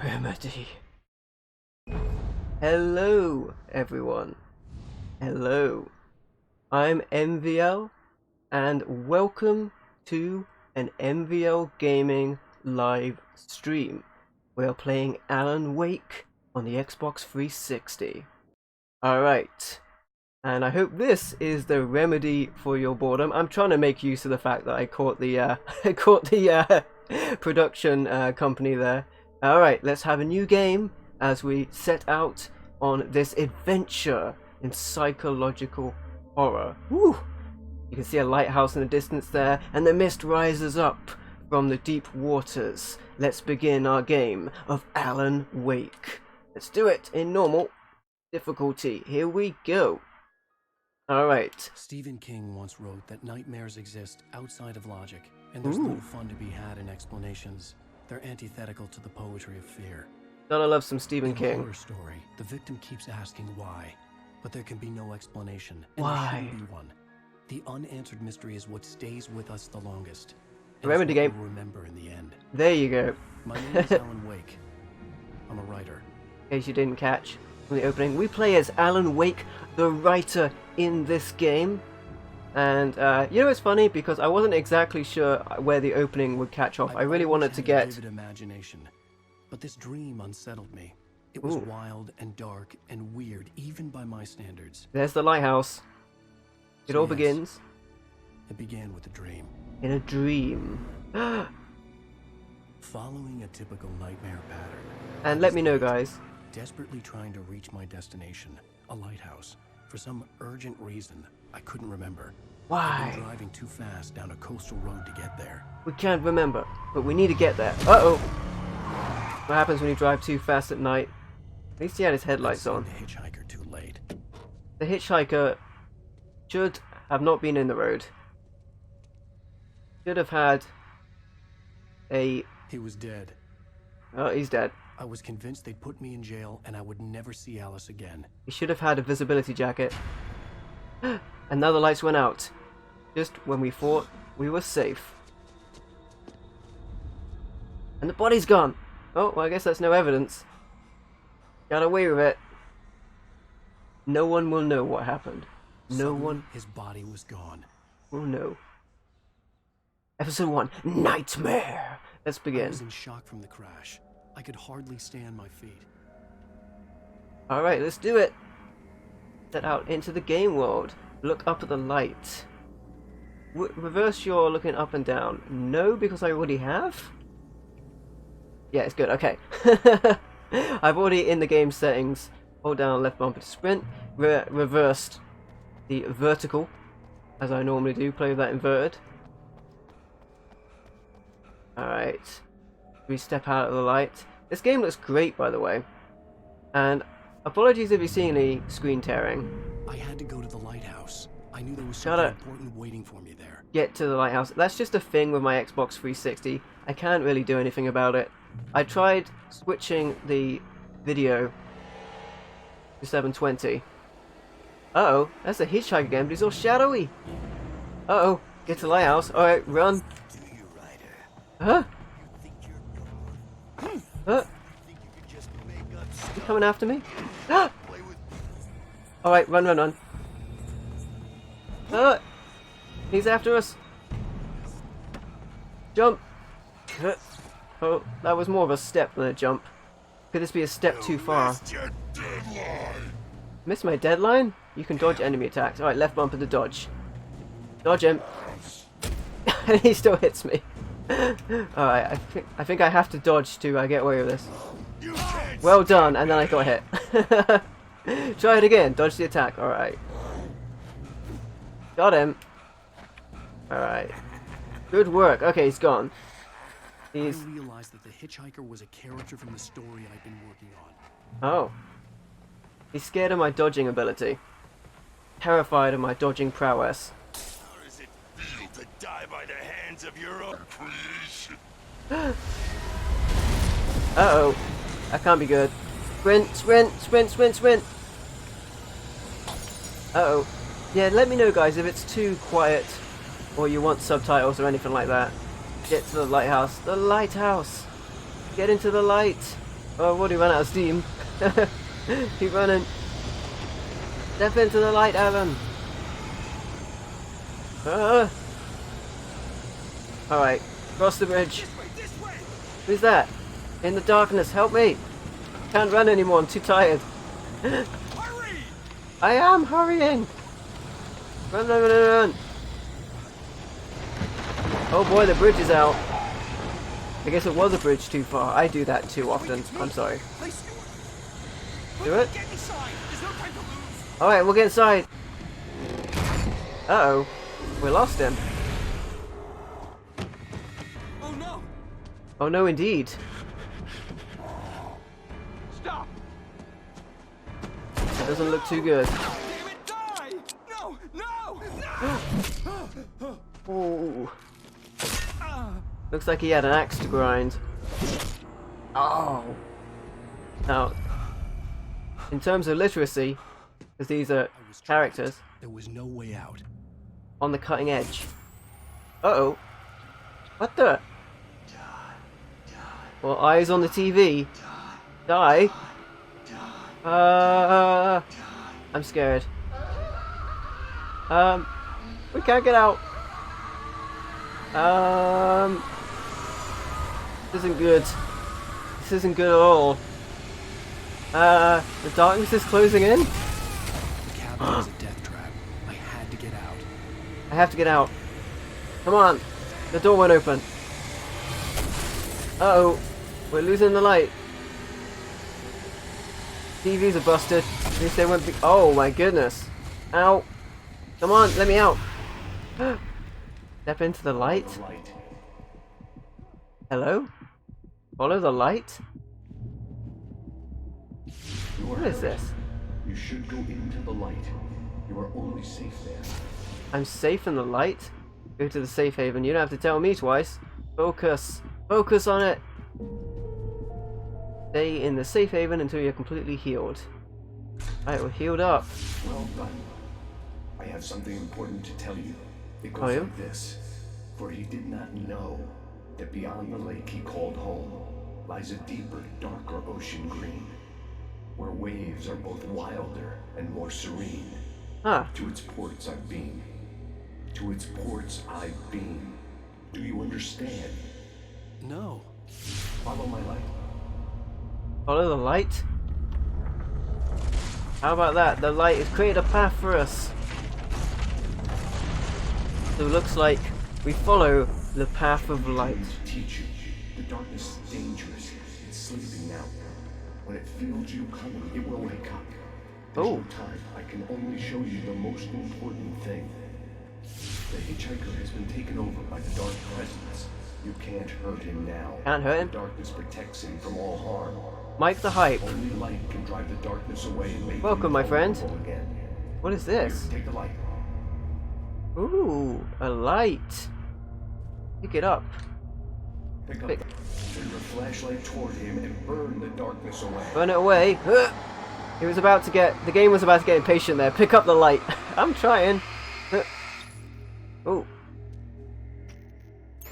Remedy. Hello, everyone. Hello. I'm MVL, and welcome to an MVL Gaming live stream. We are playing Alan Wake on the Xbox 360. Alright. And I hope this is the remedy for your boredom. I'm trying to make use of the fact that I caught the production company there. Alright, let's have a new game as we set out on this adventure in psychological horror. Woo! You can see a lighthouse in the distance there, and the mist rises up from the deep waters. Let's begin our game of Alan Wake. Let's do it in normal difficulty. Here we go. Alright. Stephen King once wrote that nightmares exist outside of logic, and there's little fun to be had in explanations. They're antithetical to the poetry of fear. Gotta love some Stephen In a King. horror story, the victim keeps asking why, but there can be no explanation, and Why? there shouldn't be one. The unanswered mystery is what stays with us the longest. And Remedy it's what game. we'll remember in the end. There you go. My name is Alan Wake. I'm a writer. In case you didn't catch from the opening, we play as Alan Wake, the writer in this game. And you know, it's funny because I wasn't exactly sure where the opening would catch off. I really always wanted to had a get vivid imagination, but this dream unsettled me. It was Ooh. wild and dark and weird, even by my standards. There's the lighthouse. It So all yes, begins It began with a dream. in a dream. Following a typical nightmare pattern. And let me know, guys. Desperately trying to reach my destination, a lighthouse. For some urgent reason, I couldn't remember. I'd Why? been driving too fast down a coastal road to get there. We can't remember, but we need to get there. Uh-oh. What happens when you drive too fast at night? At least he had his headlights I'd on. seen the hitchhiker too late. The hitchhiker should have not been in the road. Should have had a... He was dead. Oh, he's dead. I was convinced they'd put me in jail and I would never see Alice again. He should have had a visibility jacket. And now the lights went out. Just when we thought we were safe. And the body's gone. Oh, well, I guess that's no evidence. Got away with it. No one will know what happened. No Suddenly, one His body was gone. will know. Episode 1, Nightmare. Let's I begin. was in shock from the crash. I could hardly stand my feet. Alright, let's do it. Set out into the game world. Look up at the light. Reverse your looking up and down. No, because I already have? Yeah, it's good. Okay. I've already, in the game settings, hold down left bumper to sprint. Reversed the vertical, as I normally do. Play with that inverted. Alright. We step out of the light. This game looks great, by the way. And apologies if you're seeing any screen tearing. I had to go to the lighthouse. I knew there was Gotta- something important waiting for me there. Get to the lighthouse. That's just a thing with my Xbox 360. I can't really do anything about it. I tried switching the video to 720. Uh-oh, that's a hitchhiker again, but he's all shadowy. Uh-oh, get to the lighthouse. Alright, run. Huh? Huh? You coming after me? Alright, run, run, run. He's after us. Jump. Oh, that was more of a step than a jump. Could this be a step too far? Missed my deadline? You can dodge enemy attacks. Alright, left bumper to dodge. Dodge him. And he still hits me. Alright, I think I have to dodge to get away with this. Well done, and then I got hit. Try it again. Dodge the attack. Alright. Got him. Alright. Good work. Okay, he's gone. He's... I realized that the hitchhiker was a character from the story I'd been working on. Oh. He's scared of my dodging ability. Terrified of my dodging prowess. How does it feel to die by the hands of your own creation? Uh-oh. That can't be good. Sprint, sprint, sprint, sprint, sprint. Uh-oh. Yeah, let me know, guys, if it's too quiet or you want subtitles or anything like that. Get to the lighthouse. The lighthouse! Get into the light! Oh, I've already run out of steam. Keep running. Step into the light, Alan. Alright, cross the bridge. This way, this way! Who's that? In the darkness, help me! Can't run anymore, I'm too tired. Hurry! I am hurrying! Run, run, run, run! Oh boy, the bridge is out. I guess it was a bridge too far. I do that too often. I'm sorry. Place Do it? Get inside! There's no time to lose! Alright, we'll get inside. Uh-oh. We lost him. Oh no! Oh no, indeed. Stop! That doesn't look too good. Damn it, die! No! No! No! Ooh. Looks like he had an axe to grind. Oh. Now, in terms of literacy, because these are characters There was no way out. on the cutting edge. Uh-oh. What the? Well, eyes on the TV. Die. I'm scared. We can't get out. This isn't good. This isn't good at all. The darkness is closing in. The cabin was a death trap. I had to get out. I have to get out. Come on. The door won't open. Uh-oh. We're losing the light. TVs are busted. At least they won't be... Oh my goodness. Ow. Come on, let me out. Step into the light. Hello? Follow the light? What is this? You should go into the light. You are only safe there. I'm safe in the light? Go to the safe haven. You don't have to tell me twice. Focus. Focus on it. Stay in the safe haven until you're completely healed. Alright, we're healed up. Well done. I have something important to tell you. It Oh, goes yeah? like this. For he did not know that beyond the lake he called home lies a deeper, darker ocean green, where waves are both wilder and more serene. Ah, To its ports I've been. To its ports I've been. Do you understand? No. Follow my light. follow the light. How about that? The light has created a path for us. So it looks like we follow the path of light. To teach you, the darkness is dangerous. It's sleeping now. When it feels you coming, it will wake up. There's Oh. no time. I can only show you the most important thing. The hitchhiker has been taken over by the dark presence. You can't hurt him now. Can't hurt him? The darkness protects him from all harm. Mike the Hype. Only light can drive the darkness away and make Welcome, him my friend. vulnerable again. What is Here, this? take the light. Ooh, a light. Pick it up. Pick up. Pick- Turn your flashlight toward him and burn the darkness away. Burn it away. It was about to get... The game was about to get impatient there. Pick up the light. I'm trying. Ooh.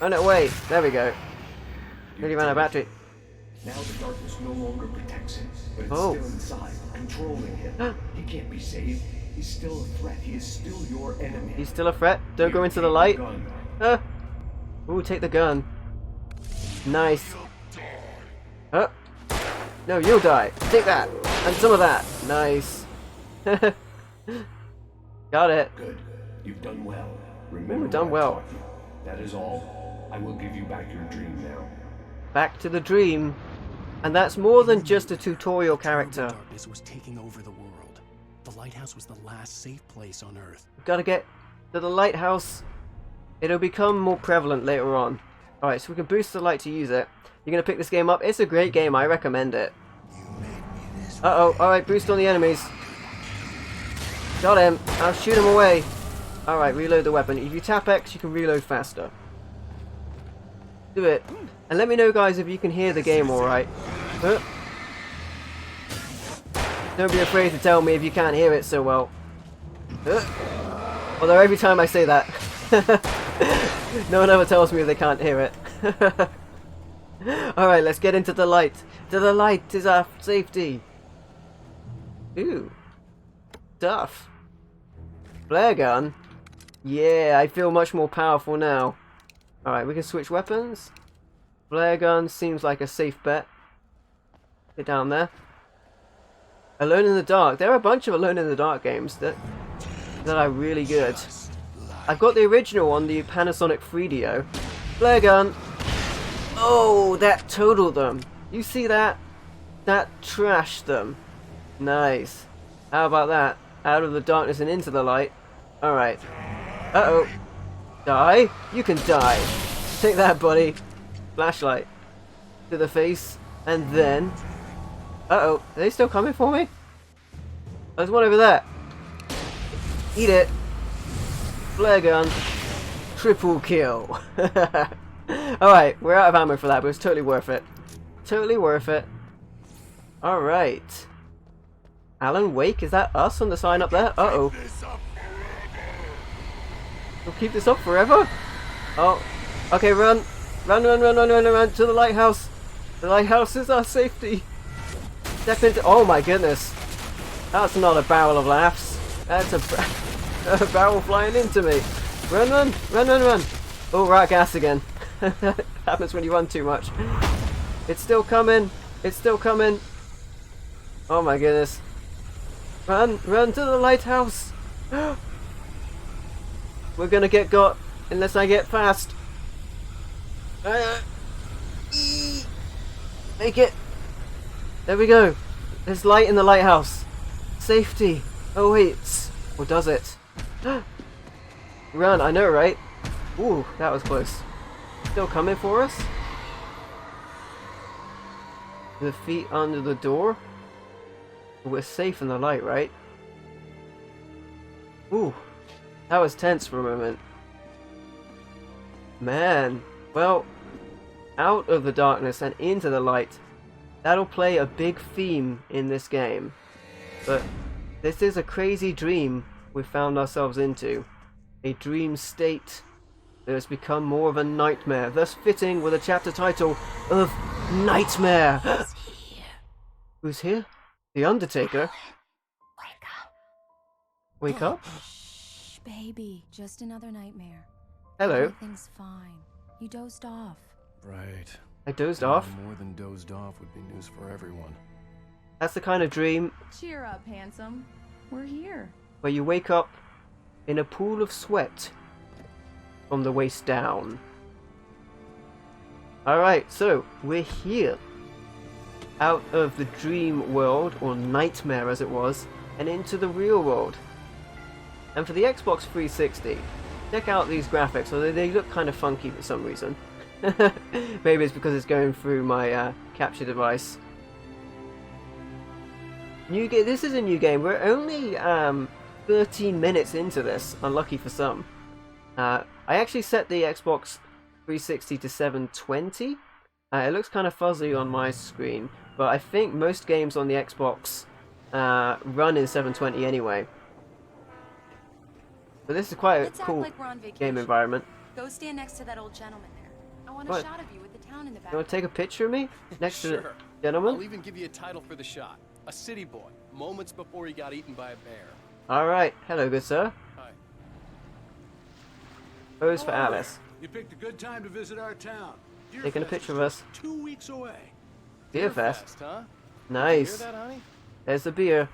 Burn it away. There we go. Nearly ran out of battery. Now the darkness no longer protects him, but it's Oh. still inside, controlling him. He can't be saved. He's still a threat. He is still your enemy. He's still a threat. Don't Here, go into take the light. gun. Ooh, take the gun. Nice. No, you'll die. Take that. And some of that. Nice. Got it. Good. You've done well. Remember done what I well. taught you. That is all. I will give you back your dream now. Back to the dream. And that's more than just a tutorial character. Darkness was taking over the world. The lighthouse was the last safe place on Earth. Gotta get to the lighthouse. It'll become more prevalent later on. Alright, so we can boost the light to use it. You're gonna pick this game up. It's a great game. I recommend it. Uh-oh. Alright, boost on the enemies. Got him. I'll shoot him away. Alright, reload the weapon. If you tap X, you can reload faster. Do it. And let me know, guys, if you can hear the game alright. Don't be afraid to tell me if you can't hear it so well. Although every time I say that, no one ever tells me if they can't hear it. Alright, let's get into the light. To the light is our safety. Ooh. Stuff. Flare gun? Yeah, I feel much more powerful now. Alright, we can switch weapons. Flare gun seems like a safe bet. Get down there. Alone in the Dark. There are a bunch of Alone in the Dark games that are really good. I've got the original on the Panasonic 3DO. Flare gun. Oh, that totaled them. You see that? That trashed them. Nice. How about that? Out of the darkness and into the light. Alright. Uh-oh. Die? You can die. Take that, buddy. Flashlight. To the face. And then... Uh-oh. Are they still coming for me? There's one over there. Eat it. Flare gun. Triple kill. Alright, we're out of ammo for that, but it's totally worth it. Totally worth it. Alright. Alan Wake, is that us on the sign up there? Uh-oh. We'll keep this up forever? Oh. Okay, run. Run to the lighthouse. The lighthouse is our safety. Step into... Oh my goodness. That's not a barrel of laughs. That's a barrel flying into me. Run. Oh, right, gas again. Happens when you run too much. It's still coming. It's still coming. Oh my goodness. Run to the lighthouse. We're gonna get got unless I get fast. Make it. There we go. There's light in the lighthouse. Safety. Oh wait. Or does it? Run, I know, right? Ooh, that was close. Still coming for us? The feet under the door? We're safe in the light, right? Ooh, that was tense for a moment. Man, well, out of the darkness and into the light. That'll play a big theme in this game. But this is a crazy dream we found ourselves into. A dream state that has become more of a nightmare, thus fitting with a chapter title of Nightmare. Who's here? Who's here? The Undertaker? Wake up. Wake up? Shh, baby. Just another nightmare. Hello. Everything's fine. You dozed off. Right. I dozed off. More than dozed off would be news for everyone. That's the kind of dream Cheer up, handsome. We're here. where you wake up in a pool of sweat from the waist down. Alright, so we're here. Out of the dream world, or nightmare as it was, and into the real world. And for the Xbox 360, check out these graphics, although they look kind of funky for some reason. Maybe it's because it's going through my capture device. This is a new game. We're only 13 minutes into this, unlucky for some. I actually set the Xbox 360 to 720. It looks kind of fuzzy on my screen, but I think most games on the Xbox run in 720 anyway. But this is quite a Let's act cool like we're on game vacation. environment. Go stand next to that old gentleman there. I want What? a shot of you with the town in the back. You want to take a picture of me next to the Sure. gentleman? I'll even give you a title for the shot. A city boy, moments before he got eaten by a bear. Alright, hello good sir. Hi. Pose for Alice. You picked a good time to visit our town. Deer Taking a Fest picture is of us. just 2 weeks away. Beer fest. Huh? Nice. Hear that, honey? There's the beer.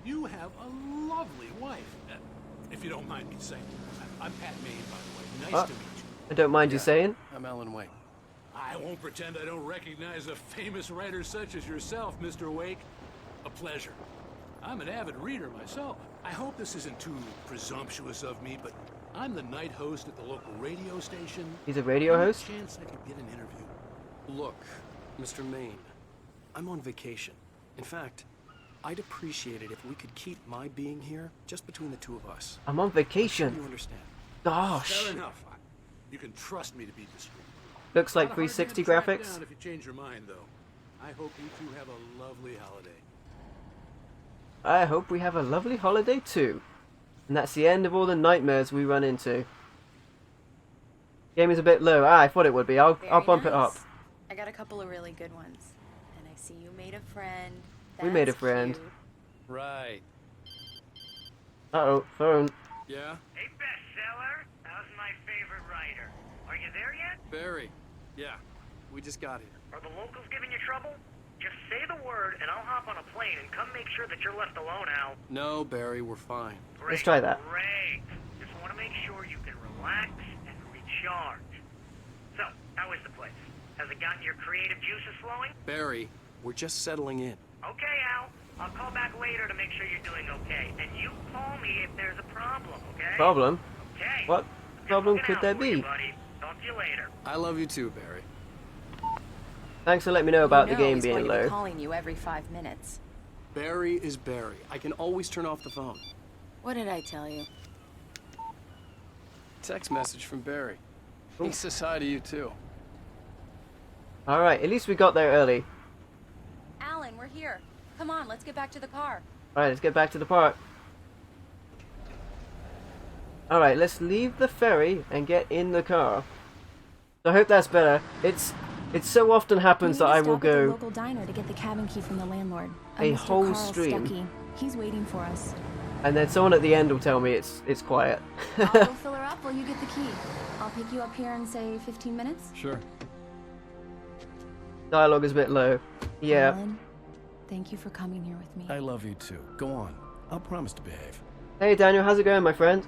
You have a lovely wife. If you don't mind me saying. I'm Pat Maine, by the way. Nice to meet you. I don't mind you saying. I'm Alan Wake. I won't pretend I don't recognize a famous writer such as yourself, Mr. Wake. A pleasure. I'm an avid reader myself. I hope this isn't too presumptuous of me, but I'm the night host at the local radio station. He's a radio Any host? chance I could get an interview? Look, Mr. Maine, I'm on vacation. In fact, I'd appreciate it if we could keep my being here just between the two of us. I'm on You vacation. understand? Gosh. Fair enough. You can trust me to be discreet. Looks like Not a hard 360 man to track graphics. down if you change your mind, though. I hope you two have a lovely holiday. I hope we have a lovely holiday too. And that's the end of all the nightmares we run into. Game is a bit low. I thought it would be. I'll Very bump it up. nice. I got a couple of really good ones. And I see you made a friend. We made a That's friend. cute. Right. Uh-oh, phone. Yeah? Hey, bestseller. How's my favorite writer? Are you there yet? Barry. Yeah. We just got here. Are the locals giving you trouble? Just say the word, and I'll hop on a plane and come make sure that you're left alone, Al. No, Barry, we're fine. Great, Let's try that. Great. Just want to make sure you can relax and recharge. So, how is the place? Has it gotten your creative juices flowing? Barry, we're just settling in. Okay, Al. I'll call back later to make sure you're doing okay. And you call me if there's a problem, okay? Problem? Okay. What Just problem looking could out there for you, be? buddy. Talk to you later. I love you too, Barry. Thanks for letting me know about You the know game he's being going to be low. calling you every 5 minutes. Barry is Barry. I can always turn off the phone. What did I tell you? Text message from Barry. He says hi to you too. Alright, at least we got there early. Alan, we're here. Come on, let's get back to the car. Alright, let's get back to the park. Alright, let's leave the ferry and get in the car. I hope that's better. It so often happens that I will at the go local diner to get the cabin key from the landlord. a Mr. whole Carl stream. Stuckey. He's waiting for us. and then someone at the end will tell me it's quiet. I'll go fill her up while you get the key. I'll pick you up here in, say, 15 minutes. Sure. Dialogue is a bit low. Yeah. Alan, thank you for coming here with me. I love you too. Go on. I'll promise to behave. Hey Daniel, how's it going, my friend?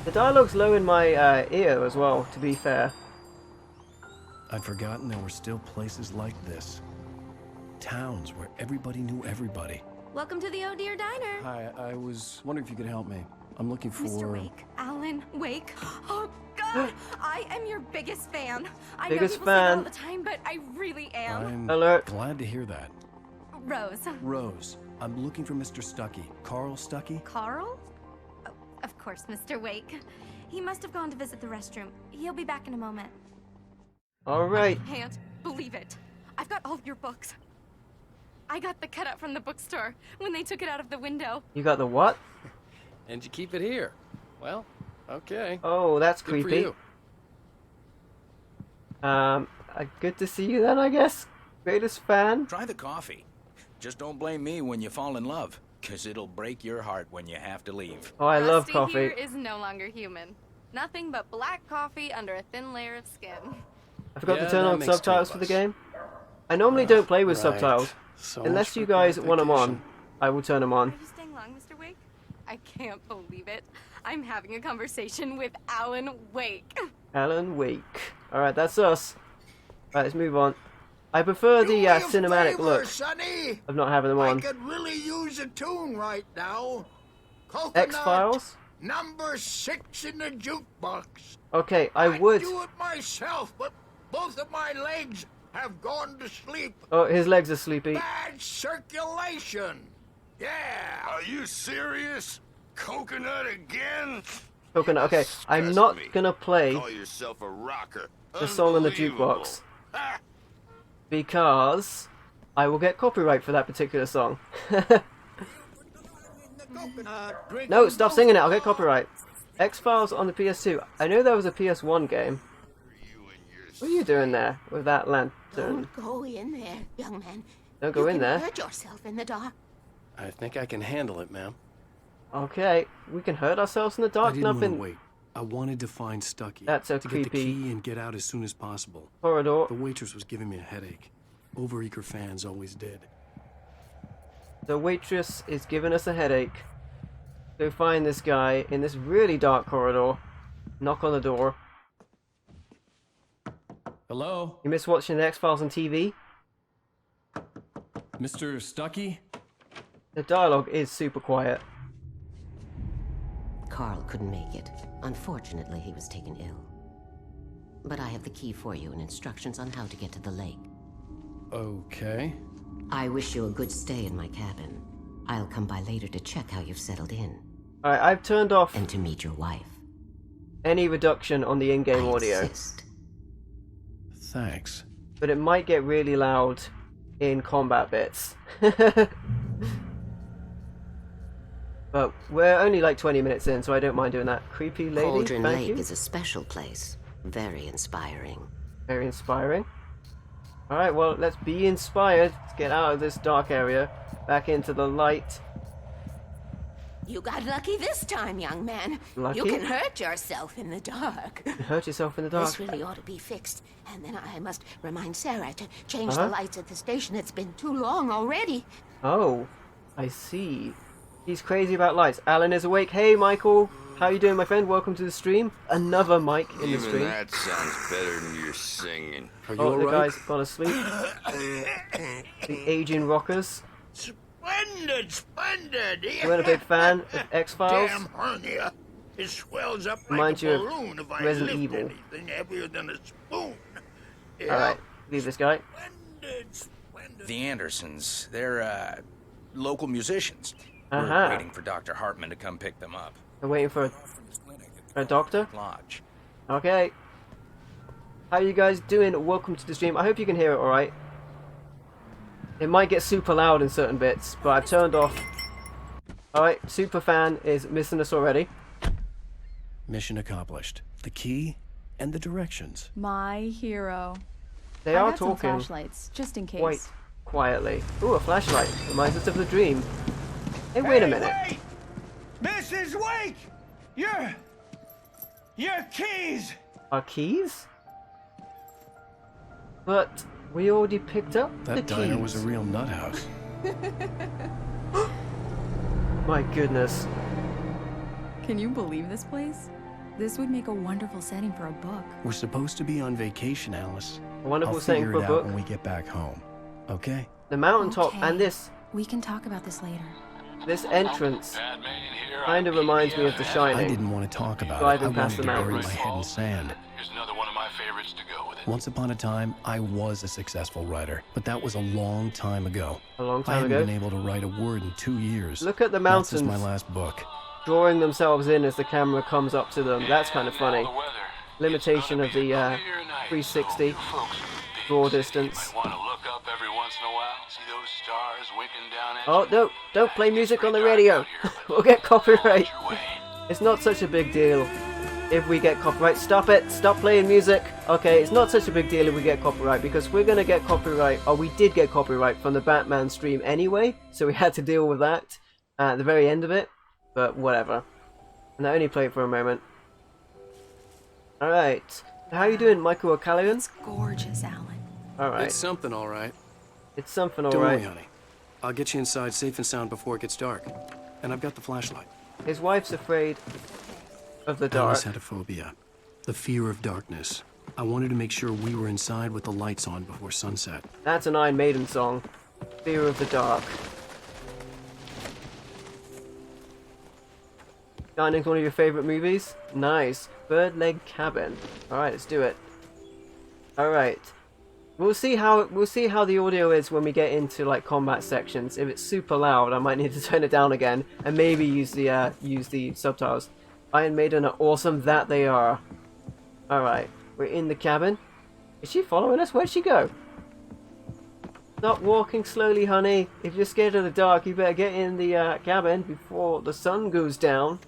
The dialogue's low in my ear as well, to be fair. I'd forgotten there were still places like this. Towns where everybody knew everybody. Welcome to the Oh Dear Diner. Hi, I was wondering if you could help me. I'm looking for... Mr. Wake. Alan Wake. Oh, God. I am your biggest fan. I Biggest know people say that fan. all the time, but I really am. I'm Alert. glad to hear that. Rose. Rose, I'm looking for Mr. Stuckey. Carl Stuckey? Carl? Oh, of course, Mr. Wake. He must have gone to visit the restroom. He'll be back in a moment. Alright. I can't believe it. I've got all of your books. I got the cutout from the bookstore when they took it out of the window. You got the what? And you keep it here. Well, okay. Oh, that's Good for creepy. you. Good to see you then, I guess. Greatest fan. Try the coffee. Just don't blame me when you fall in love, 'cause it'll break your heart when you have to leave. Oh, I love Rusty coffee. here is no longer human. Nothing but black coffee under a thin layer of skin. I forgot Yeah, to turn that on makes two subtitles of for the us. game. I normally don't play with Right. subtitles. So much Unless for you guys want them on, vacation. I will turn them on. Are you staying long, Mr. Wake? I can't believe it. I'm having a conversation with Alan Wake. Alan Wake. Alright, that's us. Right, let's move on. I prefer the cinematic look Sonny. of not having them I on. could really use a tune right now. Coconut, X-Files? number 6 in the jukebox. Okay, I I'd would. do it myself, but both of my legs have gone to sleep. Oh, his legs are sleepy. Bad circulation. Yeah. Are you serious? Coconut again? Coconut. Okay, I'm Trust not me. gonna play Call yourself a rocker. the song on the Unbelievable. jukebox Ha! because I will get copyright for that particular song. No, stop singing it. I'll get copyright. X-Files on the PS2. I know there was a PS1 game. What are you doing there with that lantern? Don't go in there, young man. Don't go in there. Hurt yourself in the dark. I think I can handle it, ma'am. Okay, we can hurt ourselves in the I dark. didn't want to Nothing. wait. I wanted to find Stuckey. That's a to get the creepy key and get out as soon as possible. corridor. The waitress was giving me a headache. Overeager fans always did. The waitress is giving us a headache. Go find this guy in this really dark corridor. Knock on the door. Hello? You miss watching the X-Files on TV? Mr. Stuckey? The dialogue is super quiet. Carl couldn't make it. Unfortunately, he was taken ill. But I have the key for you and instructions on how to get to the lake. Okay. I wish you a good stay in my cabin. I'll come by later to check how you've settled in. Alright, I've turned off And to meet your wife. any reduction on the in-game I audio. insist. Thanks. But it might get really loud in combat bits. But we're only like 20 minutes in, so I don't mind doing that. Creepy lady, Cauldron thank Lake you. is a special place. Very inspiring. Very inspiring. Alright, well, let's be inspired. Let's get out of this dark area. Back into the light. You got lucky this time, young man. Lucky? You can hurt yourself in the dark. You hurt yourself in the dark. This really ought to be fixed. And then I must remind Sarah to change Uh-huh. the lights at the station. It's been too long already. Oh, I see. He's crazy about lights. Alan is awake. Hey, Michael. How you doing, my friend? Welcome to the stream. Another mic in the Even stream. that sounds better than your singing. Are you Oh, the alright? guy's gone asleep. The aging rockers. Splendid, splendid! You weren't a big fan of X-Files? Damn hernia. It swells up like Reminds a you of balloon if I Resident lift Evil. anything heavier than a spoon. Alright, leave this guy. The Andersons, they're, local musicians. Uh-huh. We're waiting for Dr. Hartman to come pick them up. They're waiting for a doctor? Lodge. Okay. How you guys doing? Welcome to the stream. I hope you can hear it alright. It might get super loud in certain bits, but I've turned off. Alright, Superfan is missing us already. Mission accomplished. The key and the directions. My hero. They I are got some talking flashlights, just in case. quite quietly. Ooh, a flashlight. Reminds us of the dream. Hey, wait a minute. Wait! Mrs. Wake! Your keys! Our keys? But we already picked up the That keys. diner was a real nut house. My goodness. Can you believe this place? This would make a wonderful setting for a book. We're supposed to be on vacation, Alice. A wonderful I'll setting figure for a it book. out when we get back home. Okay? The mountaintop Okay. and this We can talk about this later. entrance kind of reminds me of The I Shining. didn't want to talk about Driving it. I past wanted the to bury my mountains. head in sand. Here's another one of my favorites to go with it. Once upon a time, I was a successful writer, but that was a long time ago. A long I time haven't ago. been able to write a word in 2 years. Look at the That's just mountains my last book. drawing themselves in as the camera comes up to them. That's kind of funny. Limitation of the 360 draw distance. Want to look up every once in a while, see those stars winking down at Oh, no, don't play music on the radio. We'll get copyright. It's not such a big deal if we get copyright. Stop it. Stop playing music. Okay, it's not such a big deal if we get copyright because we're going to get copyright, or we did get copyright from the Batman stream anyway, so we had to deal with that at the very end of it, but whatever. And I only played for a moment. Alright. How you doing, Michael O'Callaghan? It's gorgeous, Alan. Alright. It's something, all right. It's something Don't alright. worry, honey. I'll get you inside safe and sound before it gets dark. And I've got the flashlight. His wife's afraid of the dark. Alice had a phobia. The fear of darkness. I wanted to make sure we were inside with the lights on before sunset. That's an Iron Maiden song. Fear of the dark. Shining's one of your favorite movies? Nice. Bird Leg Cabin. Alright, let's do it. Alright. We'll see how the audio is when we get into like combat sections. If it's super loud, I might need to turn it down again and maybe use the subtitles. Iron Maiden are awesome, that they are. Alright, we're in the cabin. Is she following us? Where'd she go? Stop walking slowly, honey. If you're scared of the dark, you better get in the cabin before the sun goes down.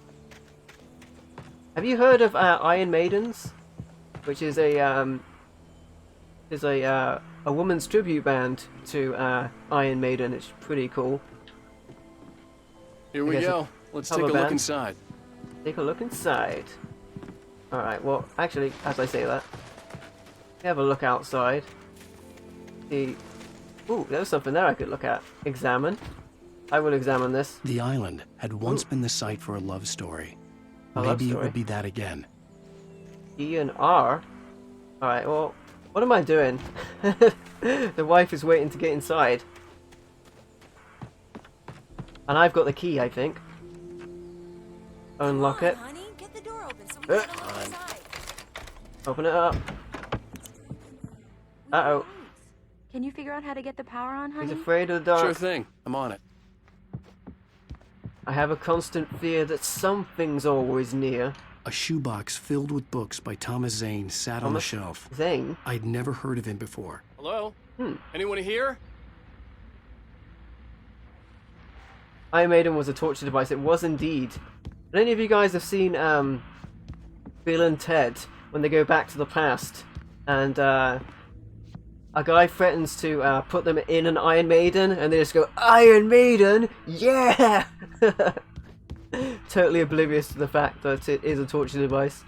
Have you heard of Iron Maidens? Which is a woman's tribute band to Iron Maiden. It's pretty cool. Here we I guess go. a Let's take a cover look band. inside. Take a look inside. Alright, well, actually, as I say that, have a look outside. See. Ooh, there's something there I could look at. Examine. I will examine this. The island had once been the site for a love story. A love Maybe it story? would be that again. E and R. Alright, well, what am I doing? The wife is waiting to get inside. And I've got the key, I think. Unlock it. Honey, get the door open so we can get a look inside. Open it up. Uh-oh. Can you figure out how to get the power on, honey? He's afraid of the dark. Sure thing. I'm on it. I have a constant fear that something's always near. A shoebox filled with books by Thomas Zane sat on the Thomas shelf. Zane? I'd never heard of him before. Hello? Anyone here? Iron Maiden was a torture device. It was indeed. And any of you guys have seen Bill and Ted when they go back to the past, and I a guy threatens to put them in an Iron Maiden, and they just go, Iron Maiden, yeah! Totally oblivious to the fact that it is a torture device.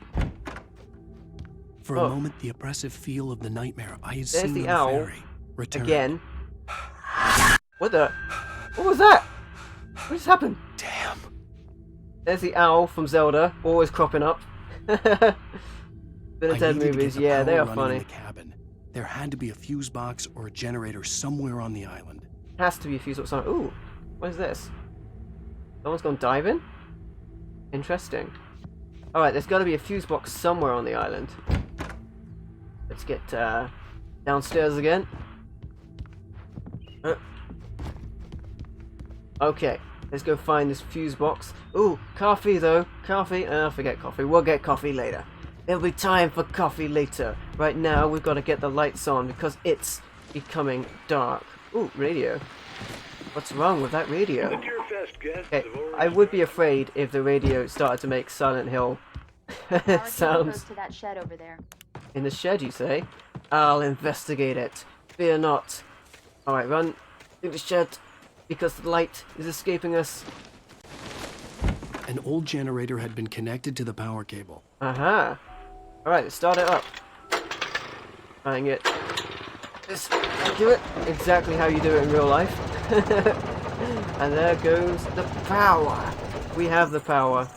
For a moment, the oppressive feel of the nightmare I had seen the on owl the ferry returned. again. What the? What was that? What just happened? Damn. There's the owl from Zelda, always cropping up. Bill and Ted movies, yeah, they are funny. In the cabin. There had to be a fuse box or a generator somewhere on the island. Has to be a fuse box. Ooh, what is this? Someone's gone diving? Interesting. Alright, there's got to be a fuse box somewhere on the island. Let's get downstairs again. Okay, let's go find this fuse box. Ooh, coffee though. Coffee. Forget coffee. We'll get coffee later. There'll be time for coffee later. Right now, we've got to get the lights on because it's becoming dark. Ooh, radio. What's wrong with that radio? Okay, I would be afraid if the radio started to make Silent Hill sounds. To that shed over there. In the shed, you say? I'll investigate it. Fear not. Alright, run through the shed because the light is escaping us. An old generator had been connected to the power cable. Aha. Alright, let's start it up. Try and get this accurate. Exactly how you do it in real life. And there goes the power. We have the power.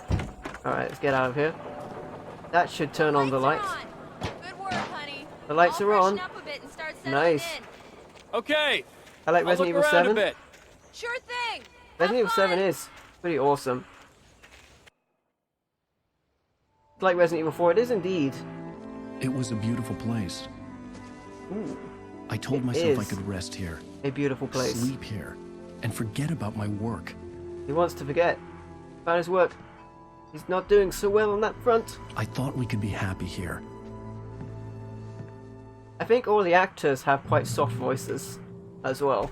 Alright, let's get out of here. That should turn on the lights. Good work, honey. The lights are on. Up a bit and start settling Nice. in. Okay. I like Resident Evil 7. Sure thing. Resident Evil 7 is pretty awesome. It's like Resident Evil 4, it is indeed. It was a beautiful place. Ooh, I told myself I could rest here. A beautiful place. Sleep here. And forget about my work. He wants to forget about his work. He's not doing so well on that front. I thought we could be happy here. I think all the actors have quite soft voices as well.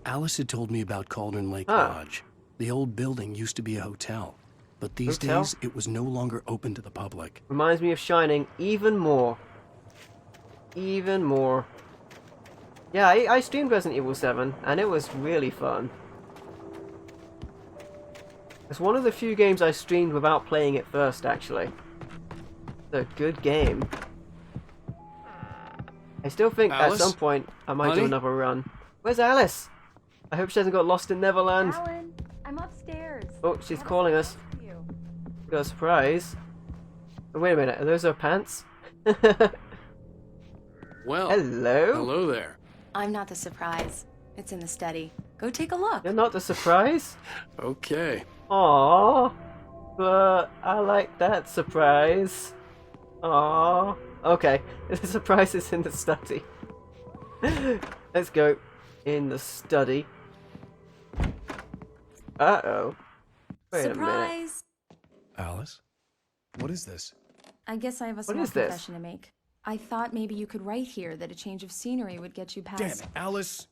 Alice had told me about Cauldron Lake Lodge. The old building used to be a hotel. But these days, it was no longer open to the public. Reminds me of Shining even more. Even more. Yeah, I streamed Resident Evil 7, and it was really fun. It's one of the few games I streamed without playing it first, actually. It's a good game. I still think Alice? at some point I might Honey? do another run. Where's Alice? I hope she hasn't got lost in Neverland. Alan, I'm upstairs. Oh, she's calling us. Got a surprise. Oh, wait a minute, are those her pants? Well, hello? Hello there. I'm not the surprise. It's in the study. Go take a look. You're not the surprise? Okay. Aww. But I like that surprise. Aww. Okay, the surprise is in the study. Let's go in the study. Uh-oh. Wait a minute. Surprise! Alice? What is this? I guess I have a What small is this? confession to make. I thought maybe you could write here that a change of scenery would get you past... Damn it, Alice!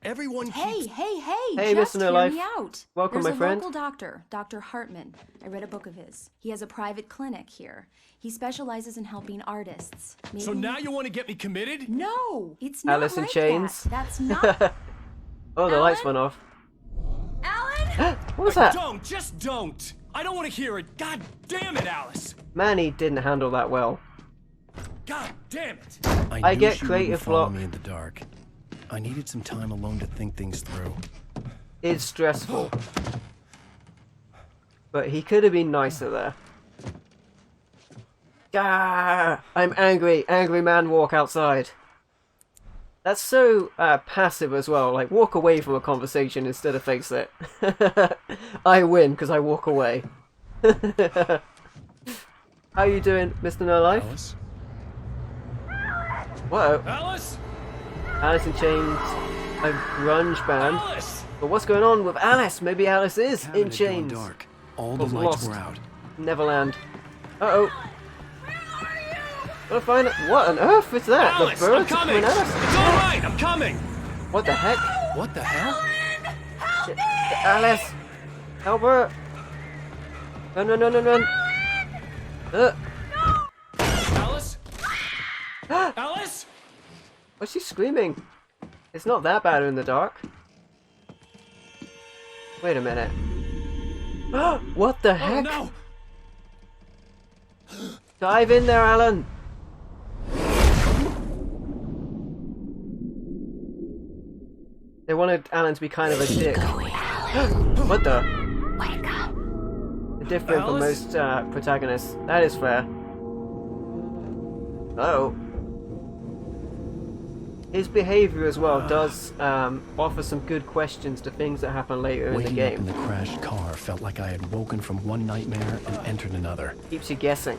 Everyone Hey, hey! Hey, just Mr. No hear Life. me out. Welcome, There's my friend. a local doctor, Dr. Hartman. I read a book of his. He has a private clinic here. He specializes in helping artists. So now you want to get me committed? No, it's not Alice in like Chains. that. That's not... Oh, the lights went off. Alan? What was that? Just don't. I don't want to hear it. God damn it, Alice. Manny didn't handle that well. God damn it. I knew get she creative wouldn't follow block. me in the dark. I needed some time alone to think things through. It's stressful. But he could have been nicer there. Ah, I'm angry. Angry man walk outside. That's so passive as well. Like, walk away from a conversation instead of face it. I win because I walk away. How you doing, Mr. No Life? Alice? Whoa. Alice? Alice in Chains, a grunge band. Alice! But what's going on with Alice? Maybe Alice is Cabin in had gone chains. dark. All the Was lights lost. were out. Neverland. Uh-oh. Gotta find it. What on earth is that? Alice, the birds I'm are coming. coming at us. It's all right. I'm coming. What the heck? What the hell? Alice! Help her! Run, run, run, run, run! Alice? Alice? What's she screaming? It's not that bad in the dark. Wait a minute. What the heck? Oh, no! Dive in there, Alan! They wanted Alan to be kind of a dick. What the? Wake up. Different from most protagonists. That is fair. Oh. His behavior as well does offer some good questions to things that happen later in the Waking game. up in the crashed car felt like I had woken from one nightmare and entered another. Keeps you guessing.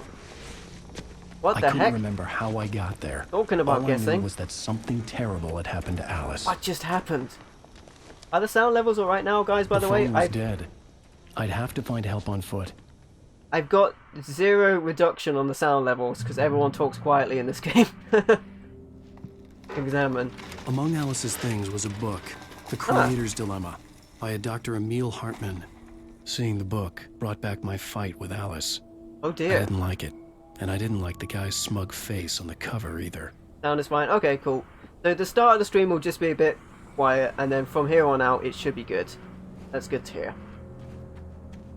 What the I couldn't heck? remember how I got there. Talking about All I guessing. knew was that something terrible had happened to Alice. What just happened? Are the sound levels alright now, guys, by the way? phone was dead. I'd have to find help on foot. I've got 0 reduction on the sound levels because everyone talks quietly in this game. Examine. Among Alice's things was a book, The Creator's Dilemma, by a Dr. Emil Hartman. Seeing the book brought back my fight with Alice. Oh dear. I didn't like it, and I didn't like the guy's smug face on the cover either. Sound is fine. Okay, cool. So the start of the stream will just be a bit quiet, and then from here on out it should be good. That's good to hear.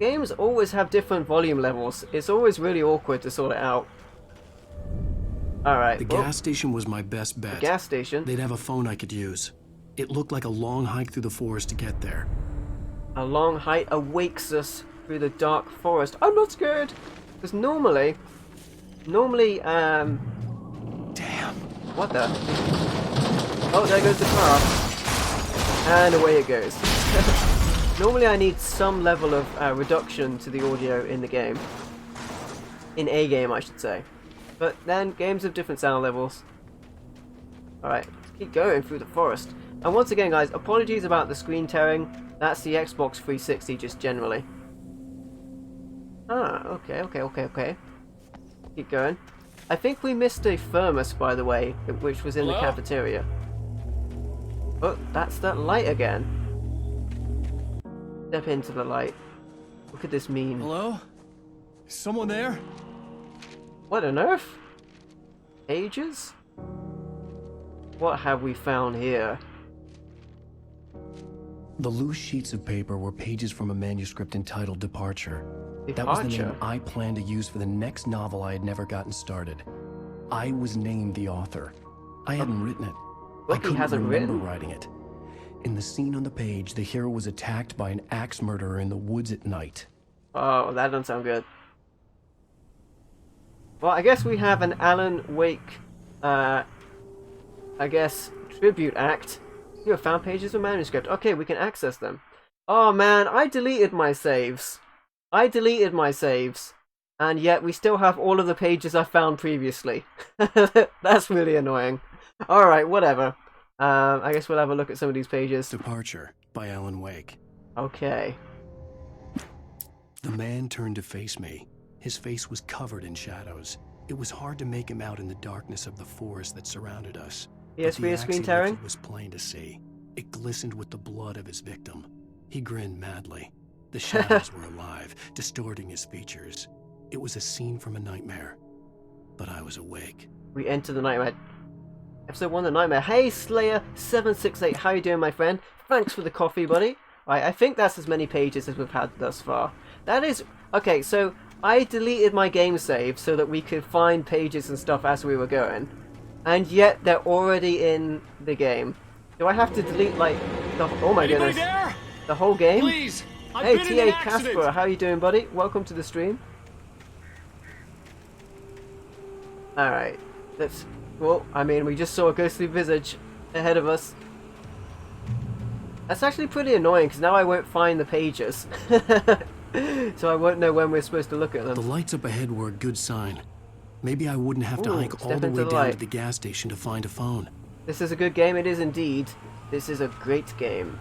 Games always have different volume levels. It's always really awkward to sort it out. Alright. The gas station was my best bet. The gas station? They'd have a phone I could use. It looked like a long hike through the forest to get there. A long hike awakes us through the dark forest. I'm not scared! Because normally, Damn. what the? Oh, there goes the car. And away it goes. Normally I need some level of reduction to the audio in the game. In a game, I should say. But then, games have different sound levels. Alright, let's keep going through the forest. And once again, guys, apologies about the screen tearing. That's the Xbox 360 just generally. Ah, okay. Keep going. I think we missed a thermos, by the way, which was in the cafeteria. Oh, that's that light again. Step into the light. What could this mean? Hello? Is someone there? What on earth? Pages? What have we found here? The loose sheets of paper were pages from a manuscript entitled Departure. That was the name I planned to use for the next novel I had never gotten started. I was named the author. I hadn't written it. I couldn't remember writing it. In the scene on the page, the hero was attacked by an axe murderer in the woods at night. Oh, that doesn't sound good. Well, I guess we have an Alan Wake, tribute act. You have found pages of manuscript. Okay, we can access them. Oh man, I deleted my saves. And yet we still have all of the pages I found previously. That's really annoying. Alright, whatever. I guess we'll have a look at some of these pages. Departure by Alan Wake. Okay. The man turned to face me. His face was covered in shadows. It was hard to make him out in the darkness of the forest that surrounded us. Yes, we are screen tearing. It was plain to see. It glistened with the blood of his victim. He grinned madly. The shadows were alive, distorting his features. It was a scene from a nightmare. But I was awake. We enter the nightmare. Episode 1, The Nightmare. Hey, Slayer768, how you doing, my friend? Thanks for the coffee, buddy. Right, I think that's as many pages as we've had thus far. That is... Okay, so I deleted my game save so that we could find pages and stuff as we were going. And yet, they're already in the game. Do I have to delete, like, the... Oh my goodness. There? The whole game? Please! Hey, TA Casper, how you doing, buddy? Welcome to the stream. Alright, let's... Well, I mean, we just saw a ghostly visage ahead of us. That's actually pretty annoying, because now I won't find the pages. So I won't know when we're supposed to look at them. The lights up ahead were a good sign. Maybe I wouldn't have to hike all the way down to the gas station to find a phone. This is a good game, it is indeed. This is a great game.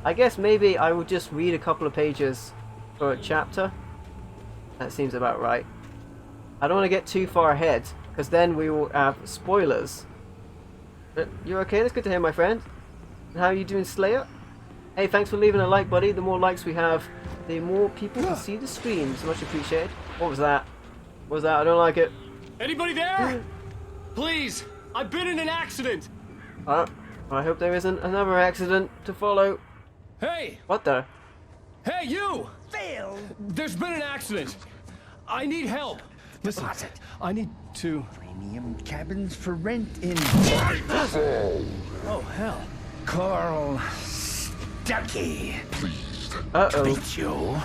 I guess maybe I will just read a couple of pages for a chapter. That seems about right. I don't want to get too far ahead, because then we will have spoilers. But you're okay? That's good to hear, my friend. And how are you doing, Slayer? Hey, thanks for leaving a like, buddy. The more likes we have, the more people can see the stream. So much appreciated. What was that? What was that? I don't like it. Anybody there? Please! I've been in an accident! I hope there isn't another accident to follow. Hey! What the? Hey, you! Phil! There's been an accident. I need help. Listen, I need to... Premium cabins for rent in... Oh, hell. Carl Stuckey. Please. Uh-oh. Treat you.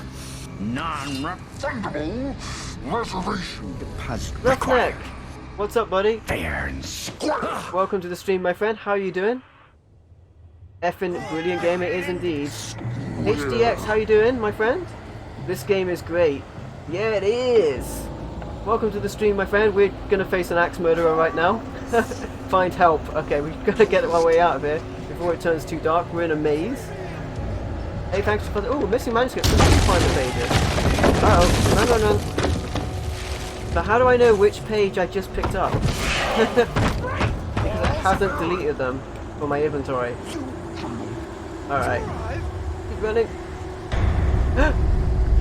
Non-refundable reservation deposit Roughneck! What's up, buddy? fair and square. Welcome to the stream, my friend. How are you doing? Effing brilliant game it is indeed. HDX, how you doing, my friend? This game is great. Yeah, it is. Welcome to the stream, my friend. We're gonna face an axe murderer right now. Find help. Okay, we've got to get our way out of here before it turns too dark. We're in a maze. Hey, thanks for... Oh, missing manuscripts. Let's find the pages. Uh-oh. Run. So how do I know which page I just picked up? Because it hasn't deleted them from my inventory. Alright. Keep running.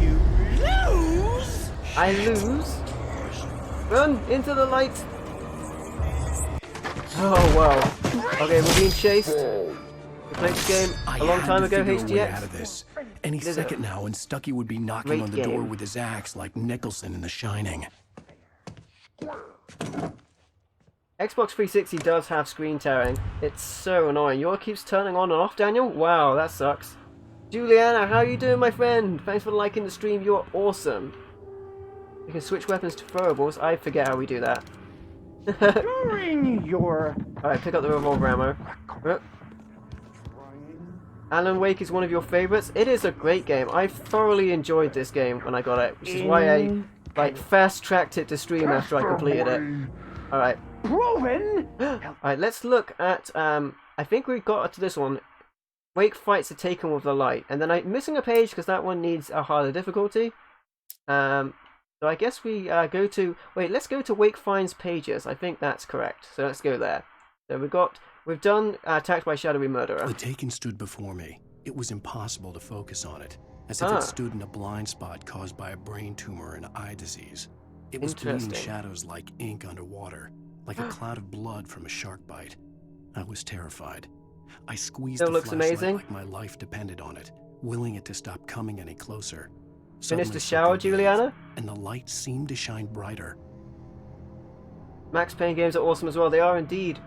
You lose. I lose. Run into the light. Oh wow. Okay, we're being chased. We played this game a long time ago, HDX. Out of this. Any second now, and Stuckey would be knocking on the door with his axe like Nicholson in The Shining. Xbox 360 does have screen tearing. It's so annoying. Yours keeps turning on and off, Daniel? Wow, that sucks. Juliana, how you doing, my friend? Thanks for liking the stream. You're awesome. You can switch weapons to throwables. I forget how we do that. During your... Alright, pick up the revolver ammo. Alan Wake is one of your favourites. It is a great game. I thoroughly enjoyed this game when I got it, which is why I fast-tracked it to stream after I completed it. Alright. Proven. Alright, let's look at, I think we got to this one. Wake fights are taken with the light. And then I'm missing a page because that one needs a harder difficulty. So I guess we go to... Wait, let's go to Wake finds pages. I think that's correct. So let's go there. So we've done Attacked by Shadowy Murderer. The Taken stood before me. It was impossible to focus on it, as if it stood in a blind spot caused by a brain tumor and eye disease. It was bleeding shadows like ink underwater, like a cloud of blood from a shark bite. I was terrified. I squeezed the flashlight like my life depended on it, willing it to stop coming any closer. Finished the shower, Juliana? And the light seemed to shine brighter. Max Payne games are awesome as well. They are indeed.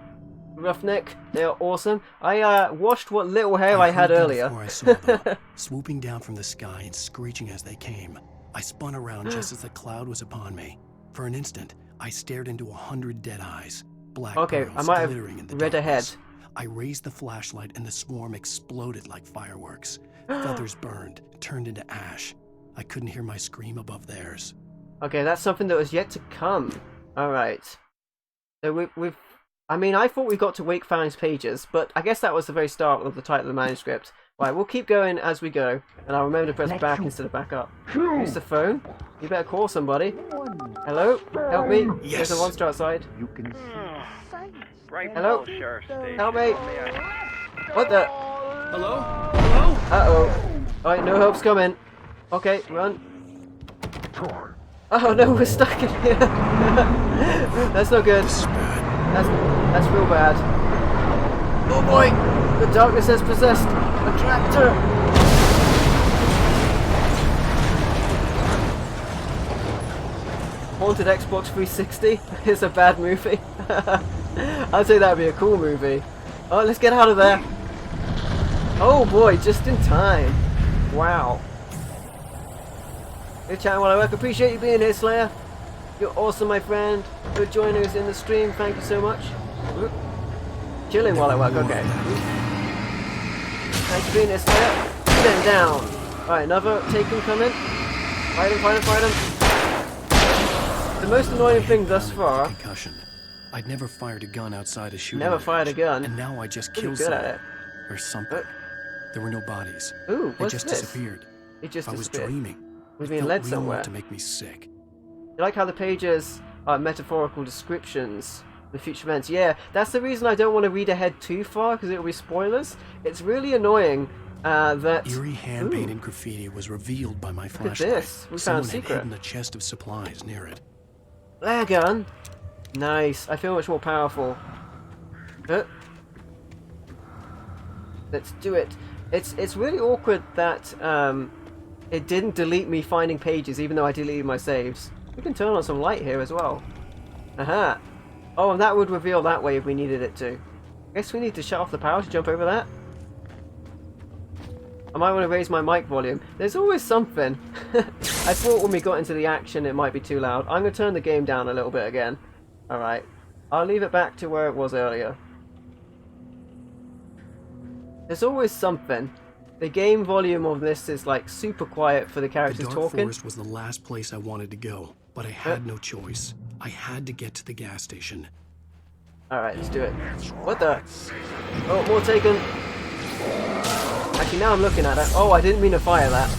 Roughneck, they are awesome. I washed what little hair I had earlier. Before I saw them, swooping down from the sky and screeching as they came. I spun around just as the cloud was upon me. For an instant, I stared into 100 dead eyes. Black okay, I might have read ahead. I raised the flashlight and the swarm exploded like fireworks. Feathers burned, turned into ash. I couldn't hear my scream above theirs. Okay, that's something that was yet to come. Alright. So I mean, I thought we got to Wake finds pages, but I guess that was the very start of the title of the manuscript. Right, we'll keep going as we go, and I'll remember to press back instead of back up. Use the phone. You better call somebody. Hello? Help me. Yes. There's a monster outside. You can Right. Hello? Station. Help me. What the? Hello? Hello? Uh-oh. Alright, no help's coming. Okay, run. Oh no, we're stuck in here. That's not good. That's real bad. Oh boy! The darkness has possessed a tractor! Haunted Xbox 360 is a bad movie. I'd say that'd be a cool movie. Oh, let's get out of there. Oh boy, just in time. Wow. Hey chat while I work, appreciate you being here, Slayer. You're awesome, my friend. For joining us in the stream, thank you so much. Whoop. Chilling while I work, okay. Thanks for being here, Slayer. Put them down. Alright, another Taken coming. Fight him, fight him, fight him. The most annoying thing thus far. Concussion. I'd never fired a gun outside a shooting. Never fired a gun. And now I just killed someone. At it. Or something. There were no bodies. Ooh, what's They just this? disappeared. It just I was disappeared. dreaming. We've been led somewhere. To make me sick. You like how the pages are metaphorical descriptions of future events? Yeah, that's the reason I don't want to read ahead too far, because it will be spoilers. It's really annoying that... Eerie hand-painted graffiti was revealed by my flashlight. Look at this. We found a secret. Someone had hidden a chest of supplies near it. Flare gun? Nice. I feel much more powerful. Let's do it. It's really awkward that it didn't delete me finding pages even though I deleted my saves. We can turn on some light here as well. Aha! Oh, and that would reveal that way if we needed it to. I guess we need to shut off the power to jump over that. I might want to raise my mic volume. There's always something. I thought when we got into the action it might be too loud. I'm going to turn the game down a little bit again. Alright. I'll leave it back to where it was earlier. There's always something. The game volume of this is like super quiet for the characters talking. The Dark Forest was the last place I wanted to go, but I had no choice. I had to get to the gas station. Alright, let's do it. What the? Oh, more taken. Actually, now I'm looking at it. Oh, I didn't mean to fire that.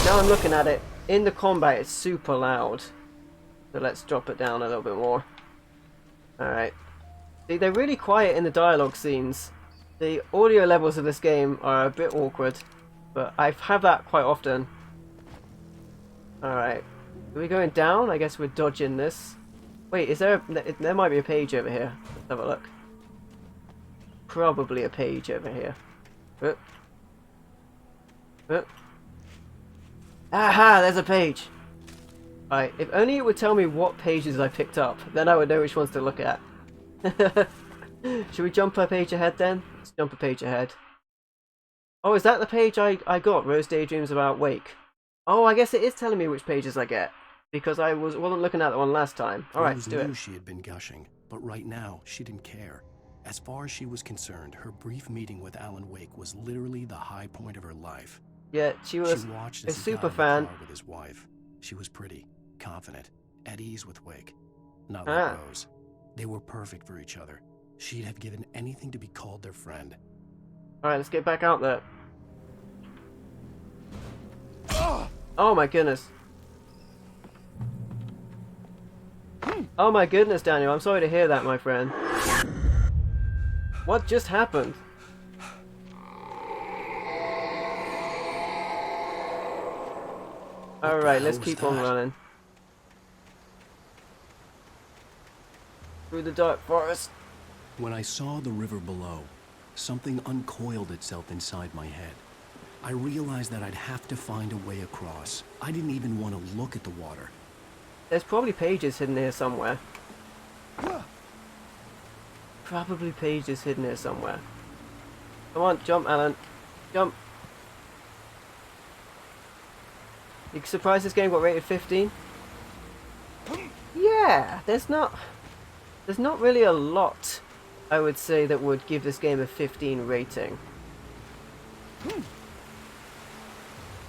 Now I'm looking at it. In the combat, it's super loud. So let's drop it down a little bit more. Alright. See, they're really quiet in the dialogue scenes. The audio levels of this game are a bit awkward, but I have that quite often. Alright. Are we going down? I guess we're dodging this. Wait, is there... there might be a page over here. Let's have a look. Probably a page over here. Aha! There's a page! Alright, if only it would tell me what pages I picked up, then I would know which ones to look at. Should we jump a page ahead then? Let's jump a page ahead. Oh, is that the page I got? Rose Daydreams About Wake. Oh, I guess it is telling me which pages I get. Because I wasn't looking at that one last time. Alright, let's do it. She had been gushing, but right now, she didn't care. As far as she was concerned, her brief meeting with Alan Wake was literally the high point of her life. Yeah, she was a super fan. With his wife. She was pretty, confident, at ease with Wake. Not like Rose. They were perfect for each other. She'd have given anything to be called their friend. Alright, let's get back out there. Oh my goodness. Oh my goodness, Daniel. I'm sorry to hear that, my friend. What just happened? Alright, let's keep on running. Through the dark forest. When I saw the river below, something uncoiled itself inside my head. I realized that I'd have to find a way across. I didn't even want to look at the water. There's probably pages hidden here somewhere. Probably pages hidden here somewhere. Come on, jump, Alan. Jump. You surprised this game got rated 15? Yeah, there's not really a lot, I would say, that would give this game a 15 rating.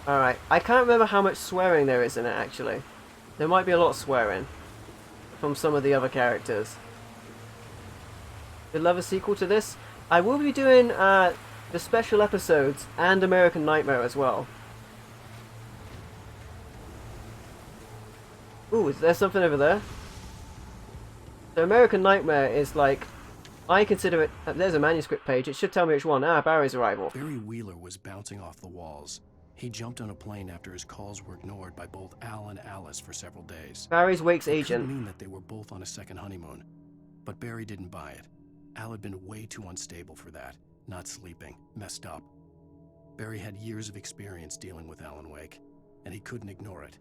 Alright, I can't remember how much swearing there is in it, actually. There might be a lot of swearing from some of the other characters. Would love a sequel to this. I will be doing the special episodes and American Nightmare as well. Ooh, is there something over there? So American Nightmare is like, I consider it... there's a manuscript page. It should tell me which one. Barry's arrival. Barry Wheeler was bouncing off the walls. He jumped on a plane after his calls were ignored by both Al and Alice for several days. Barry's Wake's It agent. could mean that they were both on a second honeymoon. But Barry didn't buy it. Al had been way too unstable for that. Not sleeping. Messed up. Barry had years of experience dealing with Alan Wake, and he couldn't ignore it.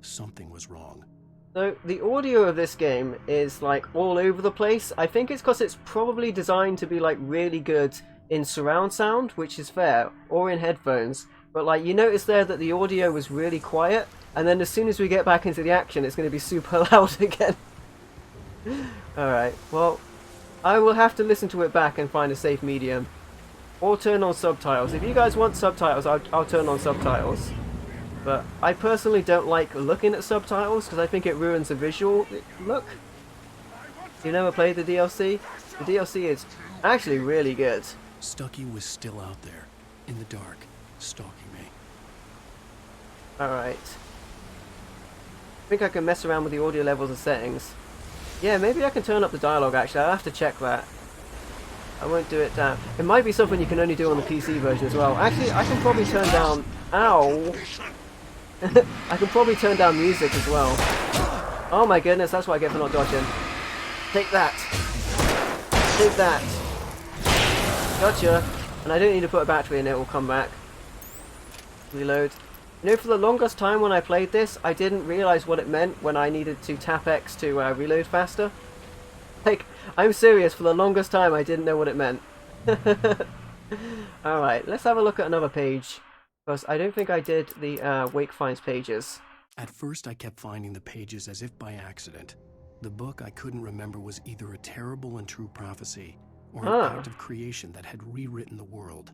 Something was wrong. So the audio of this game is like all over the place. I think it's because it's probably designed to be like really good in surround sound, which is fair, or in headphones. But like you notice there that the audio was really quiet, and then as soon as we get back into the action, it's going to be super loud again. Alright, well, I will have to listen to it back and find a safe medium. Or turn on subtitles. If you guys want subtitles, I'll turn on subtitles. But I personally don't like looking at subtitles because I think it ruins the visual look. You never played the DLC? The DLC is actually really good. Stucky was still out there, in the dark, stalking me. Alright. I think I can mess around with the audio levels and settings. Yeah, maybe I can turn up the dialogue actually. I'll have to check that. I won't do it down. It might be something you can only do on the PC version as well. Actually, I can probably turn down... Ow! I can probably turn down music as well. Oh my goodness, that's what I get for not dodging. Take that. Take that. Gotcha. And I don't need to put a battery in it, it will come back. Reload. You know, for the longest time when I played this, I didn't realise what it meant when I needed to tap X to reload faster. Like, I'm serious, for the longest time I didn't know what it meant. Alright, let's have a look at another page. Because I don't think I did the Wake Finds pages. At first I kept finding the pages as if by accident. The book I couldn't remember was either a terrible and true prophecy, or an act of creation that had rewritten the world.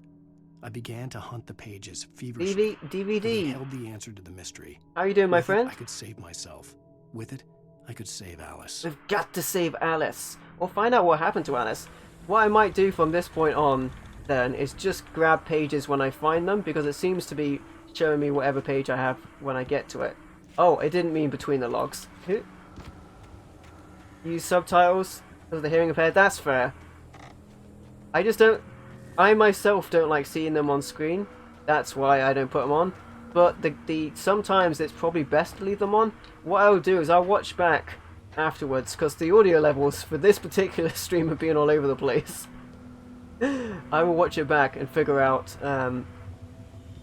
I began to hunt the pages feverishly. DVD. They held the answer to the mystery. How are you doing, my friend? I could save myself. With it, I could save Alice. We've got to save Alice. Or find out what happened to Alice. What I might do from this point on, then, is just grab pages when I find them, because it seems to be showing me whatever page I have when I get to it. Oh, it didn't mean between the logs. Use subtitles because of the hearing impaired. That's fair. I just don't... I myself don't like seeing them on screen. That's why I don't put them on. But sometimes it's probably best to leave them on. What I'll do is I'll watch back afterwards, because the audio levels for this particular stream have been all over the place. I will watch it back and figure out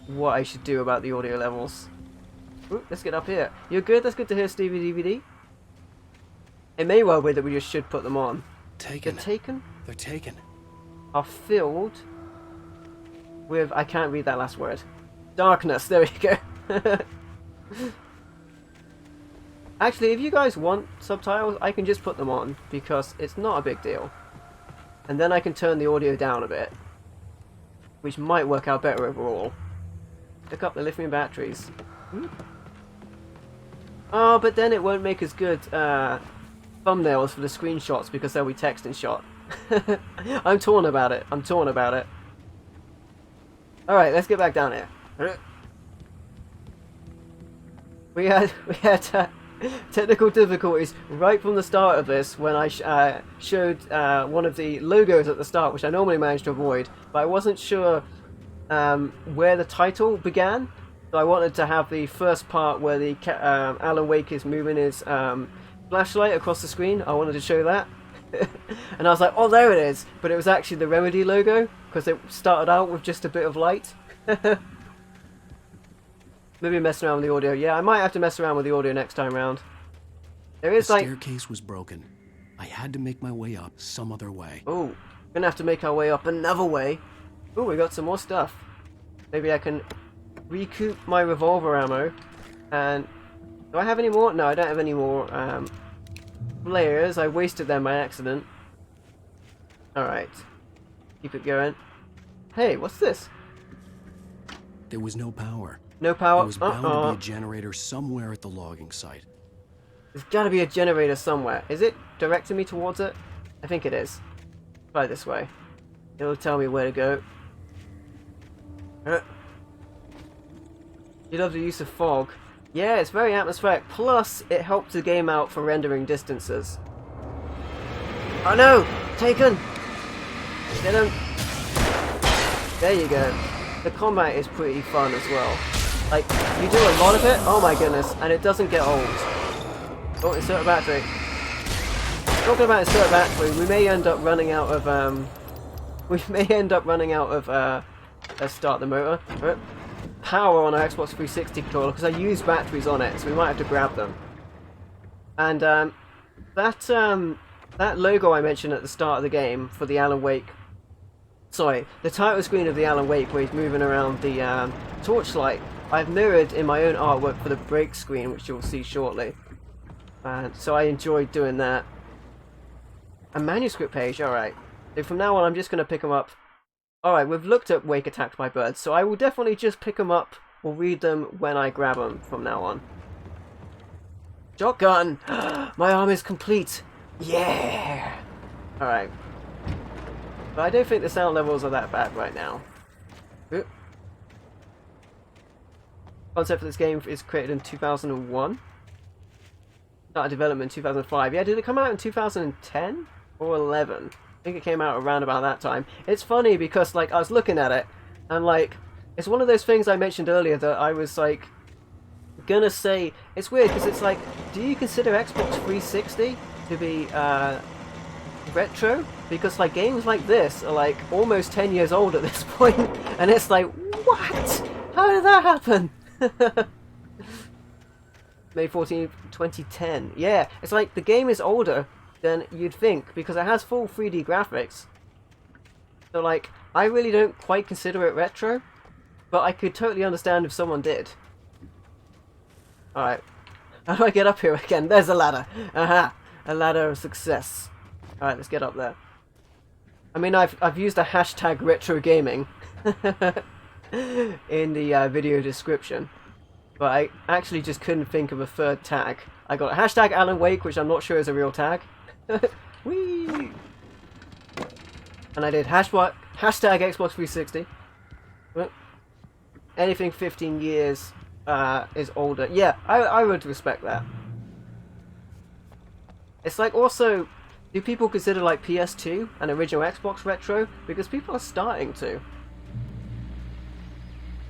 what I should do about the audio levels. Ooh, let's get up here. You're good? That's good to hear, Stevie DVD. It may well be that we just should put them on. Taken. They're taken? They're taken. Are filled with... I can't read that last word. Darkness. There we go. Actually, if you guys want subtitles, I can just put them on, because it's not a big deal. And then I can turn the audio down a bit, which might work out better overall. Pick up the lithium batteries. Oh, but then it won't make as good thumbnails for the screenshots, because they'll be text and shot. I'm torn about it. Alright, let's get back down here. We had technical difficulties right from the start of this when I showed one of the logos at the start, which I normally manage to avoid, but I wasn't sure where the title began, so I wanted to have the first part where the Alan Wake is moving his flashlight across the screen. I wanted to show that. And I was like, oh, there it is, but it was actually the Remedy logo, because it started out with just a bit of light. Maybe messing around with the audio. Yeah, I might have to mess around with the audio next time round. There is the staircase was broken. I had to make my way up some other way. Oh, gonna have to make our way up another way. Oh, we got some more stuff. Maybe I can recoup my revolver ammo. And do I have any more? No, I don't have any more flares. I wasted them by accident. Alright. Keep it going. Hey, what's this? There was no power. No power? There was bound to be a generator somewhere at the logging site. There's gotta be a generator somewhere. Is it directing me towards it? I think it is. Try this way. It'll tell me where to go. You love the use of fog. Yeah, it's very atmospheric. Plus, it helps the game out for rendering distances. Oh no! Taken! Get him! There you go. The combat is pretty fun as well. Like, you do a lot of it, oh my goodness, and it doesn't get old. Oh, insert a battery. Talking about insert a battery, we may end up running out of, let's start the motor. Power on our Xbox 360 controller, because I use batteries on it, so we might have to grab them. And that logo I mentioned at the start of the game for the Alan Wake, sorry, the title screen of the Alan Wake where he's moving around the torchlight, I've mirrored in my own artwork for the break screen, which you'll see shortly. And so I enjoyed doing that. A manuscript page, alright. So from now on I'm just going to pick them up. Alright, we've looked at Wake Attacked by Birds, so I will definitely just pick them up or read them when I grab them from now on. Shotgun! My arm is complete! Yeah! Alright. But I don't think the sound levels are that bad right now. Oop. Concept for this game is created in 2001. Started development in 2005. Yeah, did it come out in 2010 or 11? I think it came out around about that time. It's funny because, like, I was looking at it, and, like, it's one of those things I mentioned earlier that I was, like, gonna say... It's weird, because it's like, do you consider Xbox 360 to be, retro, because like games like this are like almost 10 years old at this point, and it's like, what? How did that happen? May 14th, 2010. Yeah, it's like the game is older than you'd think because it has full 3D graphics. So like, I really don't quite consider it retro, but I could totally understand if someone did. Alright, how do I get up here again? There's a ladder. Aha, a ladder of success. Alright, let's get up there. I mean, I've used a hashtag retro gaming in the video description, but I actually just couldn't think of a third tag. I got hashtag Alan Wake, which I'm not sure is a real tag. Whee! And I did hashtag Xbox 360. Anything 15 years is older. Yeah, I would respect that. It's like also, do people consider like PS2 and original Xbox retro? Because people are starting to.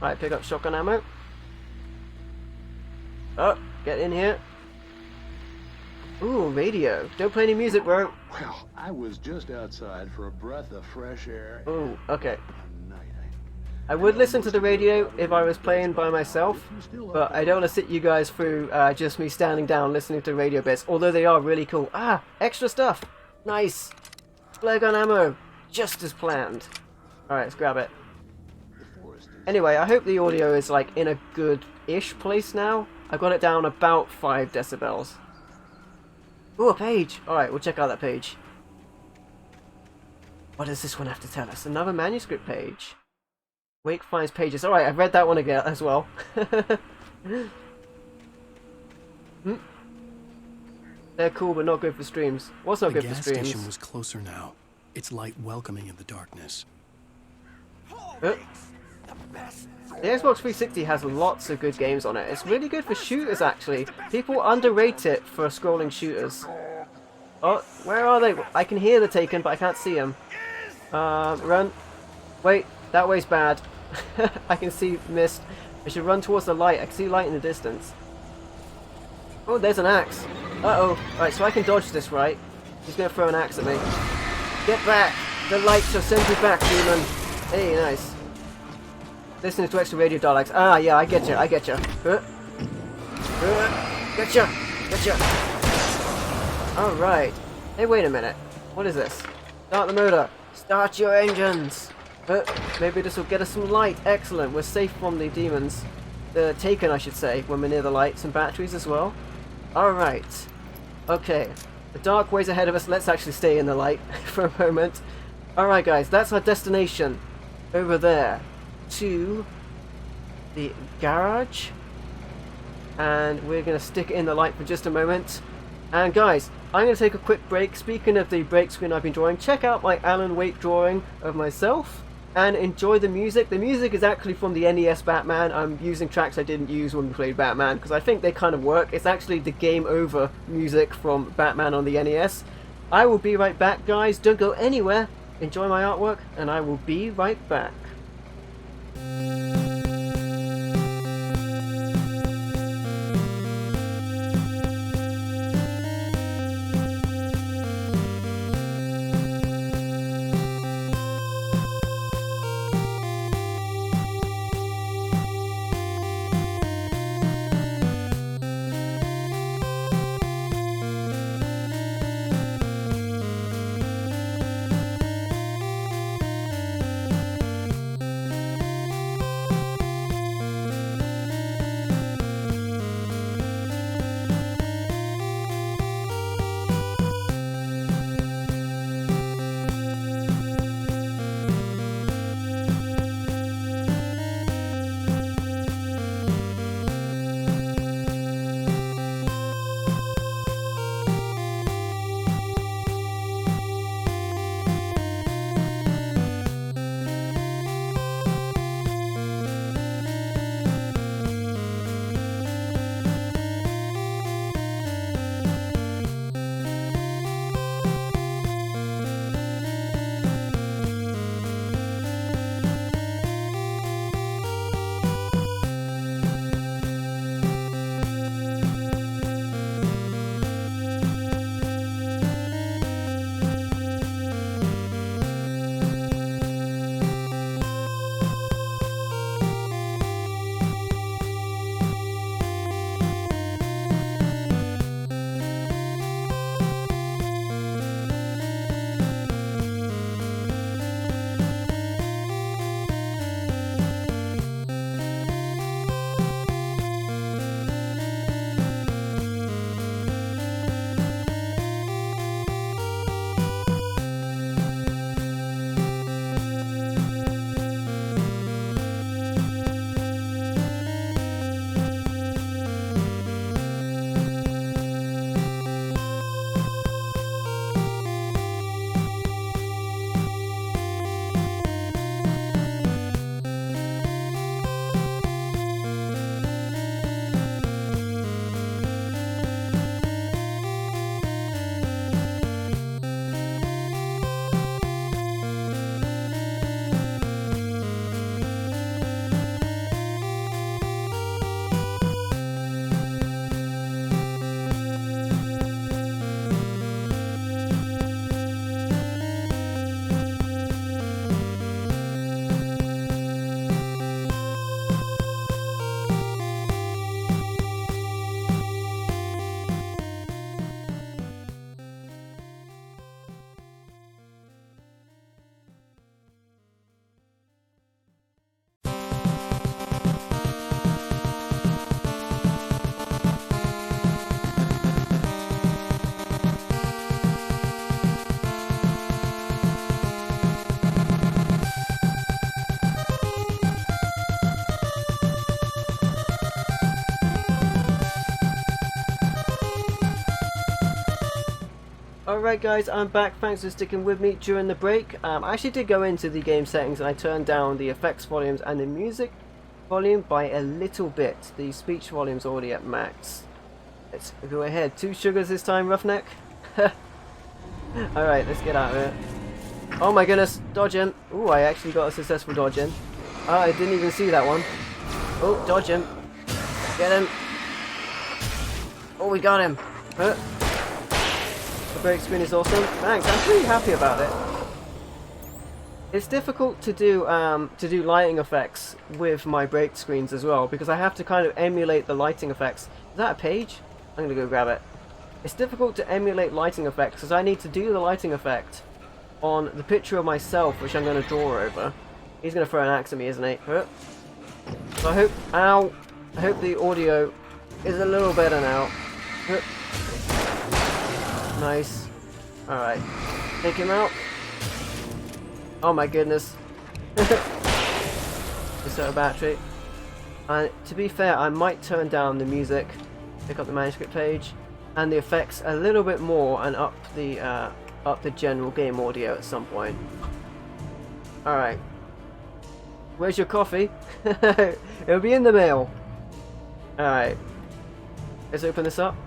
Alright, pick up shotgun ammo. Oh, get in here. Ooh, radio. Don't play any music, bro. Well, I was just outside for a breath of fresh air. Ooh, okay. I would listen to the radio if I was playing by myself, but I don't want to sit you guys through just me standing down listening to radio bits, although they are really cool. Ah, extra stuff. Nice. Flare gun ammo. Just as planned. Alright, let's grab it. Anyway, I hope the audio is like in a good-ish place now. I've got it down about 5 decibels. Ooh, a page! Alright, we'll check out that page. What does this one have to tell us? Another manuscript page. Wake finds pages. Alright, I've read that one again as well. They're cool, but not good for streams. What's not good for streams? The gas station was closer now. Its light welcoming in the darkness. The Xbox 360 has lots of good games on it. It's really good for shooters, actually. People underrate it for scrolling shooters. Oh, where are they? I can hear the Taken, but I can't see them. Run. Wait, that way's bad. I can see mist. I should run towards the light. I can see light in the distance. Oh, there's an axe. Uh-oh. Right, so I can dodge this, right? He's going to throw an axe at me. Get back! The lights have sent you back, demon. Hey, nice. Listening to extra radio dialects. Ah, yeah, I get you. I get you. Getcha! Getcha! Alright. Hey, wait a minute. What is this? Start the motor. Start your engines. Maybe this will get us some light. Excellent. We're safe from the demons. The Taken, I should say, when we're near the lights and batteries as well. Alright. Okay. The dark way's ahead of us. Let's actually stay in the light for a moment. Alright, guys. That's our destination. Over there. To the garage, and we're going to stick it in the light for just a moment. And guys, I'm going to take a quick break. Speaking of the break screen I've been drawing, check out my Alan Wake drawing of myself and enjoy the music. The music is actually from the NES Batman. I'm using tracks I didn't use when we played Batman because I think they kind of work. It's actually the Game Over music from Batman on the NES. I will be right back, guys. Don't go anywhere. Enjoy my artwork, and I will be right back. Alright guys, I'm back. Thanks for sticking with me during the break. I actually did go into the game settings and I turned down the effects volumes and the music volume by a little bit. The speech volume's already at max. Let's go ahead. 2 sugars this time, Roughneck. Alright, let's get out of here. Oh my goodness, dodge him. Ooh, I actually got a successful dodge in. Oh, I didn't even see that one. Oh, dodge him. Get him. Oh, we got him. The break screen is awesome. Thanks, I'm pretty happy about it. It's difficult to do lighting effects with my break screens as well, because I have to kind of emulate the lighting effects. Is that a page? I'm gonna go grab it. It's difficult to emulate lighting effects because I need to do the lighting effect on the picture of myself, which I'm going to draw over. He's going to throw an axe at me, isn't he? So I hope, ow, I hope the audio is a little better now. Nice. Alright. Take him out. Oh my goodness. Just out of battery. And to be fair, I might turn down the music, pick up the manuscript page, and the effects a little bit more, and up the general game audio at some point. Alright. Where's your coffee? It'll be in the mail. Alright. Let's open this up.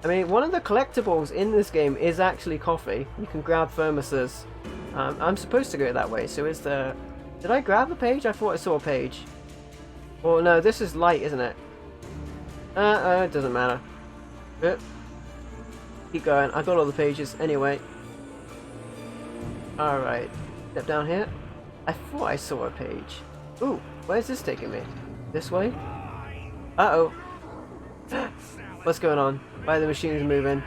I mean, one of the collectibles in this game is actually coffee. You can grab thermoses. I'm supposed to go that way, so is the... Did I grab a page? I thought I saw a page. Oh no, this is light, isn't it? It doesn't matter. Keep going. I got all the pages anyway. Alright. Step down here. I thought I saw a page. Ooh, where's this taking me? This way? Uh-oh. What's going on? Why are the machines moving?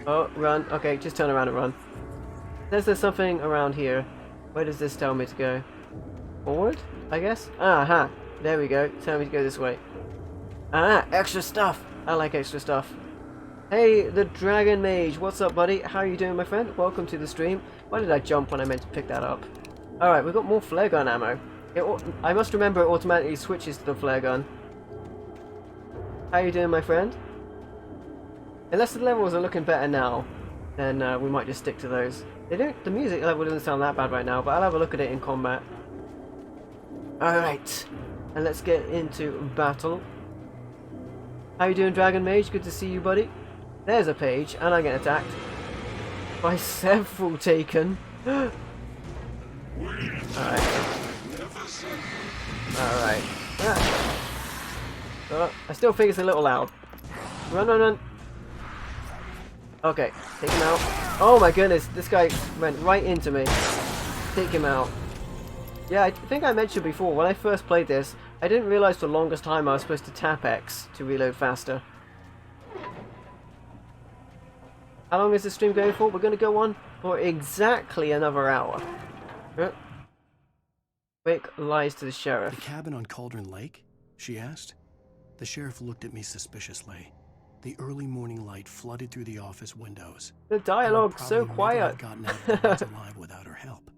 Oh, run. Okay, just turn around and run. There's something around here. Where does this tell me to go? Forward, I guess? Aha. There we go. Tell me to go this way. Ah, extra stuff. I like extra stuff. Hey, the Dragon Mage. What's up, buddy? How are you doing, my friend? Welcome to the stream. Why did I jump when I meant to pick that up? Alright, we've got more flare gun ammo. I must remember it automatically switches to the flare gun. How are you doing, my friend? Unless the levels are looking better now, then we might just stick to those. The music level doesn't sound that bad right now, but I'll have a look at it in combat. Alright, and let's get into battle. How you doing, Dragon Mage? Good to see you, buddy. There's a page, and I get attacked by several taken. Alright. Alright. Oh, I still think it's a little loud. Run, run, run. Okay, take him out. Oh my goodness, this guy went right into me. Take him out. Yeah, I think I mentioned before, when I first played this, I didn't realize for the longest time I was supposed to tap X to reload faster. How long is the stream going for? We're going to go on for exactly another hour. Wick lies to the sheriff. The cabin on Cauldron Lake? She asked. The sheriff looked at me suspiciously. The early morning light flooded through the office windows. The dialogue's so quiet. I'd gotten out of the house alive without her help.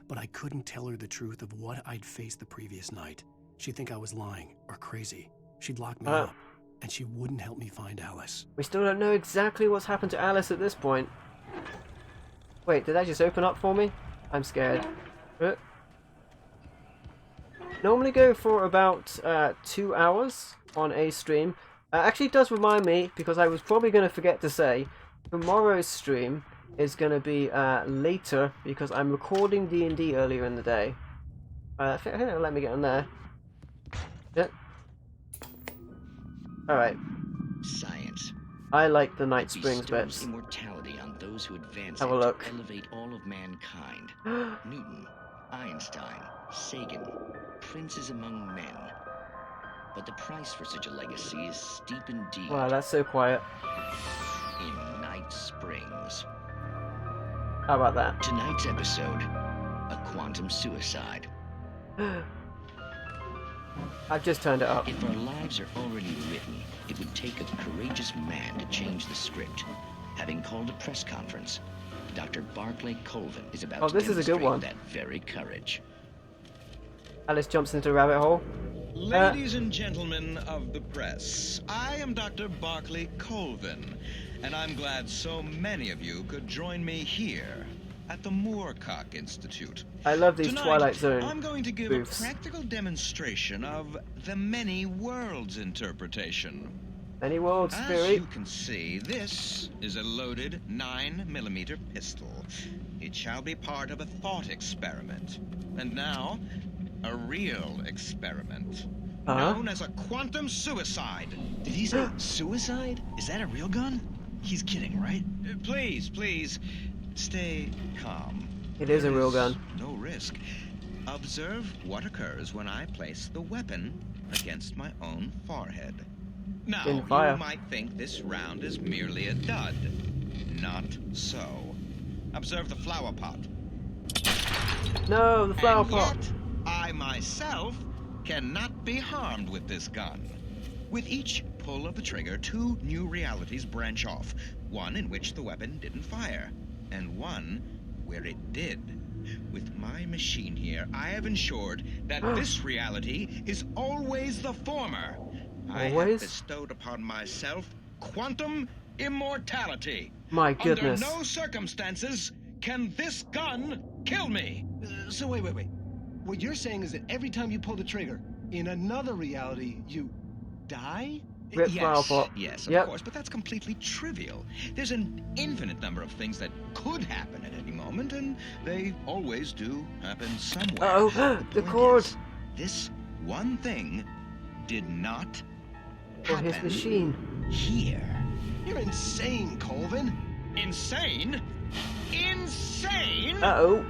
But I couldn't tell her the truth of what I'd faced the previous night. She'd think I was lying or crazy. She'd lock me up, and she wouldn't help me find Alice. We still don't know exactly what's happened to Alice at this point. Wait, did that just open up for me? I'm scared. Normally go for about 2 hours on a stream. Actually, it does remind me, because I was probably going to forget to say, tomorrow's stream is going to be later, because I'm recording D&D earlier in the day. I think it'll let me get on there. Yeah. Alright. Science. I like the Night Springs bits. Immortality on those who advance Have a look. to elevate all of mankind. Newton, Einstein, Sagan, princes among men. But the price for such a legacy is steep indeed. Wow, that's so quiet. In Night Springs. How about that? Tonight's episode, a quantum suicide. I've just turned it up. If our lives are already written, it would take a courageous man to change the script. Having called a press conference, Dr. Barclay Colvin is about to demonstrate that very courage. Alice jumps into a rabbit hole. Ladies and gentlemen of the press, I am Dr. Barclay Colvin, and I'm glad so many of you could join me here at the Moorcock Institute. I love these Tonight, Twilight Zone I'm going to give booths. a practical demonstration of the many worlds interpretation. Many worlds As theory. you can see, this is a loaded 9mm pistol. It shall be part of a thought experiment. And now, a real experiment. Known as a quantum suicide. Did he say suicide? Is that a real gun? He's kidding, right? Please, please, stay calm. It is a real gun. No risk. Observe what occurs when I place the weapon against my own forehead. Now, you might think this round is merely a dud. Not so. Observe the flower pot. No, the flower pot. Yet, I myself cannot be harmed with this gun. With each pull of the trigger, 2 new realities branch off. One in which the weapon didn't fire, and one where it did. With my machine here, I have ensured that this reality is always the former. I have bestowed upon myself quantum immortality. My goodness. Under no circumstances can this gun kill me. So wait. What you're saying is that every time you pull the trigger, in another reality, you die? Yes, of course, but that's completely trivial. There's an infinite number of things that could happen at any moment, and they always do happen somewhere. Uh-oh, the cord! Is, this one thing did not happen his machine. Here. You're insane, Colvin. Insane? Insane? Uh-oh.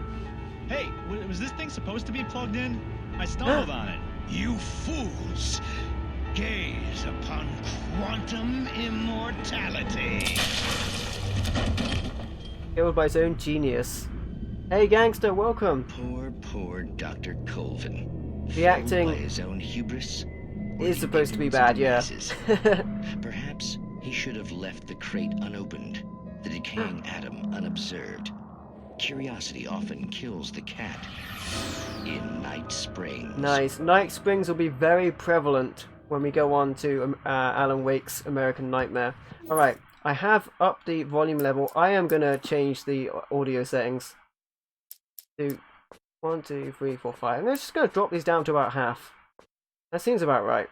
Hey, was this thing supposed to be plugged in? I stumbled on it. You fools! Gaze upon quantum immortality. Killed by his own genius. Hey, gangster, welcome. Poor Dr. Colvin. The acting by his own hubris is supposed to be bad, yeah. Perhaps he should have left the crate unopened, the decaying atom unobserved. Curiosity often kills the cat. In Night Springs. Nice. Night Springs will be very prevalent when we go on to Alan Wake's American Nightmare. Alright, I have upped the volume level. I am going to change the audio settings to 1, 2, 3, 4, 5. I'm just going to drop these down to about half. That seems about right.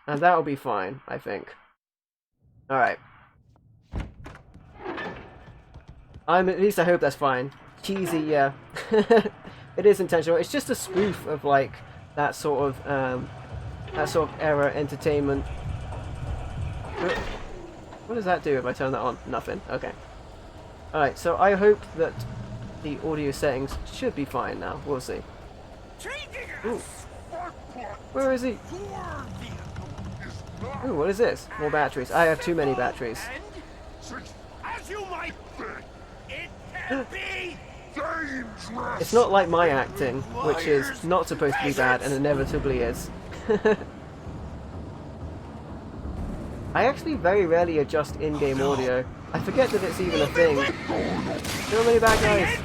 And that'll be fine, I think. Alright. At least I hope that's fine. Cheesy, yeah. It is intentional. It's just a spoof of like that sort of era entertainment. What does that do if I turn that on? Nothing. Okay. Alright, so I hope that the audio settings should be fine now. We'll see. Ooh. Where is he? Ooh, what is this? More batteries. I have too many batteries. As you might think, it can be dangerous. It's not like my acting, which is not supposed to be bad and inevitably is. I actually very rarely adjust in-game audio. I forget that it's even a thing. So many bad guys.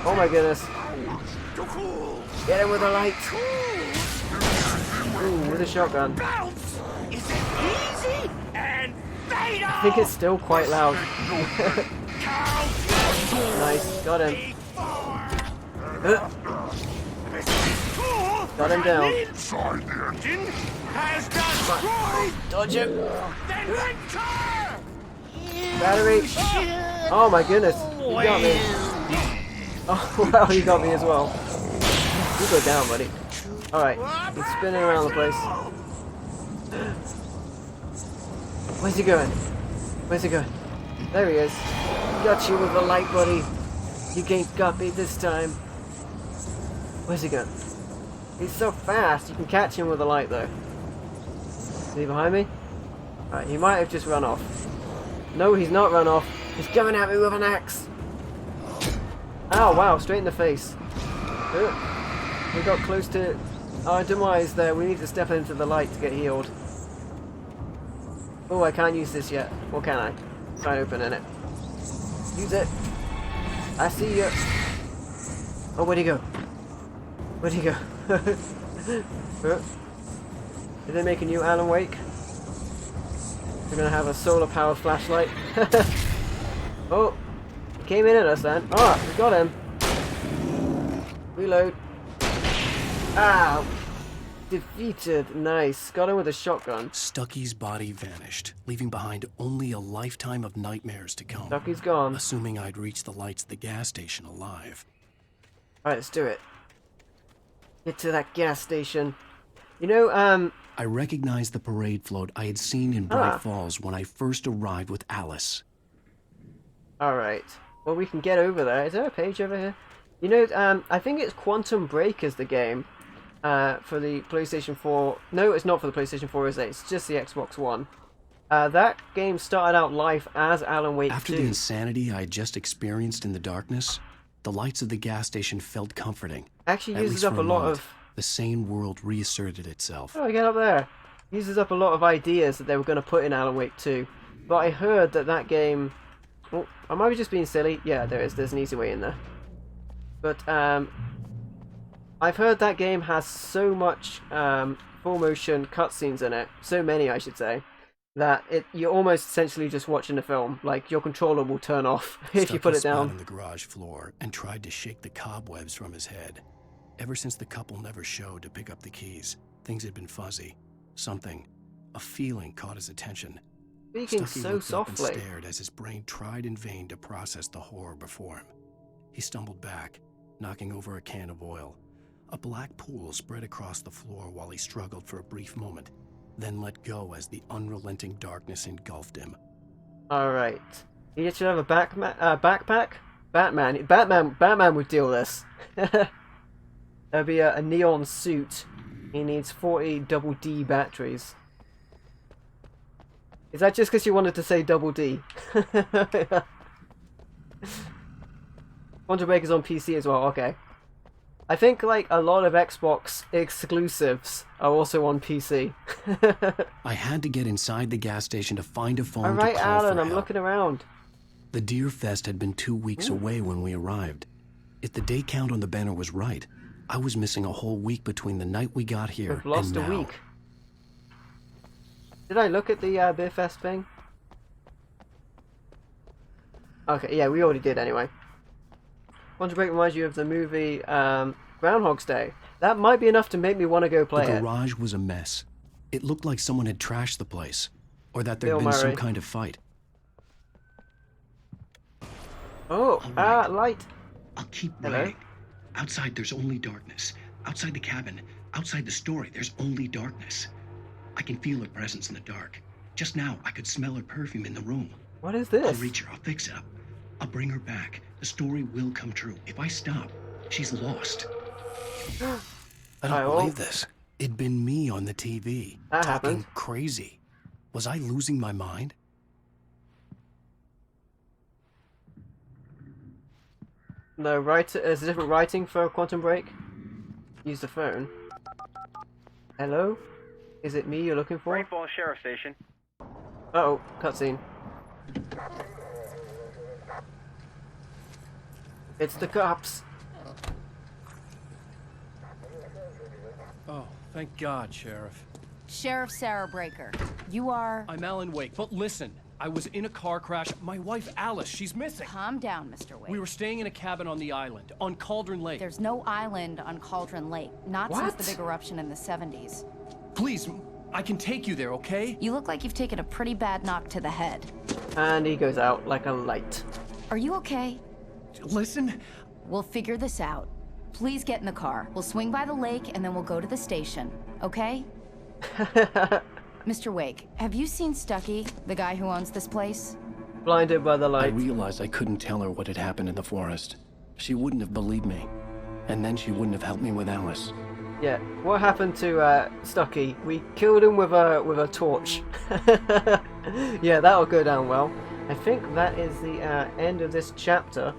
Oh my goodness. Get him with a light. Ooh, with a shotgun. I think it's still quite loud. Nice, got him. Got him down. Dodge him. Battery. Oh my goodness, he got me. Oh wow, he got me as well. You go down, buddy. Alright, he's spinning around the place. Where's he going? Where's he going? There he is. Got you with the light, buddy. You ain't got me this time. Where's he going? He's so fast, you can catch him with the light though. Is he behind me? Alright, he might have just run off. No, he's not run off. He's coming at me with an axe. Oh wow, straight in the face. We got close to our demise there. We need to step into the light to get healed. Oh, I can't use this yet. Or can I? Try opening it. Use it. I see you. Oh, where'd he go? Where'd he go? Did they make a new Alan Wake? We're gonna have a solar powered flashlight. Oh, he came in at us then. Oh, we got him. Reload. Ow. Defeated. Nice. Got him with a shotgun. Stucky's body vanished, leaving behind only a lifetime of nightmares to come. Stucky's gone. Assuming I'd reach the lights of the gas station alive. Alright, let's do it. Get to that gas station. You know, I recognized the parade float I had seen in Bright Falls when I first arrived with Alice. Alright. Well, we can get over there. Is there a page over here? You know, I think it's Quantum Break is the game. For the PlayStation 4. No, it's not for the PlayStation 4, is it? It's just the Xbox One. That game started out life as Alan Wake 2. After the insanity I had just experienced in the darkness, the lights of the gas station felt comforting. Actually uses up a lot of... The sane world reasserted itself. Oh, get up there. Uses up a lot of ideas that they were going to put in Alan Wake 2. But I heard that that game... Oh, I might be just being silly. Yeah, there is. There's an easy way in there. But, I've heard that game has so much full motion cutscenes in it, so many I should say, that you're almost essentially just watching a film. Like your controller will turn off if you put it down. On the garage floor and tried to shake the cobwebs from his head. Ever since the couple never showed to pick up the keys, things had been fuzzy. Something, a feeling caught his attention. Speaking Stucky so looked up softly. and stared as his brain tried in vain to process the horror before him. He stumbled back, knocking over a can of oil. A black pool spread across the floor while he struggled for a brief moment, then let go as the unrelenting darkness engulfed him. Alright. He should have a backpack? Batman would deal this. There'd be a neon suit. He needs 40 double D batteries. Is that just because you wanted to say double D? Quantum Break is on PC as well, okay. I think like a lot of Xbox exclusives are also on PC. I had to get inside the gas station to find a phone Alright, to call Alan, for I'm help. looking around. The Deer Fest had been 2 weeks away when we arrived. If the day count on the banner was right, I was missing a whole week between the night we got here We've lost and a now. week. Did I look at the Beer Fest thing? Okay, yeah, we already did anyway. Quantum Break reminds you of the movie Groundhog's Day. That might be enough to make me want to go play The it. garage was a mess. It looked like someone had trashed the place, or that there'd Bill been some Murray. kind of fight. Oh, light. I'll keep Hello? writing. Outside, there's only darkness. Outside the cabin, outside the story, there's only darkness. I can feel her presence in the dark. Just now, I could smell her perfume in the room. What is this? I'll reach her. I'll fix it up. I'll bring her back. The story will come true. If I stop, she's lost. I don't believe this. It'd been me on the TV. That talking happened. crazy. Was I losing my mind? No, there's a different writing for Quantum Break. Use the phone. Hello? Is it me you're looking for? Great Falls Sheriff Station. Uh-oh, cutscene. It's the cops. Oh, thank God, Sheriff. Sheriff Sarah Breaker. You are... I'm Alan Wake, but listen. I was in a car crash. My wife, Alice, she's missing. Calm down, Mr. Wake. We were staying in a cabin on the island, on Cauldron Lake. There's no island on Cauldron Lake. Not since the big eruption in the 70s. Please, I can take you there, okay? You look like you've taken a pretty bad knock to the head. And he goes out like a light. Are you okay? Listen. We'll figure this out. Please get in the car. We'll swing by the lake and then we'll go to the station, okay? Mr. Wake, have you seen Stucky, the guy who owns this place? Blinded by the light. I realized I couldn't tell her what had happened in the forest. She wouldn't have believed me. And then she wouldn't have helped me with Alice. Yeah, what happened to Stucky? We killed him with a torch. Yeah, that'll go down well. I think that is the end of this chapter.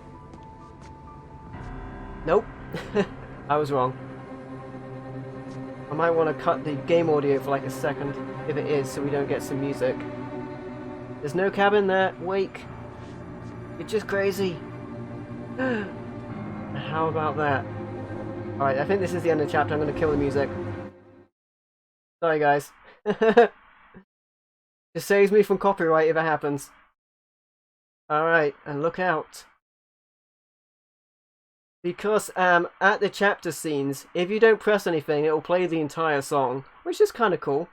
Nope. I was wrong. I might want to cut the game audio for like a second, if it is, so we don't get some music. There's no cabin there. Wake. You're just crazy. How about that? Alright, I think this is the end of the chapter. I'm going to kill the music. Sorry, guys. Just saves me from copyright if it happens. Alright, and look out. Because at the chapter scenes, if you don't press anything, it will play the entire song, which is kind of cool.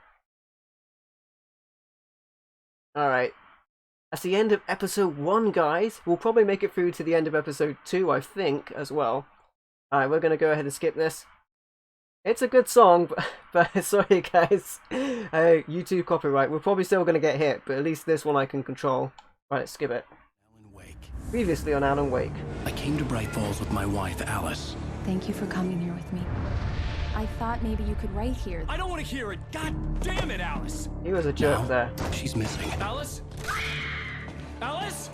Alright. That's the end of episode 1, guys. We'll probably make it through to the end of episode 2, I think, as well. Alright, we're going to go ahead and skip this. It's a good song, but sorry, guys. YouTube copyright. We're probably still going to get hit, but at least this one I can control. Right, skip it. Alan Wake. Previously on Alan Wake. I came to Bright Falls with my wife, Alice. Thank you for coming here with me. I thought maybe you could write here. I don't want to hear it. God damn it, Alice. He was a jerk No, there. She's missing. Alice? Alice?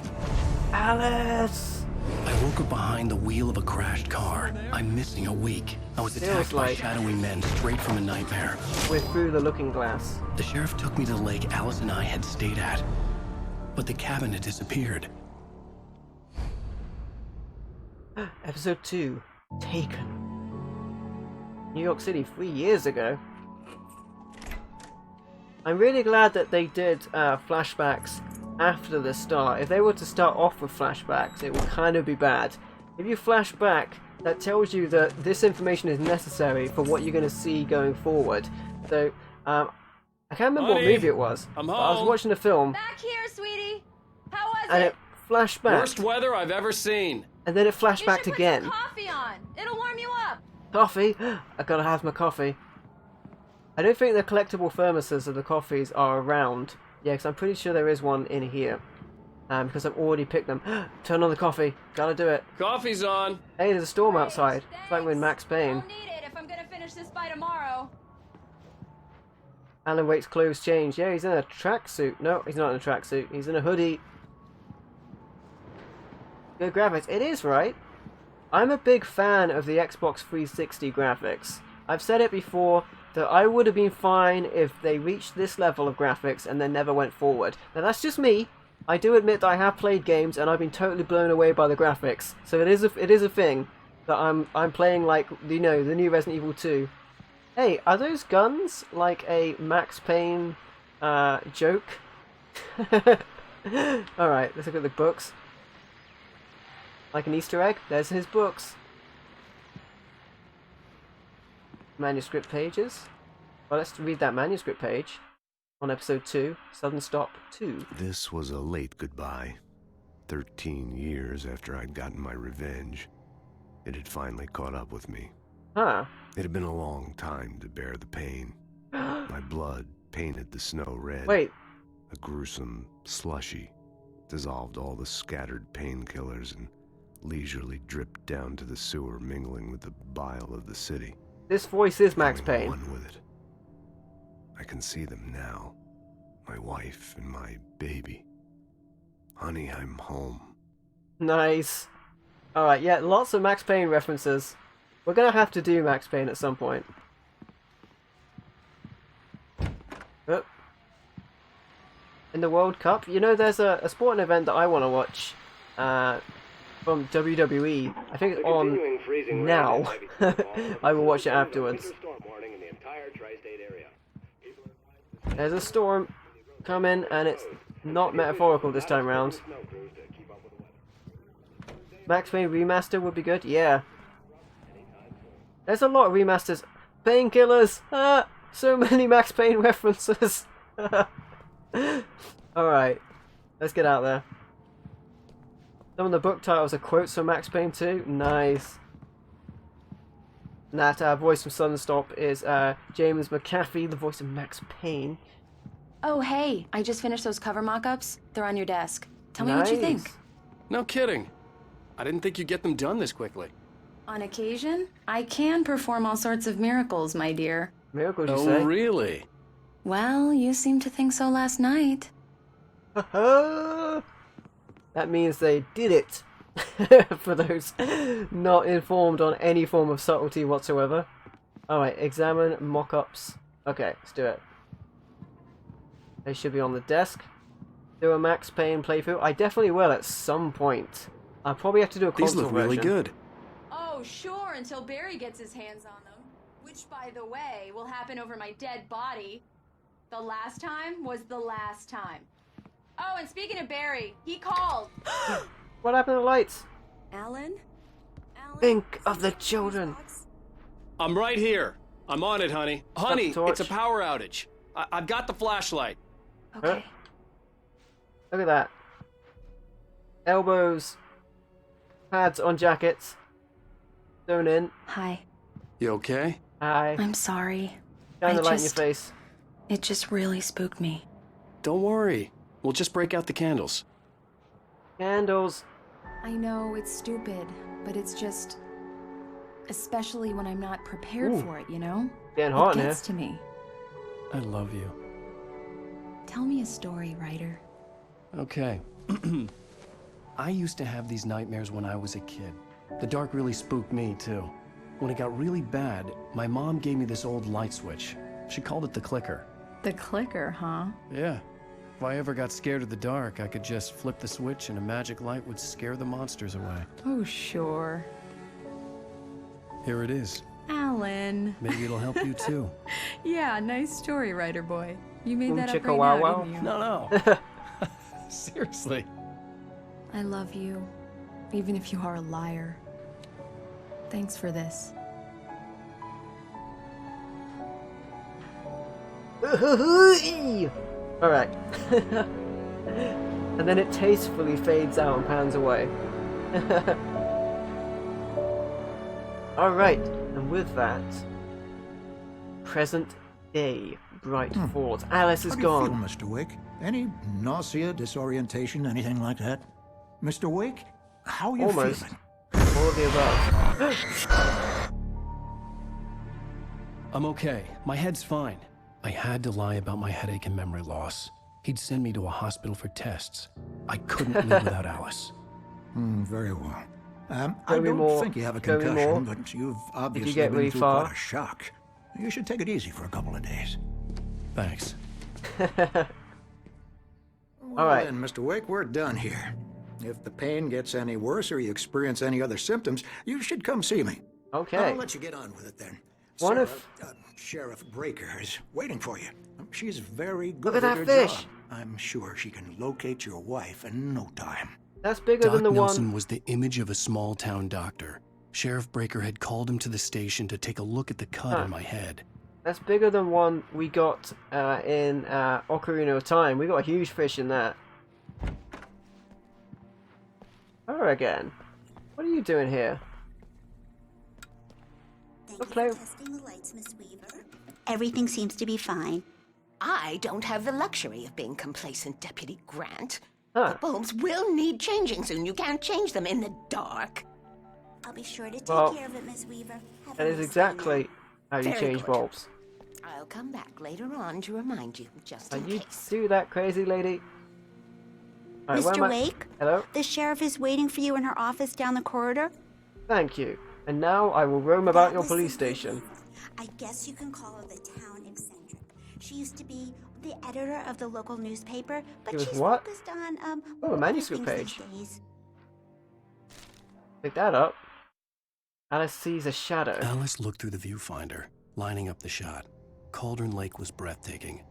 Alice! I woke up behind the wheel of a crashed car. I'm missing a week. I was attacked by shadowy men straight from a nightmare. We're through the looking glass. The sheriff took me to the lake Alice and I had stayed at. But the cabin had disappeared. Episode 2. Taken. New York City 3 years ago. I'm really glad that they did flashbacks after the start. If they were to start off with flashbacks, it would kind of be bad. If you flash back, that tells you that this information is necessary for what you're going to see going forward. So, I can't remember what movie it was. I'm but I was home. watching a film. Back here, sweetie. How was And it? it flashed back. Worst weather I've ever seen. And then it flashed back Put again. some coffee on. It'll warm you up. Coffee? I gotta have my coffee. I don't think the collectible thermoses of the coffees are around. Yeah, because I'm pretty sure there is one in here. Because I've already picked them. Turn on the coffee. Gotta do it. Coffee's on. Hey, there's a storm outside. It's like we're in Max Payne. I'll need it if I'm gonna finish this by tomorrow. Alan Wake's clothes change. Yeah, he's in a tracksuit. No, he's not in a tracksuit. He's in a hoodie. Good graphics. It is, right? I'm a big fan of the Xbox 360 graphics. I've said it before that I would have been fine if they reached this level of graphics and then never went forward. Now that's just me. I do admit that I have played games and I've been totally blown away by the graphics. So it is a thing that I'm playing, like, you know, the new Resident Evil 2. Hey, are those guns like a Max Payne joke? Alright, let's look at the books. Like an Easter egg, there's his books. Manuscript pages. Well, let's read that manuscript page on episode 2, Sudden Stop 2. This was a late goodbye. 13 years after I'd gotten my revenge, it had finally caught up with me. Huh. It had been a long time to bear the pain. My blood painted the snow red. Wait. A gruesome slushy dissolved all the scattered painkillers and leisurely dripped down to the sewer, mingling with the bile of the city. This voice is Max Payne. One with it. I can see them now. My wife and my baby. Honey, I'm home. Nice. Alright, yeah, lots of Max Payne references. We're gonna have to do Max Payne at some point. Oh. In the World Cup, you know, there's a sporting event that I want to watch. From WWE. I think it's on now. I will watch it afterwards. There's a storm coming, and it's not metaphorical this time round. Max Payne remaster would be good. Yeah. There's a lot of remasters. Painkillers. Ah, so many Max Payne references. All right, let's get out there. Some of the book titles are quotes from Max Payne 2. Nice. And that voice from Sudden Stop is James McAfee, the voice of Max Payne. Oh, hey, I just finished those cover mock-ups. They're on your desk. Tell me what you think. No kidding. I didn't think you'd get them done this quickly. On occasion, I can perform all sorts of miracles, my dear. Miracles, you say? Oh, really? Well, you seemed to think so last night. That means they did it. For those not informed on any form of subtlety whatsoever. Alright, examine mock-ups. Okay, let's do it. They should be on the desk. Do a Max Payne playthrough. I definitely will at some point. I'll probably have to do a console These look really version. good. Oh, sure, until Barry gets his hands on them. Which, by the way, will happen over my dead body. The last time was the last time. Oh, and speaking of Barry, he called. What happened to the lights? Alan? Think of the children. I'm right here. I'm on it, honey. Honey, torch. it's a power outage. I've got the flashlight. Okay. Look at that. Elbows. Pads on jackets. Zone in. Hi. You okay? Hi. I'm sorry. Shine the light in your face. It just really spooked me. Don't worry. We'll just break out the candles. Candles. I know it's stupid, but it's just... Especially when I'm not prepared Ooh. for it, you know? Getting hot it in gets here. to me. I love you. Tell me a story, writer. Okay. I used to have these nightmares when I was a kid. The dark really spooked me, too. When it got really bad, my mom gave me this old light switch. She called it the clicker. The clicker, huh? Yeah. If I ever got scared of the dark, I could just flip the switch and a magic light would scare the monsters away. Oh, sure. Here it is. Alan. Maybe it'll help you, too. Yeah, nice story, writer boy. You made that up Chicka right wow now, wow. didn't you? No. Seriously. I love you, even if you are a liar. Thanks for this. Alright. And then it tastefully fades out and pans away. Alright, and with that, present day, Bright Falls. Alice is How do gone. you feel, Mr. Wake? Any nausea, disorientation, anything like that? Mr. Wake, how are you Almost. feeling? All of the above. I'm okay. My head's fine. I had to lie about my headache and memory loss. He'd send me to a hospital for tests. I couldn't live without Alice. Very well. I Tell me don't more. think you have a Tell me more. concussion, but you've obviously get been really through far. quite a shock. You should take it easy for a couple of days. Thanks. Well, All right. then, Mr. Wake, we're done here. If the pain gets any worse or you experience any other symptoms, you should come see me. Okay. I'll let you get on with it then. What Sarah, if- Sheriff Breaker is waiting for you. She's very Look good at at that her fish. job. I'm sure she can locate your wife in no time. That's bigger Doc than the Nelson one. was the image of a small-town doctor. Sheriff Breaker had called him to the station to take a look at the cut in my head. That's bigger than one we got in Ocarina of Time. We got a huge fish in that. Her again. What are you doing here? Thank you for testing the lights, Miss Weaver. Everything seems to be fine. I don't have the luxury of being complacent, Deputy Grant. Huh. The bulbs will need changing soon. You can't change them in the dark. I'll be sure to take Well, care of it, Miss Weaver. Have That a is nice exactly how you Very change good. bulbs. I'll come back later on to remind you, just Are in you case. do that, crazy lady? Alright, where Mr. am I- Wake? Hello? The sheriff is waiting for you in her office down the corridor. Thank you. And now I will roam about That your was police simply station. Weaver. I guess you can call her the town eccentric. She used to be the editor of the local newspaper, but She was she's what? focused on Oh, a other manuscript things page. these days. Pick that up. Alice sees a shadow. Alice looked through the viewfinder, lining up the shot. Cauldron Lake was breathtaking.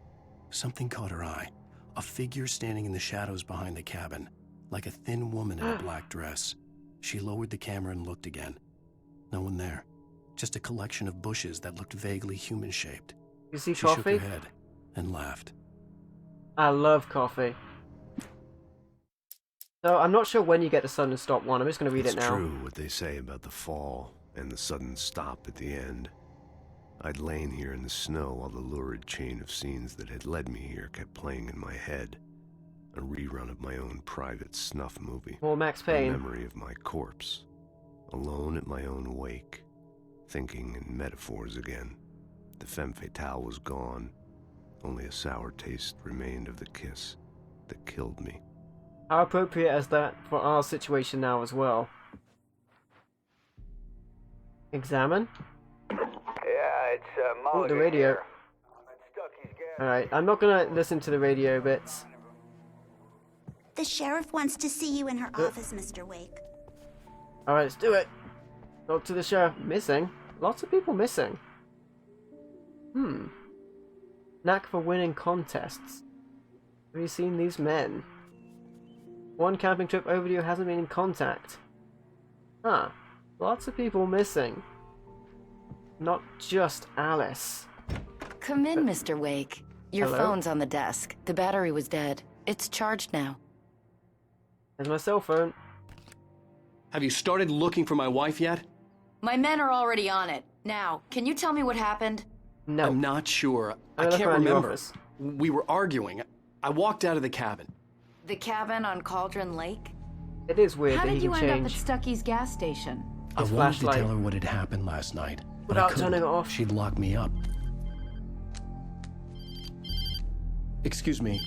Something caught her eye. A figure standing in the shadows behind the cabin, like a thin woman in a black dress. She lowered the camera and looked again. No one there. Just a collection of bushes that looked vaguely human-shaped. You see She shook coffee? her head and laughed. I love coffee. So I'm not sure when you get the sudden stop one. I'm just going to read It's it now. true what they say about the fall and the sudden stop at the end. I'd lain here in the snow while the lurid chain of scenes that had led me here kept playing in my head. A rerun of my own private snuff movie. More Max A Payne. memory of my corpse. Alone at my own wake. Thinking in metaphors again. The femme fatale was gone. Only a sour taste remained of the kiss that killed me. How appropriate is that for our situation now as well? Examine? Yeah, it's Oh, Mulligan the radio. here. Alright, I'm not going to listen to the radio bits. The sheriff wants to see you in her office, Mr. Wake. Alright, let's do it. Talk to the sheriff. Missing? Lots of people missing. Knack for winning contests. Have you seen these men? One camping trip overdue, hasn't been in contact. Huh. Lots of people missing. Not just Alice. Come in, Mr. Wake. Your Hello? phone's on the desk. The battery was dead. It's charged now. There's my cell phone. Have you started looking for my wife yet? My men are already on it. Now, can you tell me what happened? No. I'm not sure. I look can't around the remember. office. We were arguing. I walked out of the cabin. The cabin on Cauldron Lake? It is weird How that did he you can end change. up at Stucky's gas station? I His wanted to flashlight. tell her what had happened last night, but Without I couldn't. turning it off. She'd lock me up. Excuse me,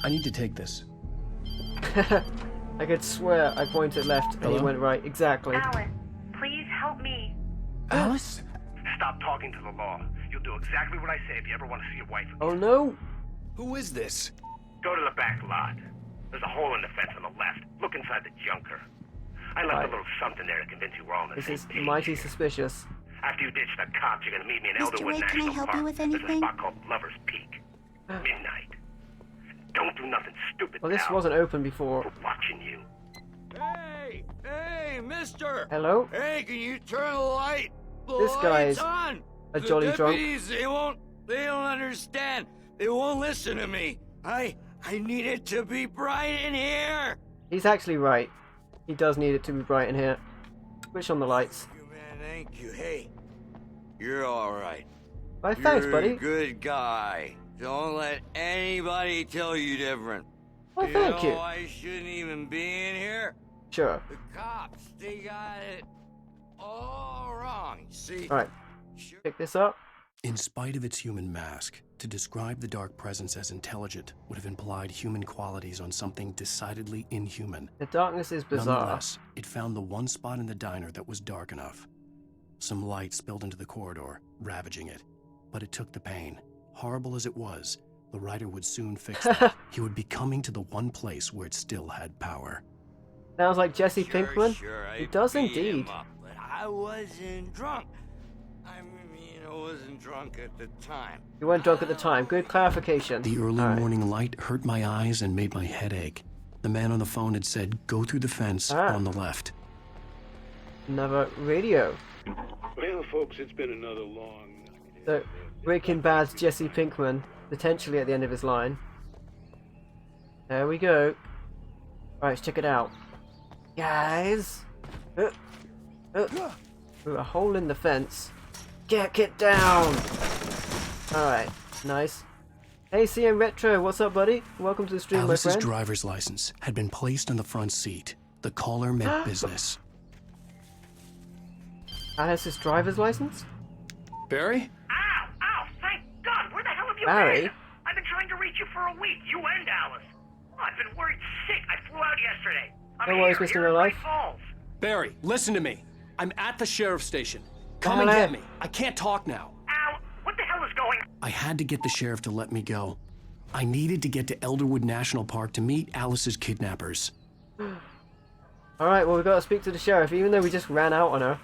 I need to take this. I could swear I pointed left and he Hello? went right. Exactly. Alan, please help me. Alice? Stop talking to the law. You'll do exactly what I say if you ever want to see your wife. Oh no! Who is this? Go to the back lot. There's a hole in the fence on the left. Look inside the junker. I left Right. a little something there to convince you we're all on the This same is page. mighty suspicious. After you ditch the cops, you're gonna meet me in Mr. Elderwood Wake, can I National help you Park. with There's a anything? spot called Lover's Peak. Midnight. Don't do nothing stupid. Well, this pal. wasn't open before. We're watching you. Hey, mister! Hello? Hey, can you turn the light? The This guy light's is on. a The jolly drunk. deputies, they don't understand. They won't listen to me. I need it to be bright in here. He's actually right. He does need it to be bright in here. Switch on the lights. Man, thank you. Hey, you're all right. Why, thanks, You're buddy. a good guy. Don't let anybody tell you different. Well, thank you. I shouldn't even be in here. Sure. The cops, they got it all wrong. See? Alright. Pick this up. In spite of its human mask, to describe the Dark Presence as intelligent would have implied human qualities on something decidedly inhuman. The darkness is bizarre. Nonetheless, it found the one spot in the diner that was dark enough. Some light spilled into the corridor, ravaging it. But it took the pain. Horrible as it was, the writer would soon fix that. He would be coming to the one place where it still had power. Sounds like Jesse Pinkman. Sure, He I does beat him indeed. up, but I wasn't drunk. I mean, I wasn't drunk at the time. You weren't drunk at the time. Good clarification. The early Alright. morning light hurt my eyes and made my head ache. The man on the phone had said, "Go through the fence on the left." Another radio. Well, folks, it's been another long night. So, Breaking Bad's Jesse Pinkman, potentially at the end of his line. There we go. Alright, let's check it out. Guys! Ooh, a hole in the fence. Get it down! Alright, nice. Hey CM Retro, what's up buddy? Welcome to the stream, Alice's my friend. driver's license had been placed on the front seat. The caller meant business. Alice's driver's license? Barry? Ow! Ow! Thank God! Where the hell have you Barry? been? I've been trying to reach you for a week. You and Alice. Oh, I've been worried sick. I flew out yesterday. I'm No worries, here, Mr. here in Real Life. Great Falls. Barry, listen to me. I'm at the sheriff's station. Come and Hello? get me. I can't talk now. Al, what the hell is going on? I had to get the sheriff to let me go. I needed to get to Elderwood National Park to meet Alice's kidnappers. Alright, well we've got to speak to the sheriff, even though we just ran out on her.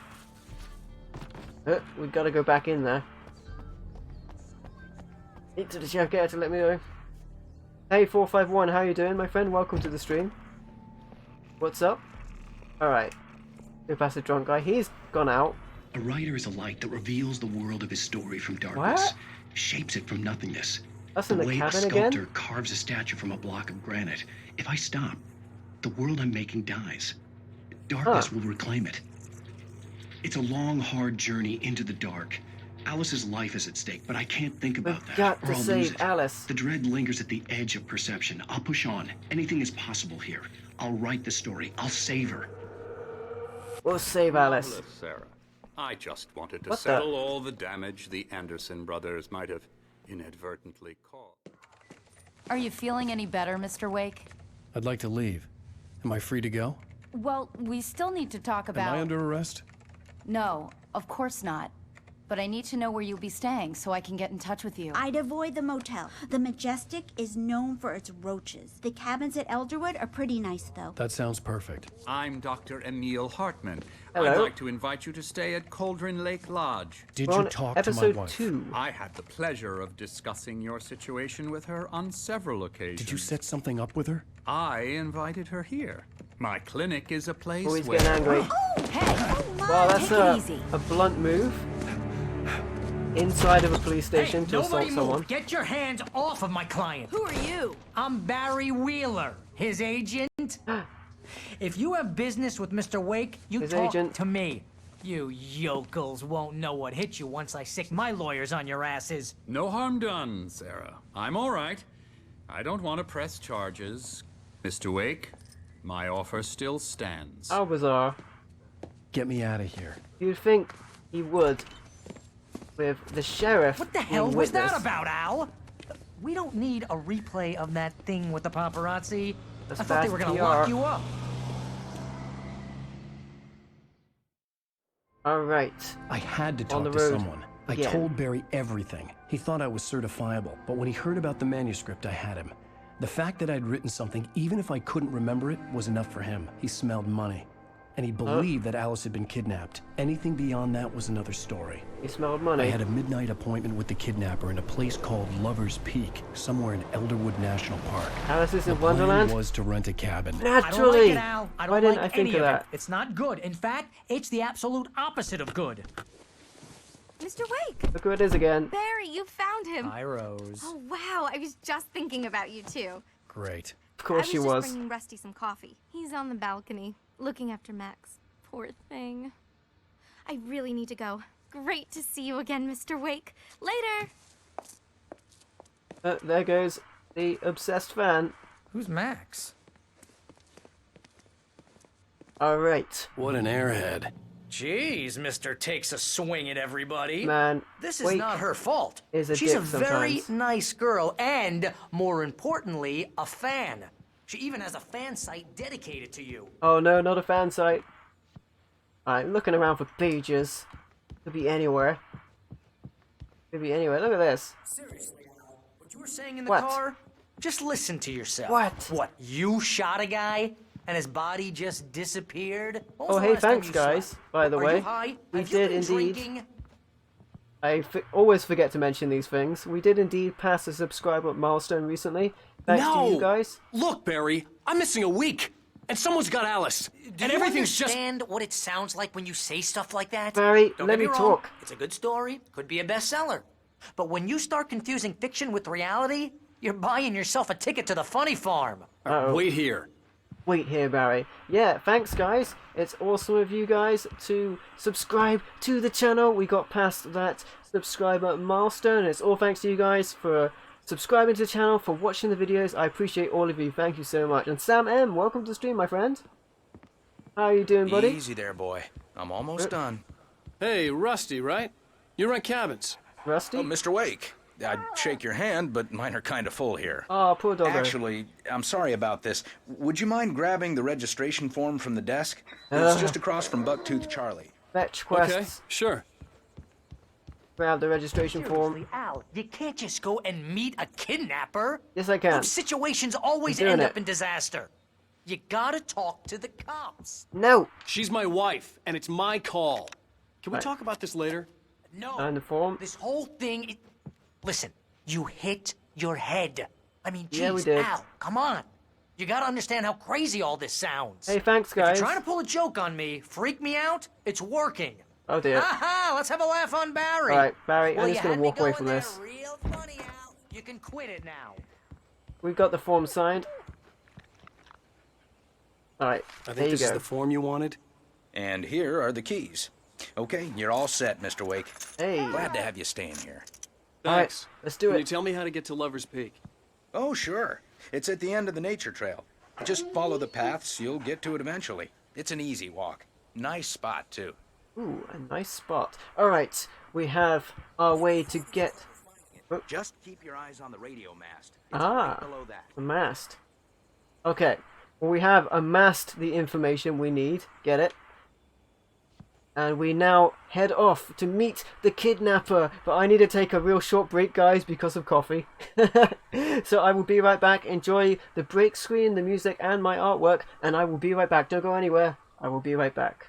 We've got to go back in there. Speak to the sheriff, get her to let me know. Hey 451, how you doing my friend? Welcome to the stream. What's up? Alright. Go past the drunk guy. He's gone out. A writer is a light that reveals the world of his story from darkness, What? shapes it from nothingness. That's the in the way a cabin sculptor again? carves a statue from a block of granite. If I stop, the world I'm making dies. Darkness will reclaim it. It's a long, hard journey into the dark. Alice's life is at stake, but I can't think about that, Got or to I'll lose save it. Alice. The dread lingers at the edge of perception. I'll push on. Anything is possible here. I'll write the story. I'll save her. We'll save Alice. Marvelous, Sarah. I just wanted to What the- settle all the damage the Anderson brothers might have inadvertently caused. Are you feeling any better, Mr. Wake? I'd like to leave. Am I free to go? Well, we still need to talk about... Am I under arrest? No, of course not. but I need to know where you'll be staying so I can get in touch with you. I'd avoid the motel. The Majestic is known for its roaches. The cabins at Elderwood are pretty nice, though. That sounds perfect. I'm Dr. Emil Hartman. Hello. I'd like to invite you to stay at Cauldron Lake Lodge. Did you talk to my wife? 2. I had the pleasure of discussing your situation with her on several occasions. Did you set something up with her? I invited her here. My clinic is a place Oh, he's where... getting angry. Oh, hey! Well, that's Take it easy. a blunt move. Inside of a police station to assault Nobody someone. move! Get your hands off of my client! Who are you? I'm Barry Wheeler, his agent. If you have business with Mr. Wake, you His talk agent. to me. You yokels won't know what hit you once I sick my lawyers on your asses. No harm done, Sarah. I'm all right. I don't want to press charges. Mr. Wake, my offer still stands. How bizarre. Get me out of here. You'd think he would, with the sheriff. What the hell being was that witness. about, Al? We don't need a replay of that thing with the paparazzi. That's I thought they fast were gonna PR. lock you up. Alright. I had to On talk the to road someone. I again. told Barry everything. He thought I was certifiable, but when he heard about the manuscript, I had him. The fact that I'd written something, even if I couldn't remember it, was enough for him. He smelled money. And he believed that Alice had been kidnapped. Anything beyond that was another story. He smelled money. I had a midnight appointment with the kidnapper in a place called Lover's Peak, somewhere in Elderwood National Park. Alice is The in Wonderland? plan was to rent a cabin. I don't like Naturally. it, Al. I don't Why didn't like I think any of of that? it. It's not good. In fact, it's the absolute opposite of good. Mr. Wake! Look who it is again. Barry, you found him! Hi, Rose. Oh, wow. I was just thinking about you, too. Great. Of course she I was was. just bringing Rusty some coffee. He's on the balcony, looking after Max. Poor thing. I really need to go. Great to see you again, Mr. Wake. Later! There goes the obsessed fan. Who's Max? Alright. What an airhead. Jeez, Mr. Takes a swing at everybody. Man, This is Wake not her fault. is a She's a dick very sometimes. nice girl and, more importantly, a fan. She even has a fan site dedicated to you. Oh no, not a fan site. I'm looking around for pages. Could be anywhere. Could be anywhere. Look at this. Seriously, Al, what you were saying in the What? car? Just listen to yourself. What? What, you shot a guy and his body just disappeared? When was Oh the hey, last time thanks you guys, slept? by the Are way. you high? We Have you did been indeed. drinking? I always forget to mention these things. We did indeed pass a subscriber milestone recently. Thanks to you guys. Look, Barry, I'm missing a week, and someone's got Alice, Do and you everything's just... understand what it sounds like when you say stuff like that? Barry, Don't let get me wrong, talk. It's a good story, could be a bestseller. But when you start confusing fiction with reality, you're buying yourself a ticket to the funny farm. Uh-oh. Wait here. Wait here, Barry. Yeah, thanks guys. It's awesome of you guys to subscribe to the channel. We got past that subscriber milestone. It's all thanks to you guys for subscribing to the channel, for watching the videos. I appreciate all of you. Thank you so much. And Sam M, welcome to the stream, my friend. How are you doing, buddy? Easy there, boy. I'm almost done. Hey, Rusty, right? You rent cabins. Rusty? Oh, Mr. Wake. I'd shake your hand, but mine are kind of full here. Oh, poor doggo. Actually, I'm sorry about this. Would you mind grabbing the registration form from the desk? It's just across from Bucktooth Charlie. Fetch quests. Okay, sure. Grab the registration form. Seriously, Al, you can't just go and meet a kidnapper. Yes, I can. Those situations always I'm doing end it. up in disaster. You gotta talk to the cops. No. She's my wife, and it's my call. Can we Right. talk about this later? No. And the form. This whole thing. Listen, you hit your head. I mean, geez, Yeah, we did. Al, come on. You gotta understand how crazy all this sounds. Hey, thanks, If guys. you're trying to pull a joke on me, freak me out, it's working. Oh dear. Ha! Let's have a laugh on Barry. Alright, Barry, Well, I'm you just gonna had me walk away going from there this. Real funny, Al. You can quit it now. We've got the form signed. Alright, I there think you this is go. the form you wanted. And here are the keys. Okay, you're all set, Mr. Wake. Hey. Glad to have you staying here. Thanks. Let's do Can it. you tell me how to get to Lover's Peak? Oh, sure. It's at the end of the nature trail. Just follow the paths, you'll get to it eventually. It's an easy walk. Nice spot, too. Ooh, a nice spot. Alright, we have our way to get... Oh. Just keep your eyes on the radio mast. It's Ah, right below that. the mast. Okay, well we have amassed the information we need. Get it? And we now head off to meet the kidnapper. But I need to take a real short break, guys, because of coffee. So I will be right back. Enjoy the break screen, the music, and my artwork. And I will be right back. Don't go anywhere. I will be right back.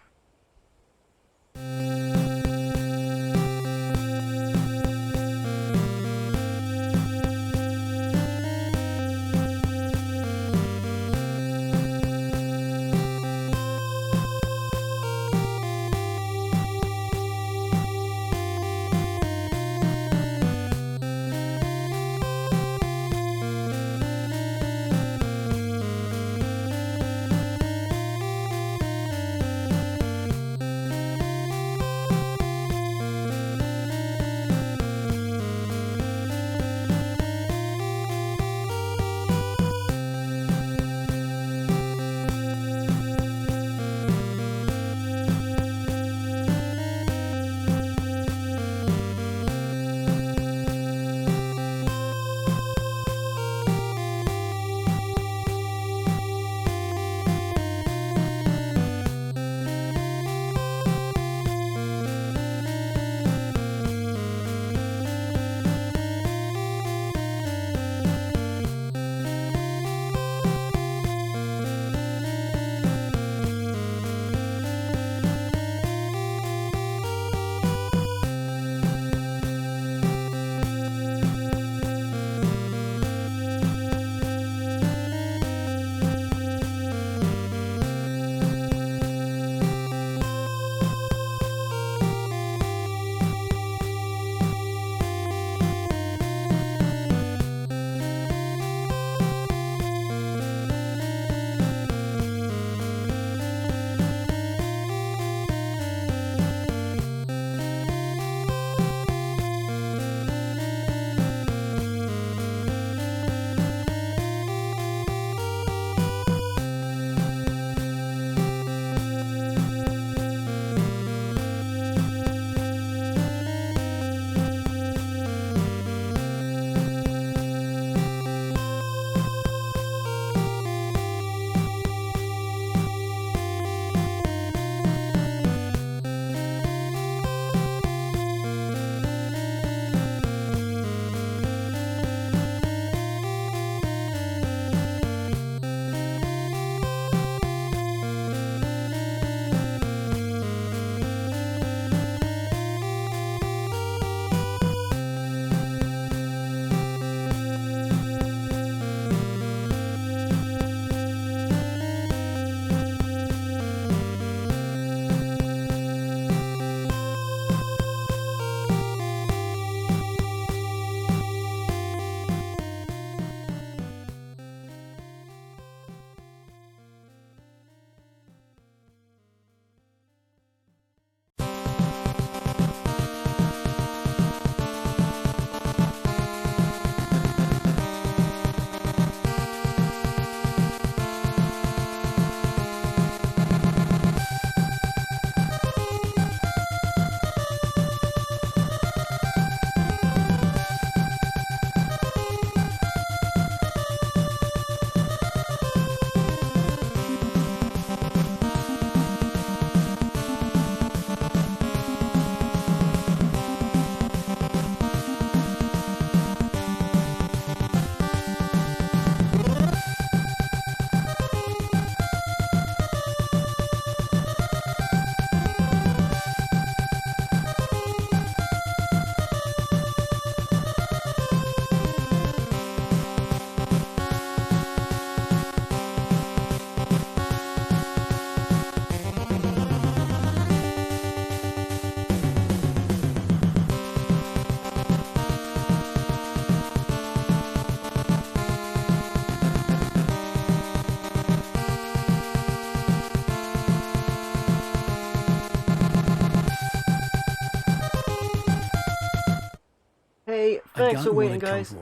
Hey, thanks for waiting, guys.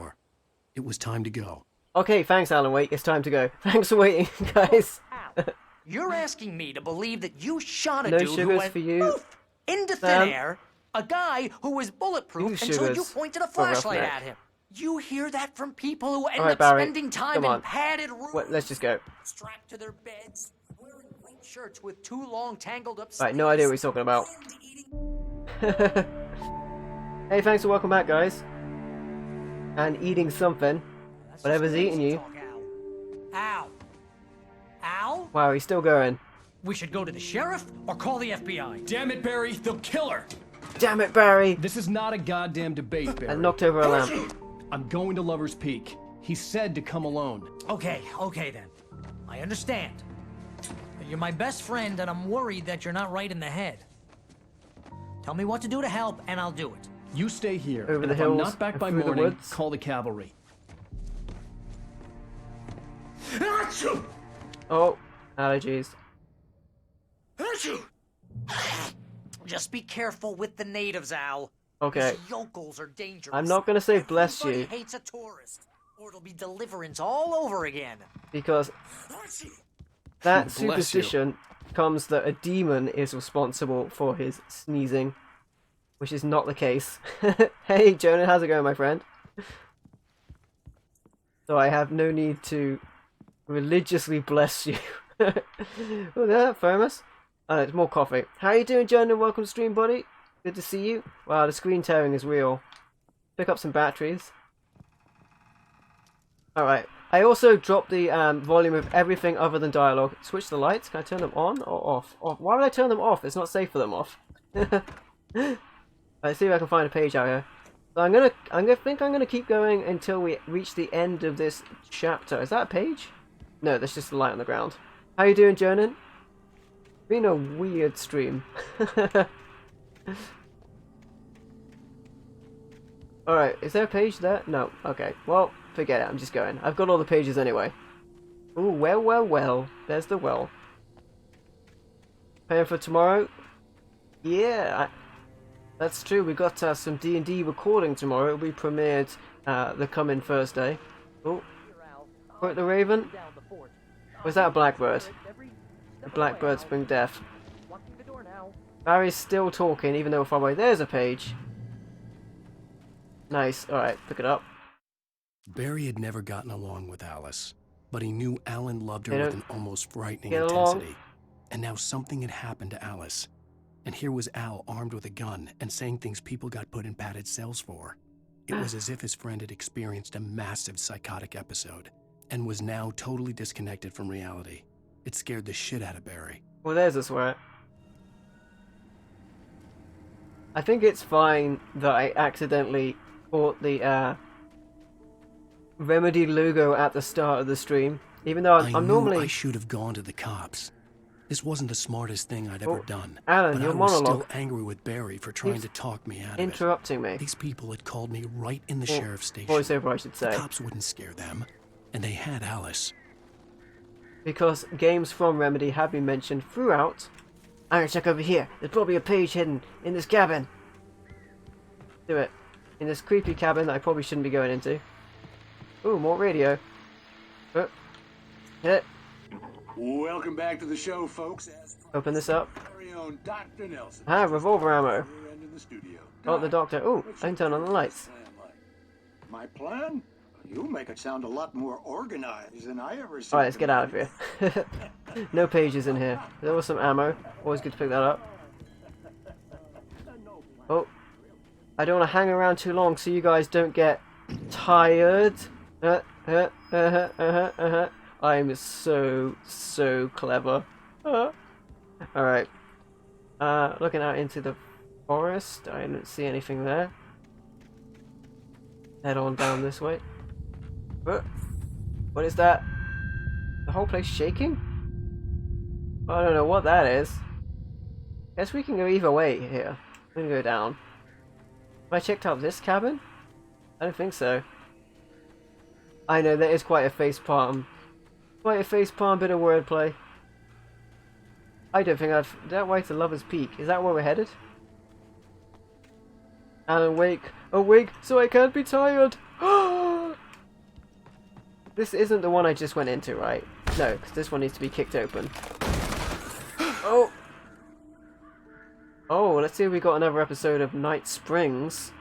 It was time to go. Okay, thanks, Alan Wake. It's time to go. Thanks for waiting, guys. You're asking me to believe that you shot a No dude who sugars went for you, poof into thin air, a guy who was bulletproof until you sugars pointed a for flashlight Roughneck. at him. You hear that from people who end Alright, up Barry, spending time come in on. padded rooms, Let's just go. strapped to their beds, wearing white shirts with two long tangled up Right, no idea what he's talking about. Hey, thanks for welcome back, guys. And eating something. Whatever's eating you. Al. Al? Wow, he's still going. We should go to the sheriff or call the FBI. Damn it, Barry, they'll kill her. Damn it, Barry! This is not a goddamn debate, Barry. I knocked over a lamp. I'm going to Lover's Peak. He said to come alone. Okay then. I understand. You're my best friend, and I'm worried that you're not right in the head. Tell me what to do to help, and I'll do it. You stay here. Over and the if hills, I'm not back by through the morning, woods. call the cavalry. Oh, allergies. Just be careful with the natives, Al. Okay. These yokels are dangerous. I'm not gonna say bless you. Everybody hates a tourist, or it'll be deliverance all over again. Because that Bless superstition comes that a demon is responsible for his sneezing, which is not the case. Hey, Jonah, how's it going, my friend? So I have no need to religiously bless you. Oh, that famous. Oh, it's more coffee. How you doing, Jonah? Welcome to stream, buddy. Good to see you. Wow, the screen tearing is real. Pick up some batteries. Alright. I also dropped the volume of everything other than dialogue. Switch the lights. Can I turn them on or off? Off. Why would I turn them off? It's not safe for them off. Let's see if I can find a page out here. So I'm gonna keep going until we reach the end of this chapter. Is that a page? No, that's just a light on the ground. How you doing, Jonan? Been a weird stream. Alright, is there a page there? No. Okay. Well, forget it. I'm just going. I've got all the pages anyway. Ooh, well. There's the well. Paying for tomorrow? Yeah, that's true. We got some D&D recording tomorrow. It'll be premiered the coming Thursday. Oh, quote the Raven. Was that a blackbird? The blackbirds bring death. Barry's still talking, even though we're far away. There's a page. Nice. Alright, pick it up. Barry had never gotten along with Alice, but he knew Alan loved her with an almost frightening get along. intensity. And now something had happened to Alice. And here was Al armed with a gun and saying things people got put in padded cells for. It was as if his friend had experienced a massive psychotic episode and was now totally disconnected from reality. It scared the shit out of Barry. Well, there's a swear. I think it's fine that I accidentally caught the Remedy logo at the start of the stream, even though I'm normally... I should have gone to the cops. This wasn't the smartest thing I'd ever done. Alan, but your I was monologue. still angry with Barry for trying to talk me out of it. Interrupting me. These people had called me right in the Well, sheriff's station. voiceover, I should say. The cops wouldn't scare them. And they had Alice. Because games from Remedy have been mentioned throughout. I'm gonna check over here. There's probably a page hidden in this cabin. Do it. In this creepy cabin that I probably shouldn't be going into. Ooh, more radio. Oh. Hit it. Welcome back to the show, folks. Open this up. Very own Dr. Nelson. Ah, revolver ammo. End of the studio. Oh, the doctor. Ooh, I can turn on the lights. My plan? You make it sound a lot more organized than I ever saw. Alright, let's get out of here. No pages in here. There was some ammo. Always good to pick that up. Oh. I don't want to hang around too long so you guys don't get tired. I'm so clever. Alright. Looking out into the forest. I don't see anything there. Head on down this way. What is that? The whole place shaking? I don't know what that is. Guess we can go either way here. We can go down. Have I checked out this cabin? I don't think so. I know, that is quite a facepalm. Quite a facepalm bit of wordplay. I don't think I've... That way to Lover's Peak. Is that where we're headed? Alan, wake. Awake so I can't be tired. This isn't the one I just went into, right? No, because this one needs to be kicked open. Oh! Oh, let's see if we got another episode of Night Springs.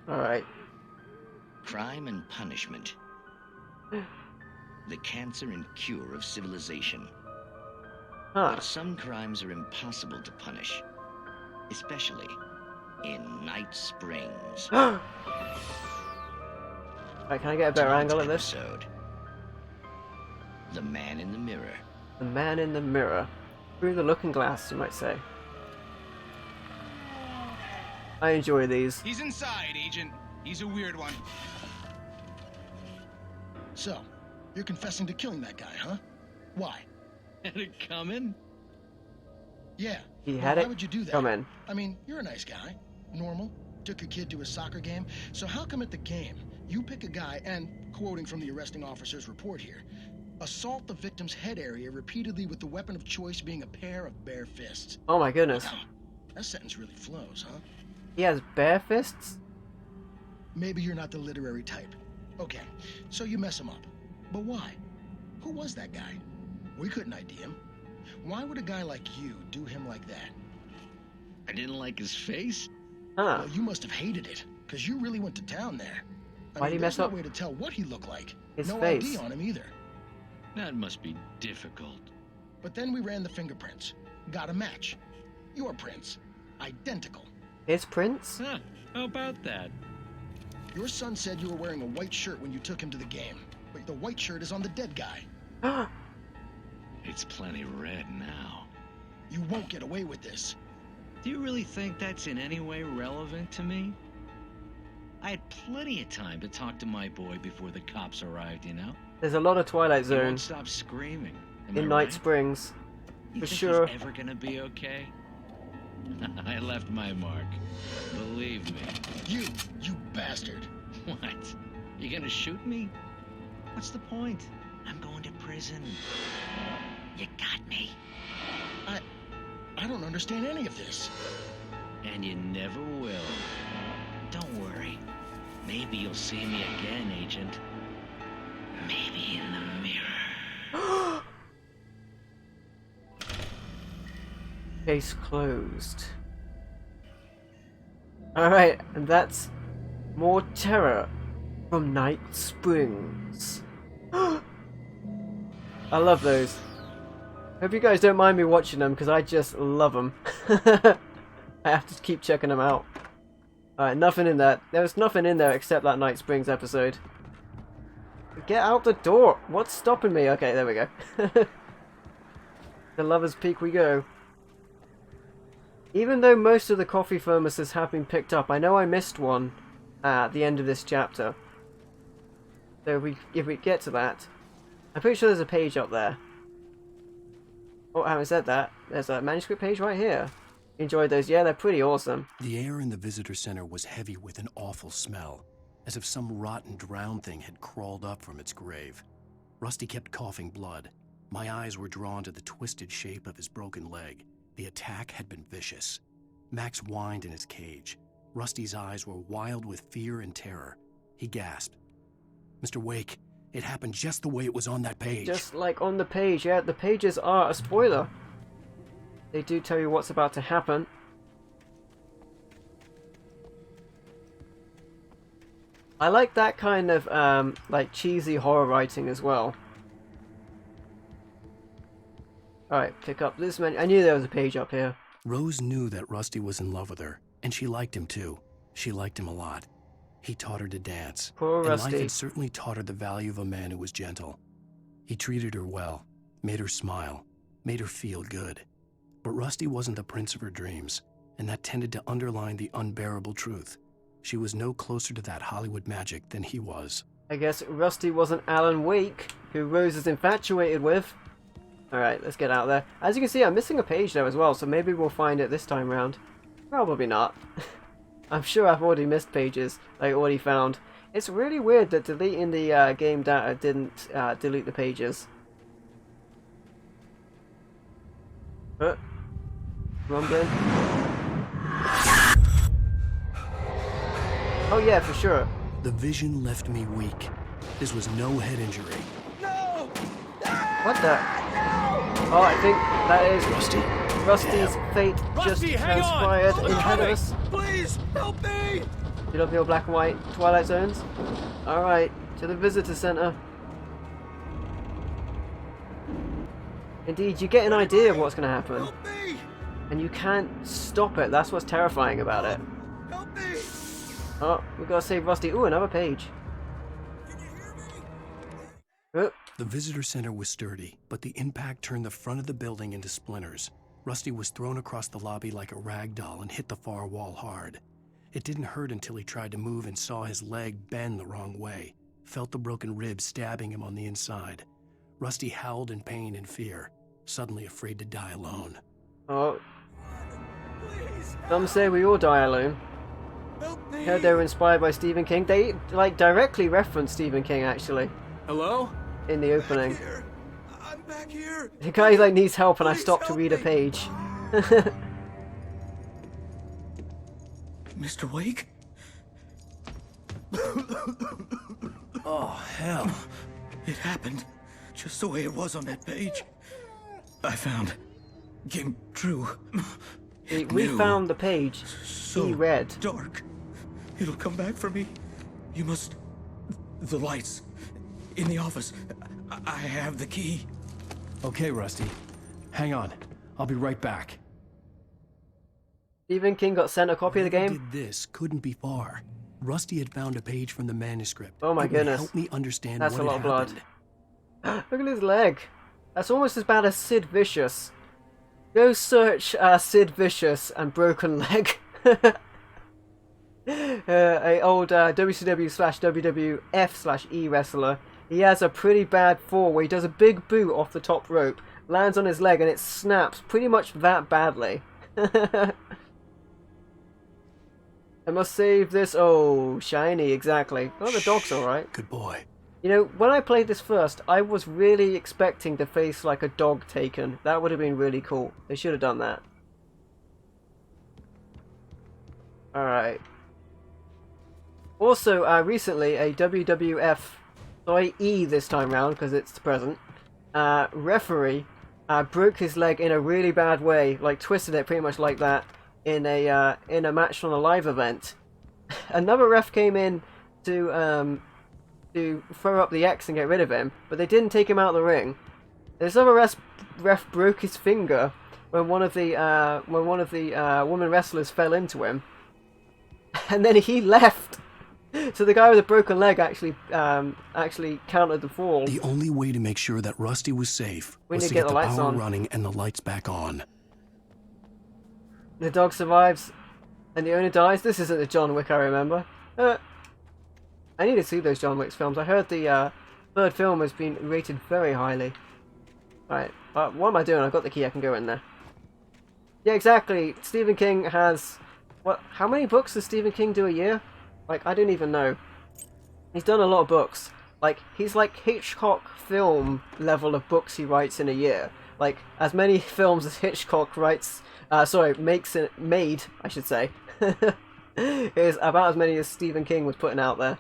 Alright. Crime and punishment. the cancer and cure of civilization. Huh. But some crimes are impossible to punish, especially in Night Springs. Right, can I get a better angle at this? Episode, The Man in the Mirror. The Man in the Mirror. Through the looking glass, you might say. I enjoy these. He's inside, Agent. He's a weird one. So, you're confessing to killing that guy, huh? Why? Had it coming? Yeah. He had it Why would you do that? coming. I mean, you're a nice guy. Normal. Took your kid to a soccer game. So how come at the game, you pick a guy and, quoting from the arresting officer's report here, assault the victim's head area repeatedly with the weapon of choice being a pair of bare fists? Oh my goodness. Wow. That sentence really flows, huh? He has bare fists? Maybe you're not the literary type. Okay, so you mess him up. But why? Who was that guy? We couldn't ID him. Why would a guy like you do him like that? I didn't like his face? Huh. Well, you must have hated it, because you really went to town there. Why'd he mess up? There's no way to tell what he looked like. His no face. ID on him either. That must be difficult. But then we ran the fingerprints. Got a match. Your prints. Identical. His prints? Huh, how about that? Your son said you were wearing a white shirt when you took him to the game. But the white shirt is on the dead guy. It's plenty red now. You won't get away with this. Do you really think that's in any way relevant to me? I had plenty of time to talk to my boy before the cops arrived, you know? There's a lot of Twilight He Zone won't stop screaming. Am I in Night right? Springs. You For think sure. he's ever gonna be okay? I left my mark. Believe me. You bastard. What? You gonna shoot me? What's the point? I'm going to prison. You got me. I don't understand any of this. And you never will. Don't worry. Maybe you'll see me again, Agent. Maybe in the mirror. Case closed. Alright, and that's more terror from Night Springs. I love those. Hope you guys don't mind me watching them, because I just love them. I have to keep checking them out. Alright, nothing in there. There was nothing in there except that Night Springs episode. Get out the door! What's stopping me? Okay, there we go. The Lover's Peak we go. Even though most of the coffee thermoses have been picked up, I know I missed one at the end of this chapter. So if we get to that, I'm pretty sure there's a page up there. Oh, having said that, there's a manuscript page right here. Enjoyed those? Yeah, they're pretty awesome. The air in the visitor center was heavy with an awful smell, as if some rotten drowned thing had crawled up from its grave. Rusty kept coughing blood. My eyes were drawn to the twisted shape of his broken leg. The attack had been vicious. Max whined in his cage. Rusty's eyes were wild with fear and terror. He gasped. Mr. Wake, it happened just the way it was on that page. Just like on the page, yeah, the pages are a spoiler. They do tell you what's about to happen. I like that kind of, like, cheesy horror writing as well. Alright, pick up this menu. I knew there was a page up here. Rose knew that Rusty was in love with her, and she liked him too. She liked him a lot. He taught her to dance. Poor and Rusty. life had certainly taught her the value of a man who was gentle. He treated her well, made her smile, made her feel good. But Rusty wasn't the prince of her dreams, and that tended to underline the unbearable truth. She was no closer to that Hollywood magic than he was. I guess Rusty wasn't Alan Wake, who Rose is infatuated with. Alright, let's get out there. As you can see, I'm missing a page there as well, so maybe we'll find it this time round. Probably not. I'm sure I've already missed pages I already found. It's really weird that deleting the game data didn't delete the pages. Rumbling. Oh yeah, for sure. The vision left me weak. This was no head injury. No! What the? Oh, I think that is Rusty's fate Rusty, just hang on! transpired in front of us. Please, help me! You love your black and white Twilight Zones? Alright, to the visitor center. Indeed, you get an idea of what's going to happen. And you can't stop it. That's what's terrifying about it. Oh, we've got to save Rusty. Ooh, another page. Oh. The visitor center was sturdy, but the impact turned the front of the building into splinters. Rusty was thrown across the lobby like a rag doll and hit the far wall hard. It didn't hurt until he tried to move and saw his leg bend the wrong way. Felt the broken rib stabbing him on the inside. Rusty howled in pain and fear, suddenly afraid to die alone. Oh. Some say we all die alone. Heard they were inspired by Stephen King. They, like, directly reference Stephen King, actually. Hello? In the opening. I'm back here. The guy, like, needs help and I stopped to read a page. Mr. Wake? Oh, hell. It happened just the way it was on that page. I found. Came true. We found the page. He read. Dark. It'll come back for me. You must. The lights. In the office. I have the key. Okay, Rusty. Hang on. I'll be right back. Stephen King got sent a copy of the game? Did this couldn't be far. Rusty had found a page from the manuscript. Oh my goodness. Help me understand That's what a lot of blood. happened. Look at his leg. That's almost as bad as Sid Vicious. Go search Sid Vicious and broken leg. A old WCW/WWF/E wrestler. He has a pretty bad fall where he does a big boot off the top rope, lands on his leg, and it snaps pretty much that badly. I must save this. Oh, shiny, exactly. Oh, the dog's alright. Good boy. You know, when I played this first, I was really expecting to face like a dog taken. That would have been really cool. They should have done that. Alright. Also, recently, a WWF, sorry, E this time round, because it's the present, referee broke his leg in a really bad way, like twisted it pretty much like that in a match on a live event. Another ref came in to throw up the X and get rid of him, but they didn't take him out of the ring. This other ref broke his finger when one of the woman wrestlers fell into him, and then he left. So the guy with a broken leg actually countered the fall. The only way to make sure that Rusty was safe We was need to to get get the the lights power on. running and the lights back on. The dog survives, and the owner dies. This isn't the John Wick I remember. I need to see those John Wick films. I heard the third film has been rated very highly. Right, what am I doing? I've got the key. I can go in there. Yeah, exactly. Stephen King has... What? How many books does Stephen King do a year? Like, I don't even know. He's done a lot of books. Like, he's like Hitchcock film level of books he writes in a year. Like, as many films as Hitchcock writes... made, I should say. Is about as many as Stephen King was putting out there.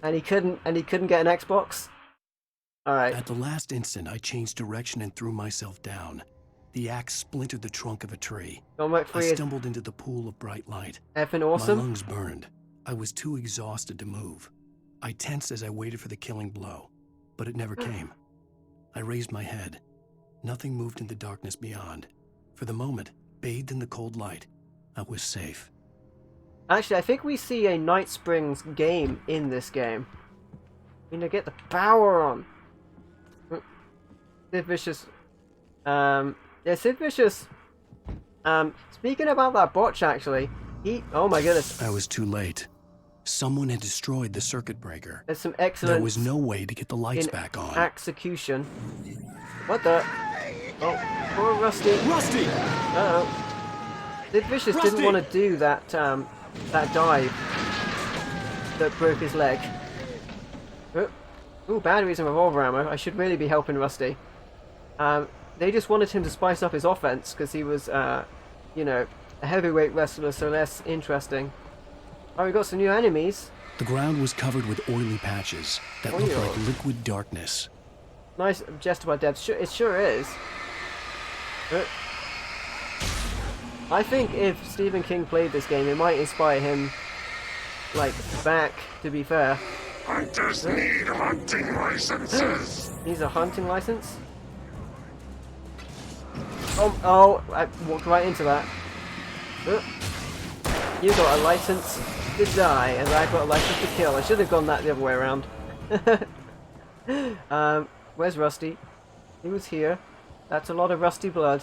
And he couldn't get an Xbox? Alright. At the last instant, I changed direction and threw myself down. The axe splintered the trunk of a tree. I stumbled into the pool of bright light. Effing awesome. My lungs burned. I was too exhausted to move. I tensed as I waited for the killing blow, but it never came. I raised my head. Nothing moved in the darkness beyond. For the moment, bathed in the cold light, I was safe. Actually, I think we see a Night Springs game in this game. We need to get the power on. Sid Vicious. Yeah, Sid Vicious. Speaking about that botch, actually, oh my goodness. I was too late. Someone had destroyed the circuit breaker. There's some excellent... There was no way to get the lights back on. Execution. What the? Oh, poor Rusty. Rusty! Uh-oh. Sid Vicious didn't want to do that, that dive that broke his leg. Ooh, batteries and revolver ammo. I should really be helping Rusty. They just wanted him to spice up his offense because he was, you know, a heavyweight wrestler, so less interesting. Oh, we got some new enemies. The ground was covered with oily patches that looked like liquid darkness. Nice gesture by Debs. It sure is. I think if Stephen King played this game, it might inspire him, like, back, to be fair. Hunters need hunting licenses. Needs a hunting license. Oh, I walked right into that. You got a license to die, and I got a license to kill. I should have gone that the other way around. Where's Rusty? He was here. That's a lot of rusty blood.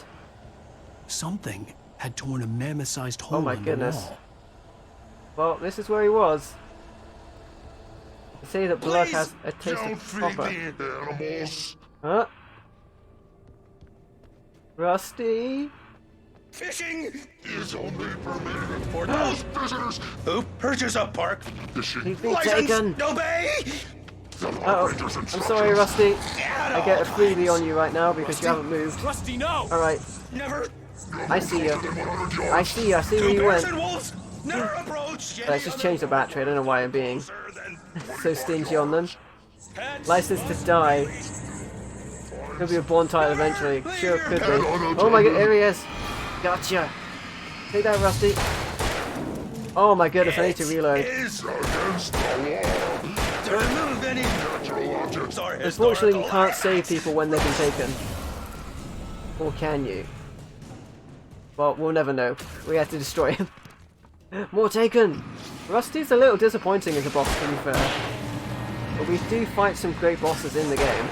Something had torn a mammoth-sized hole in the wall. Oh my goodness. Well, this is where he was. They say that blood has a taste of copper. Huh? Rusty? Fishing is only permitted for those visitors who purchase a park He's been license. taken. Obey. Uh-oh. I'm sorry, Rusty. I get a freebie on you right now because you haven't moved. Rusty, no! Alright. Never. I see you. I see you. I see where you went. Never approach. Let's just change the battery. I don't know why I'm being so stingy on them. License to die. Could be a Bond title eventually. Sure, could be. Oh my god, here he is. Gotcha. Take that, Rusty. Oh my goodness, I need to reload. Unfortunately, you can't save people when they've been taken. Or can you? Well, we'll never know. We have to destroy him. More taken! Rusty's a little disappointing as a boss, to be fair. But we do fight some great bosses in the game.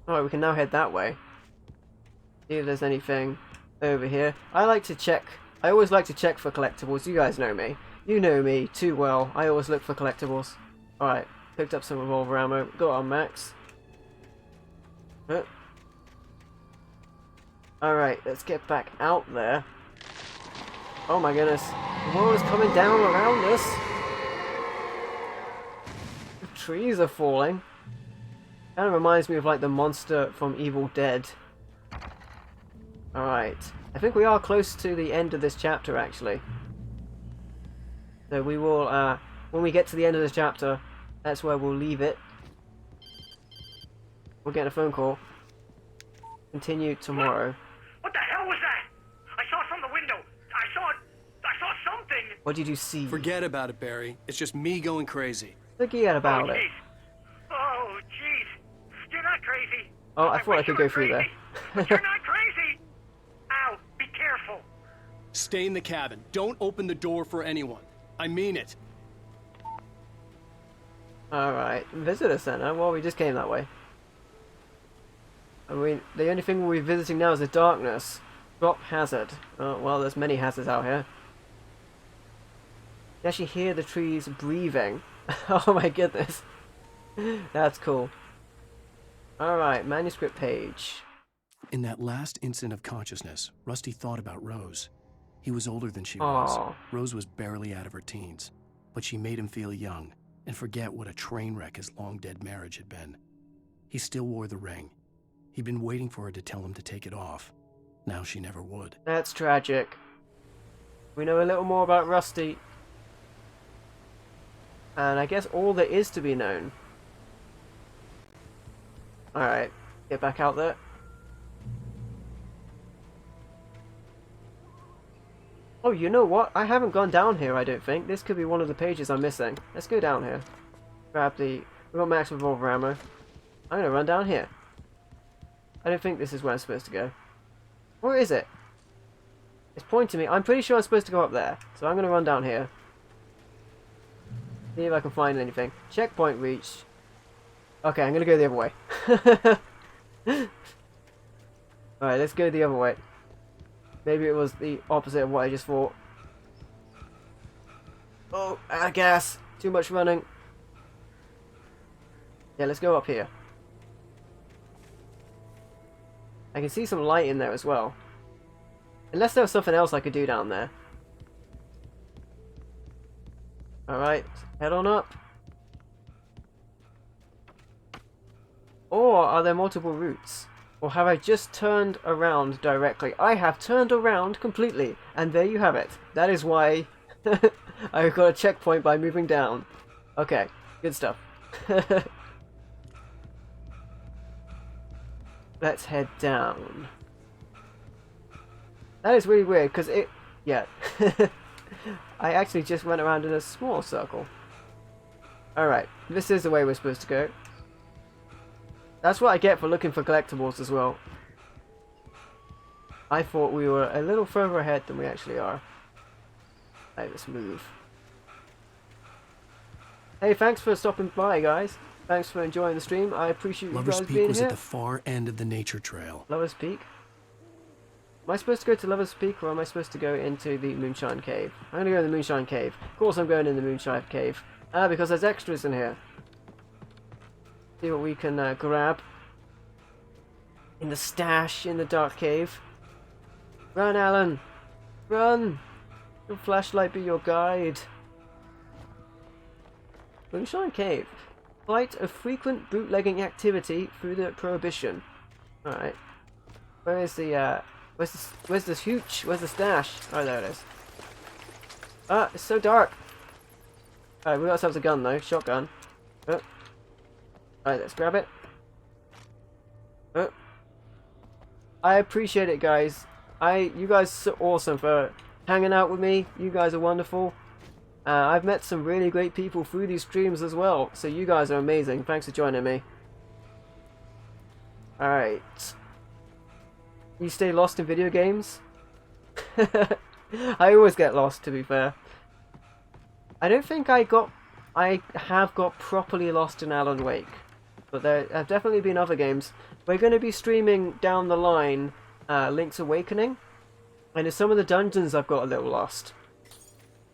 Alright, we can now head that way. See if there's anything over here. I always like to check for collectibles. You guys know me. You know me too well. I always look for collectibles. Alright, picked up some revolver ammo. Got our max. Alright, let's get back out there. Oh my goodness. The world is coming down around us. The trees are falling. Kind of reminds me of like the monster from Evil Dead. Alright. I think we are close to the end of this chapter actually. So we will, when we get to the end of this chapter, that's where we'll leave it. We'll get a phone call. Continue tomorrow. What the hell was that? I saw it from the window. I saw something. What did you see? Forget about it, Barry. It's just me going crazy. Forget about it. Oh, jeez. You're not crazy. Oh, I thought I could go through there. But you're not crazy. Ow, be careful. Stay in the cabin. Don't open the door for anyone. I mean it. Alright, visitor center. Well, we just came that way. I mean, the only thing we're visiting now is the darkness. Drop hazard. Oh, well, there's many hazards out here. You actually hear the trees breathing. Oh my goodness. That's cool. Alright, manuscript page. In that last instant of consciousness, Rusty thought about Rose. He was older than she was. Rose was barely out of her teens, but she made him feel young and forget what a train wreck his long-dead marriage had been. He still wore the ring. He'd been waiting for her to tell him to take it off. Now she never would. That's tragic. We know a little more about Rusty. And I guess all there is to be known. Alright, get back out there. Oh, you know what? I haven't gone down here, I don't think. This could be one of the pages I'm missing. Let's go down here. Grab the... We've got max revolver ammo. I'm gonna run down here. I don't think this is where I'm supposed to go. Where is it? It's pointing me. I'm pretty sure I'm supposed to go up there. So I'm gonna run down here. See if I can find anything. Checkpoint reached. Okay, I'm gonna go the other way. Alright, let's go the other way. Maybe it was the opposite of what I just thought. Oh, I guess. Too much running. Yeah, let's go up here. I can see some light in there as well. Unless there was something else I could do down there. Alright, head on up. Or are there multiple routes? Or have I just turned around directly? I have turned around completely. And there you have it. That is why I got a checkpoint by moving down. Okay, good stuff. Let's head down. That is really weird, because it... Yeah. I actually just went around in a small circle. Alright, this is the way we're supposed to go. That's what I get for looking for collectibles as well. I thought we were a little further ahead than we actually are. Right, let's move. Hey, thanks for stopping by, guys. Thanks for enjoying the stream. I appreciate you guys being here. Lover's Peak was at the far end of the nature trail. Lover's Peak? Am I supposed to go to Lover's Peak, or am I supposed to go into the Moonshine Cave? I'm gonna go in the Moonshine Cave. Of course I'm going in the Moonshine Cave. Because there's extras in here. See what we can grab. In the stash in the dark cave. Run, Alan! Run! Your flashlight be your guide. Moonshine Cave. Quite a frequent bootlegging activity through the Prohibition. Alright. Where is the, where's this hooch? Where's the stash? Oh, there it is. Ah, it's so dark! Alright, we got ourselves a gun though. Shotgun. Oh. Alright, let's grab it. Oh. I appreciate it, guys. You guys are so awesome for hanging out with me. You guys are wonderful. I've met some really great people through these streams as well, so you guys are amazing. Thanks for joining me. Alright. You stay lost in video games? I always get lost, to be fair. I don't think I have got properly lost in Alan Wake. But there have definitely been other games. We're going to be streaming down the line Link's Awakening. And in some of the dungeons I've got a little lost.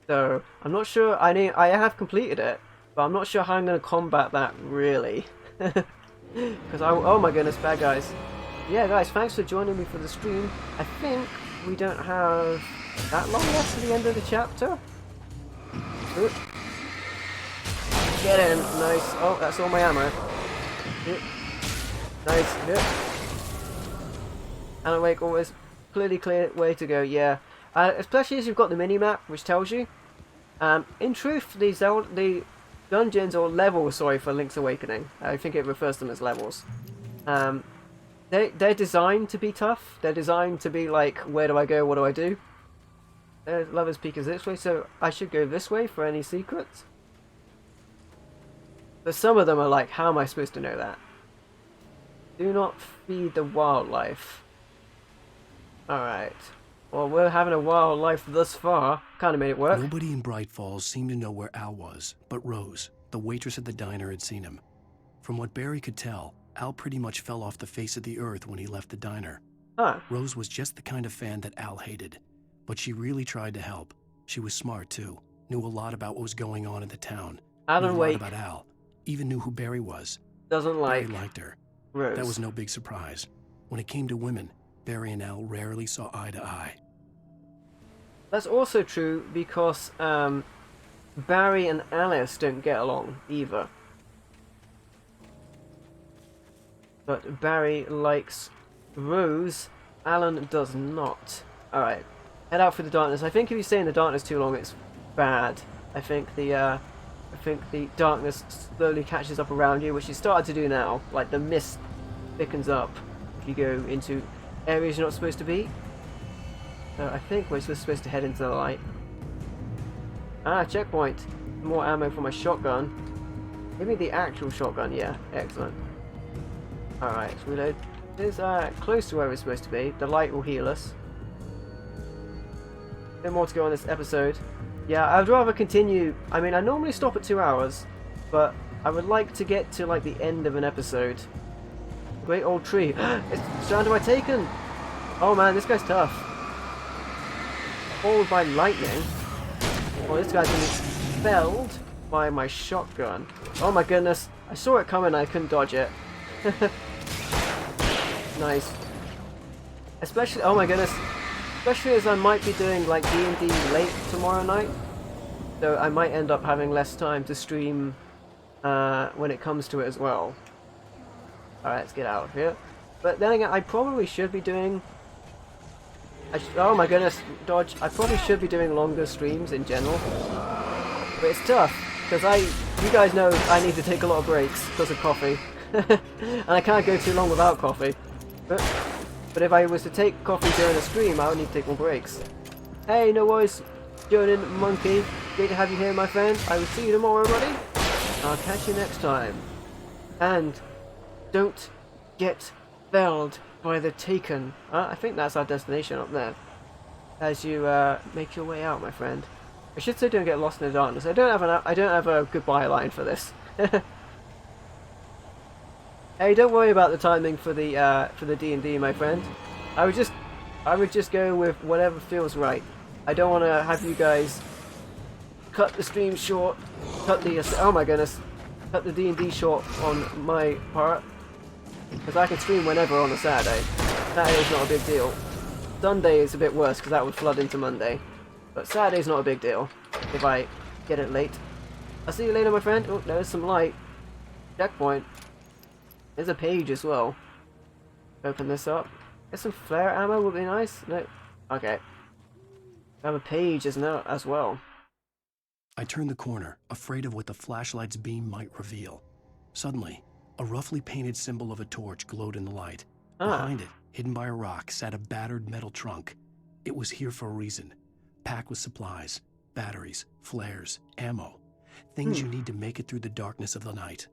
So, I'm not sure, I have completed it, but I'm not sure how I'm going to combat that, really. Because oh my goodness, bad guys. Yeah, guys, thanks for joining me for the stream. I think we don't have that long left to the end of the chapter. Ooh. Get in, nice. Oh, that's all my ammo. Nice. Alan Wake, always clearly clear way to go, yeah. Especially as you've got the mini-map, which tells you. In truth, the dungeons or levels, sorry, for Link's Awakening. I think it refers to them as levels. They're designed to be tough. They're designed to be like, where do I go, what do I do? Lover's Peak is this way, so I should go this way for any secrets. But some of them are like, how am I supposed to know that? Do not feed the wildlife. Alright. Well, we're having a wildlife thus far. Kind of made it work. Nobody in Bright Falls seemed to know where Al was, but Rose, the waitress at the diner, had seen him. From what Barry could tell, Al pretty much fell off the face of the earth when he left the diner. Huh. Rose was just the kind of fan that Al hated, but she really tried to help. She was smart, too. Knew a lot about what was going on in the town. Alan Wake. Knew a lot about Al. Even knew who Barry was. Doesn't like Barry liked her. Rose. That was no big surprise. When it came to women, Barry and Al rarely saw eye to eye. That's also true because Barry and Alice don't get along either. But Barry likes Rose, Alan does not. Alright, head out through the darkness. I think if you stay in the darkness too long, it's bad. I think the darkness slowly catches up around you, which it started to do now. Like the mist thickens up if you go into areas you're not supposed to be. So I think we're just supposed to head into the light. Ah, checkpoint. More ammo for my shotgun. Give me the actual shotgun, yeah. Excellent. Alright, let's reload. This is close to where we're supposed to be. The light will heal us. A bit more to go on this episode. Yeah, I'd rather continue. I mean, I normally stop at 2 hours, but I would like to get to like the end of an episode. Great old tree. It's surrounded by Taken. Oh man, this guy's tough. Followed by lightning. Oh, this guy's been felled by my shotgun. Oh my goodness. I saw it coming, I couldn't dodge it. Nice. Especially, oh my goodness. Especially as I might be doing like D&D late tomorrow night. So I might end up having less time to stream when it comes to it as well. Alright, let's get out of here. But then again, I probably should be doing... oh my goodness, dodge. I probably should be doing longer streams in general. But it's tough, because you guys know I need to take a lot of breaks because of coffee. And I can't go too long without coffee. But if I was to take coffee during a stream, I would need to take more breaks. Hey, no worries, Jonin Monkey. Great to have you here, my friend. I will see you tomorrow, buddy. I'll catch you next time. And don't get felled by the Taken. I think that's our destination up there. As you make your way out, my friend. I should say don't get lost in the darkness. I don't have a goodbye line for this. Hey, don't worry about the timing for the D&D, my friend. I would just go with whatever feels right. I don't want to have you guys cut the stream short, cut the D&D short on my part, because I can stream whenever on a Saturday. Saturday is not a big deal. Sunday is a bit worse because that would flood into Monday, but Saturday's not a big deal if I get it late. I'll see you later, my friend. Oh, there's some light. Checkpoint. There's a page as well. Open this up. Get some flare ammo would be nice. No. Okay. I have a page as well. I turned the corner, afraid of what the flashlight's beam might reveal. Suddenly, a roughly painted symbol of a torch glowed in the light. Behind it, hidden by a rock, sat a battered metal trunk. It was here for a reason. Packed with supplies, batteries, flares, ammo. Things you need to make it through the darkness of the night.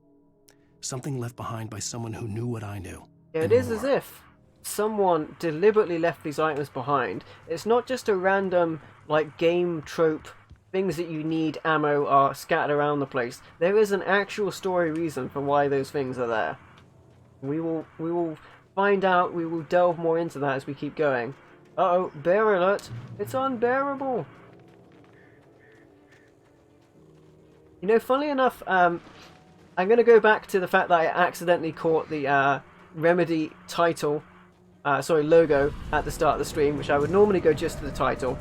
Something left behind by someone who knew what I knew. Yeah, it is as if someone deliberately left these items behind. It's not just a random, like, game trope. Things that you need ammo are scattered around the place. There is an actual story reason for why those things are there. We will find out. We will delve more into that as we keep going. Uh-oh, bear alert! It's unbearable. You know, funnily enough, I'm going to go back to the fact that I accidentally caught the Remedy title, logo at the start of the stream, which I would normally go just to the title.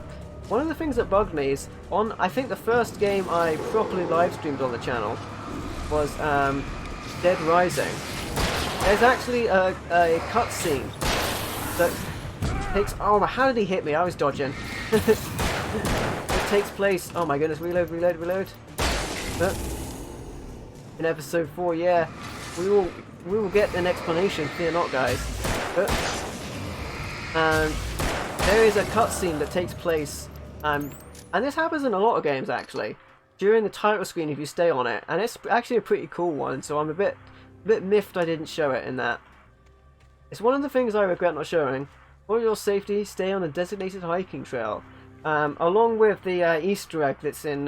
One of the things that bugged me is, I think the first game I properly live streamed on the channel was Dead Rising. There's actually a cutscene that takes... Oh, how did he hit me? I was dodging. It takes place... Oh my goodness, reload. In episode 4, yeah. We will get an explanation, fear not, guys. And there is a cutscene that takes place... and this happens in a lot of games, actually. During the title screen, if you stay on it, and it's actually a pretty cool one. So I'm a bit miffed I didn't show it in that. It's one of the things I regret not showing. For your safety, stay on the designated hiking trail, along with the Easter egg that's in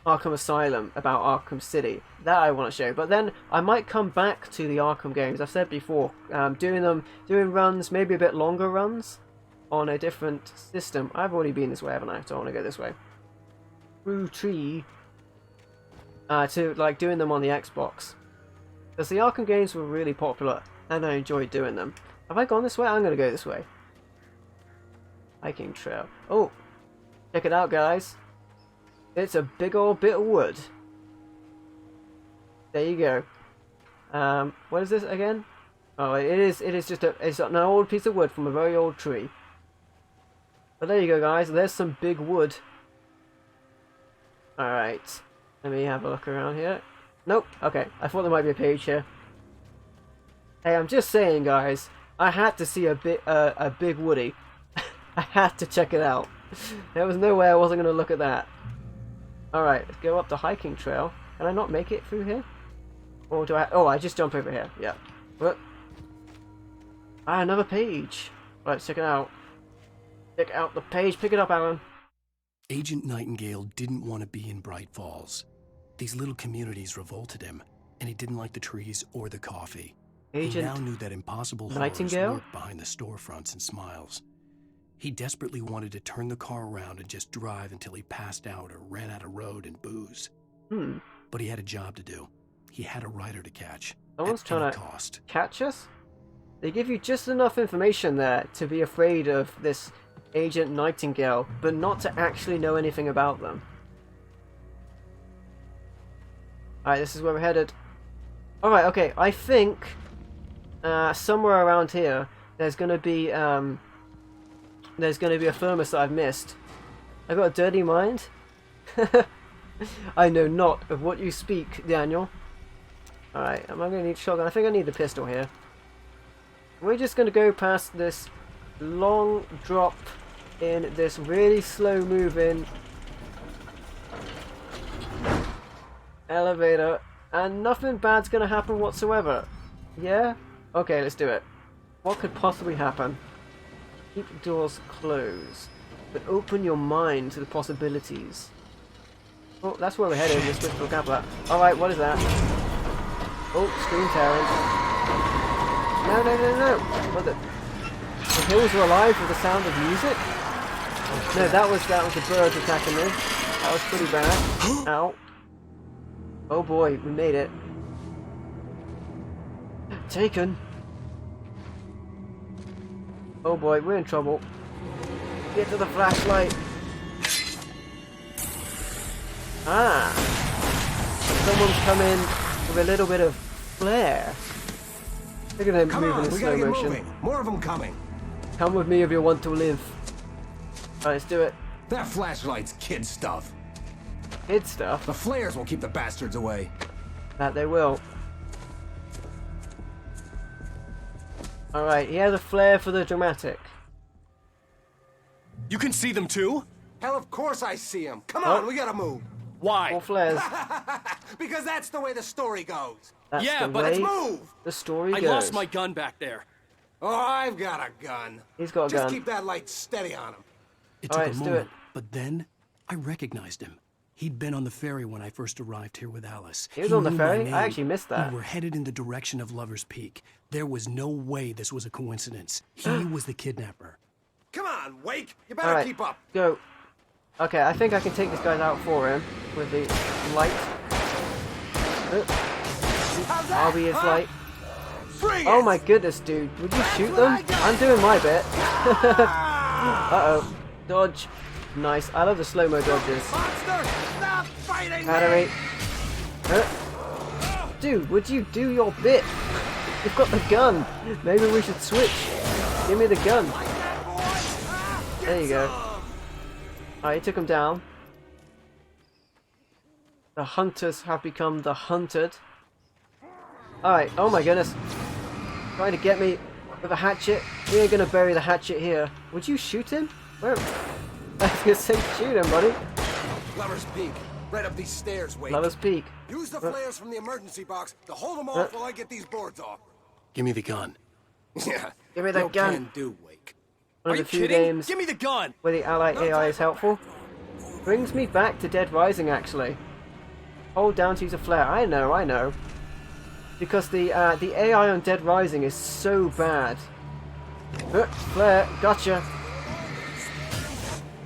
Arkham Asylum about Arkham City. That I want to show. But then I might come back to the Arkham games. I've said before, doing runs, maybe a bit longer runs. On a different system. I've already been this way, haven't I? So I want to go this way. Through tree. To like doing them on the Xbox. Because the Arkham games were really popular and I enjoyed doing them. Have I gone this way? I'm going to go this way. Hiking trail. Oh! Check it out, guys. It's a big old bit of wood. There you go. What is this again? Oh, it is just it's an old piece of wood from a very old tree. But there you go, guys. There's some big wood. Alright. Let me have a look around here. Nope. Okay. I thought there might be a page here. Hey, I'm just saying, guys. I had to see a big woody. I had to check it out. There was no way I wasn't going to look at that. Alright. Let's go up the hiking trail. Can I not make it through here? Or do I... Oh, I just jump over here. Yeah. What? Ah, another page. Right, check it out. Check out the page. Pick it up, Alan. Agent Nightingale didn't want to be in Bright Falls. These little communities revolted him, and he didn't like the trees or the coffee. He now knew that impossible horrors lurked behind the storefronts and smiles. He desperately wanted to turn the car around and just drive until he passed out or ran out of road and booze. But he had a job to do. He had a rider to catch. Someone's trying to catch us? They give you just enough information there to be afraid of this Agent Nightingale, but not to actually know anything about them. Alright, this is where we're headed. Alright, okay, I think somewhere around here there's gonna be a thermos that I've missed. I've got a dirty mind. I know not of what you speak, Daniel. Alright, am I gonna need a shotgun? I think I need the pistol here. We're just gonna go past this long drop in this really slow moving elevator, and nothing bad's gonna happen whatsoever. Yeah? Okay, let's do it. What could possibly happen? Keep the doors closed, but open your mind to the possibilities. Oh, that's where we're headed. We're supposed to look out for that. Alright, what is that? Oh, screen tearing. No, no, no, no. What the hills are alive with the sound of music? No, that was the birds attacking me. That was pretty bad. Ow. Oh boy, we made it. Taken. Oh boy, we're in trouble. Get to the flashlight. Ah. Someone's come in with a little bit of flair. Look at him moving in slow motion. More of them coming. Come with me if you want to live. Alright, let's do it. That flashlight's kid stuff. Kid stuff? The flares will keep the bastards away. That they will. Alright, he has a flair for the dramatic. You can see them too? Hell, of course I see them. Come on, we gotta move. Why? More flares. Because that's the way the story goes. That's yeah, the but way let's move. The story I goes. lost my gun back there. Oh, I've got a gun. He's got a Just gun. keep that light steady on him. It took Alright, a let's do moment, it. but then I recognized him. He'd been on the ferry when I first arrived here with Alice. He was on the knew my ferry? name. I actually missed that. We were headed in the direction of Lover's Peak. There was no way this was a coincidence. He was the kidnapper. Come on, Wake. You better Alright, keep up. go. Okay, I think I can take this guy out for him with the light. Obvious light. Oh my goodness, dude. Would you shoot them? I'm doing my bit. Uh-oh. Dodge. Nice. I love the slow-mo dodges. Battery. Dude, would you do your bit? You've got the gun. Maybe we should switch. Give me the gun. There you go. Alright, he took him down. The hunters have become the hunted. Alright, oh my goodness. Trying to get me with a hatchet. We ain't gonna bury the hatchet here. Would you shoot him? Where? I was gonna say shoot him, buddy. Lover's Peak. Right up these stairs, Wake. Lover's Peak. Use the flares from the emergency box to hold them off while I get these boards off. Give me the gun. Yeah. Give me that no gun. Can do, Wake. One Are of the you few kidding? games Give me the gun. where the ally AI is helpful. Brings me back to Dead Rising, actually. Hold down to use a flare. I know. Because the AI on Dead Rising is so bad. Flare, gotcha.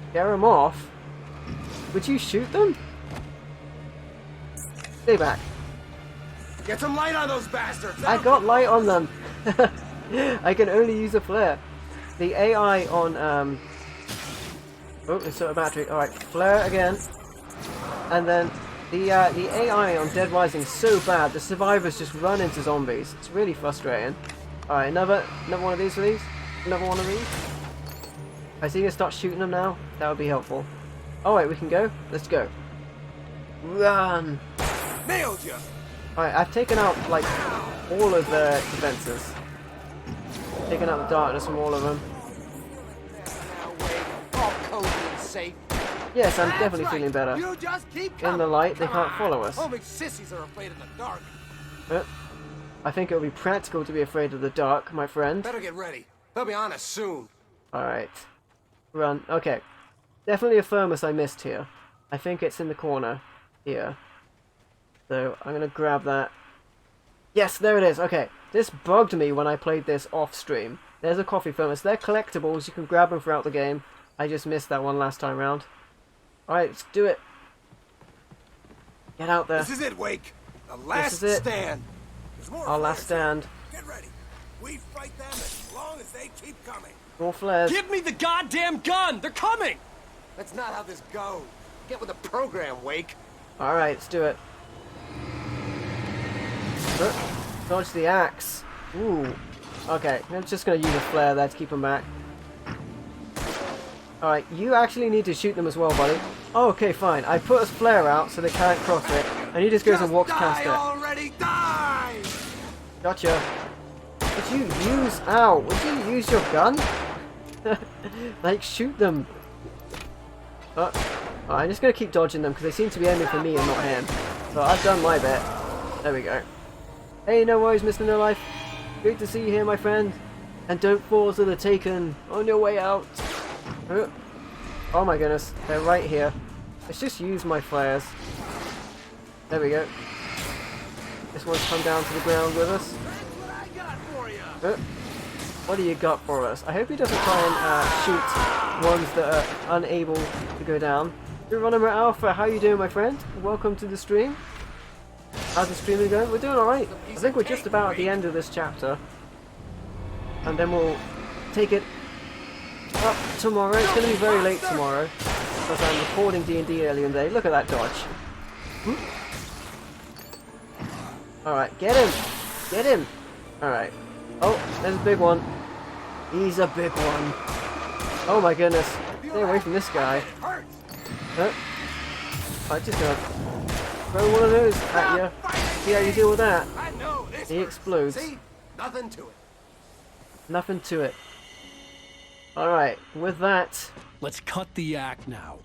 Scare him off. Would you shoot them? Stay back. Get some light on those bastards. I got light on them. I can only use a flare. The AI on oh, it's sort of battery. All right, flare again, and then the AI on Dead Rising is so bad. The survivors just run into zombies. It's really frustrating. All right, another one of these for these. Another one of these. I see you start shooting them now. That would be helpful. All right, we can go. Let's go. Run. Nailed you. Alright, I've taken out, like, all of the defenses. Taken out the darkness from all of them. Yes, I'm definitely feeling better. You just keep In the light, they can't follow us. Only sissies are afraid of the dark. I think it would be practical to be afraid of the dark, my friend. Better get ready. They'll be on us soon. Alright. Run. Okay. Definitely a thermos I missed here. I think it's in the corner here. So I'm gonna grab that. Yes, there it is. Okay, this bugged me when I played this off stream. There's a coffee thermos. They're collectibles. You can grab them throughout the game. I just missed that one last time round. Alright, let's do it. Get out there. This is it, Wake. The last this is it. stand. There's more Our last stand. Get ready. We fight them as long as they keep coming. More flares. Give me the goddamn gun! They're coming! That's not how this goes. Get with the program, Wake. Alright, let's do it. Dodge the axe. Ooh. Okay, I'm just going to use a flare there to keep them back. Alright, you actually need to shoot them as well, buddy. Oh, okay, fine. I put a flare out so they can't cross it, and he just goes and walks past it. Already die! Gotcha. Would you use... Ow! Would you use your gun? Like, shoot them. I'm just going to keep dodging them because they seem to be aiming for me and not him. But I've done my bit. There we go. Hey, no worries, Mr. No Life. Great to see you here, my friend. And don't fall to the Taken on your way out. Oh my goodness, they're right here. Let's just use my flares. There we go. This one's come down to the ground with us. What do you got for us? I hope he doesn't try and shoot ones that are unable to go down. Geronimo Alpha, how you doing, my friend? Welcome to the stream. How's the streaming going? We're doing alright. I think we're just about at the end of this chapter. And then we'll take it up tomorrow. It's going to be very late tomorrow because I'm recording D&D early in the day. Look at that dodge. Alright, get him! Get him! Alright. Oh, there's a big one. He's a big one. Oh my goodness. Stay away from this guy. I'm just gonna throw one of those at you. See how you deal with that. He explodes. See? Nothing to it. Nothing to it. Alright, with that... Let's cut the act now.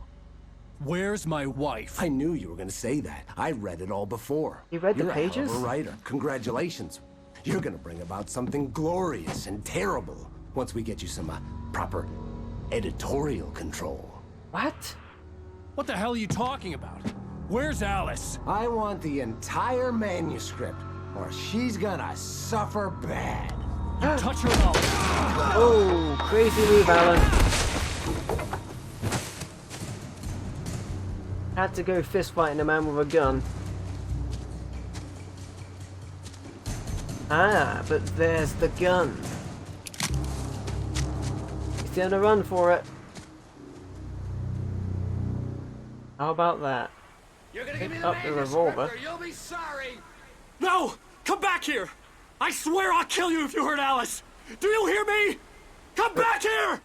Where's my wife? I knew you were going to say that. I read it all before. You read the You're pages? A hell of a writer. Congratulations. You're going to bring about something glorious and terrible once we get you some proper editorial control. What? What the hell are you talking about? Where's Alice? I want the entire manuscript, or she's gonna suffer bad. You touch her mouth. Oh, crazy move, Alan. Had to go fist fighting a man with a gun. Ah, but there's the gun. He's gonna run for it. How about that? You're gonna Pick give me the up the revolver. You'll be sorry. No! Come back here! I swear I'll kill you if you hurt Alice! Do you hear me? Come back here!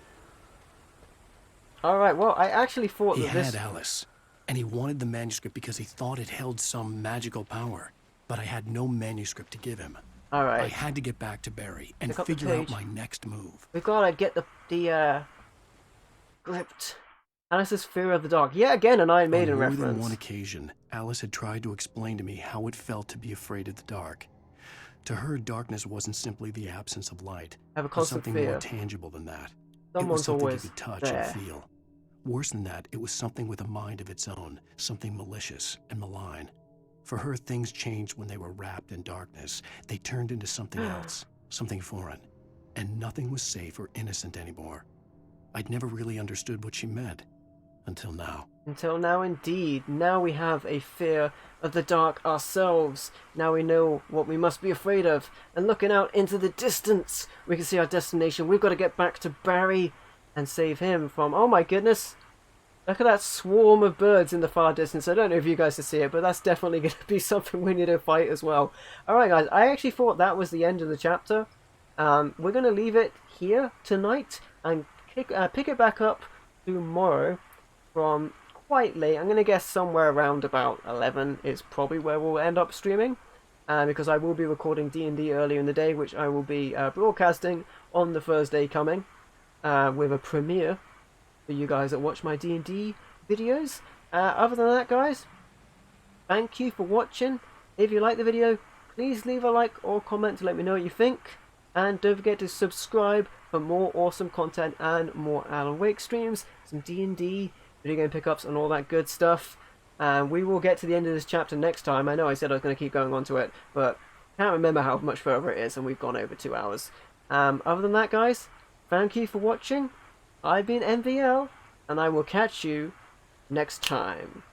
Alright, well, I actually thought He that this... had Alice, and he wanted the manuscript because he thought it held some magical power. But I had no manuscript to give him. Alright. I had to get back to Barry and Pick up the figure out page. my next move. We've got to get the gripped. Alice's fear of the dark. Yeah, again, an Iron Maiden On more reference. than one occasion, Alice had tried to explain to me how it felt to be afraid of the dark. To her, darkness wasn't simply the absence of light. Have a It was constant something fear. more tangible than that. It Someone's was something always you could touch there. and feel. Worse than that, it was something with a mind of its own, something malicious and malign. For her, things changed when they were wrapped in darkness. They turned into something else, something foreign. And nothing was safe or innocent anymore. I'd never really understood what she meant. Until now. Until now, indeed. Now we have a fear of the dark ourselves. Now we know what we must be afraid of. And looking out into the distance, we can see our destination. We've got to get back to Barry and save him from... Oh my goodness. Look at that swarm of birds in the far distance. I don't know if you guys can see it, but that's definitely going to be something we need to fight as well. Alright guys, I actually thought that was the end of the chapter. We're going to leave it here tonight and pick it back up tomorrow. From quite late. I'm going to guess somewhere around about 11 is probably where we'll end up streaming. Because I will be recording D&D earlier in the day, which I will be broadcasting on the Thursday coming. With a premiere for you guys that watch my D&D videos. Other than that, guys, thank you for watching. If you like the video, please leave a like or comment to let me know what you think. And don't forget to subscribe for more awesome content and more Alan Wake streams, some D&D, video game pickups and all that good stuff. We will get to the end of this chapter next time. I know I said I was going to keep going on to it, but I can't remember how much further it is, and we've gone over 2 hours. Other than that, guys, thank you for watching. I've been MVL, and I will catch you next time.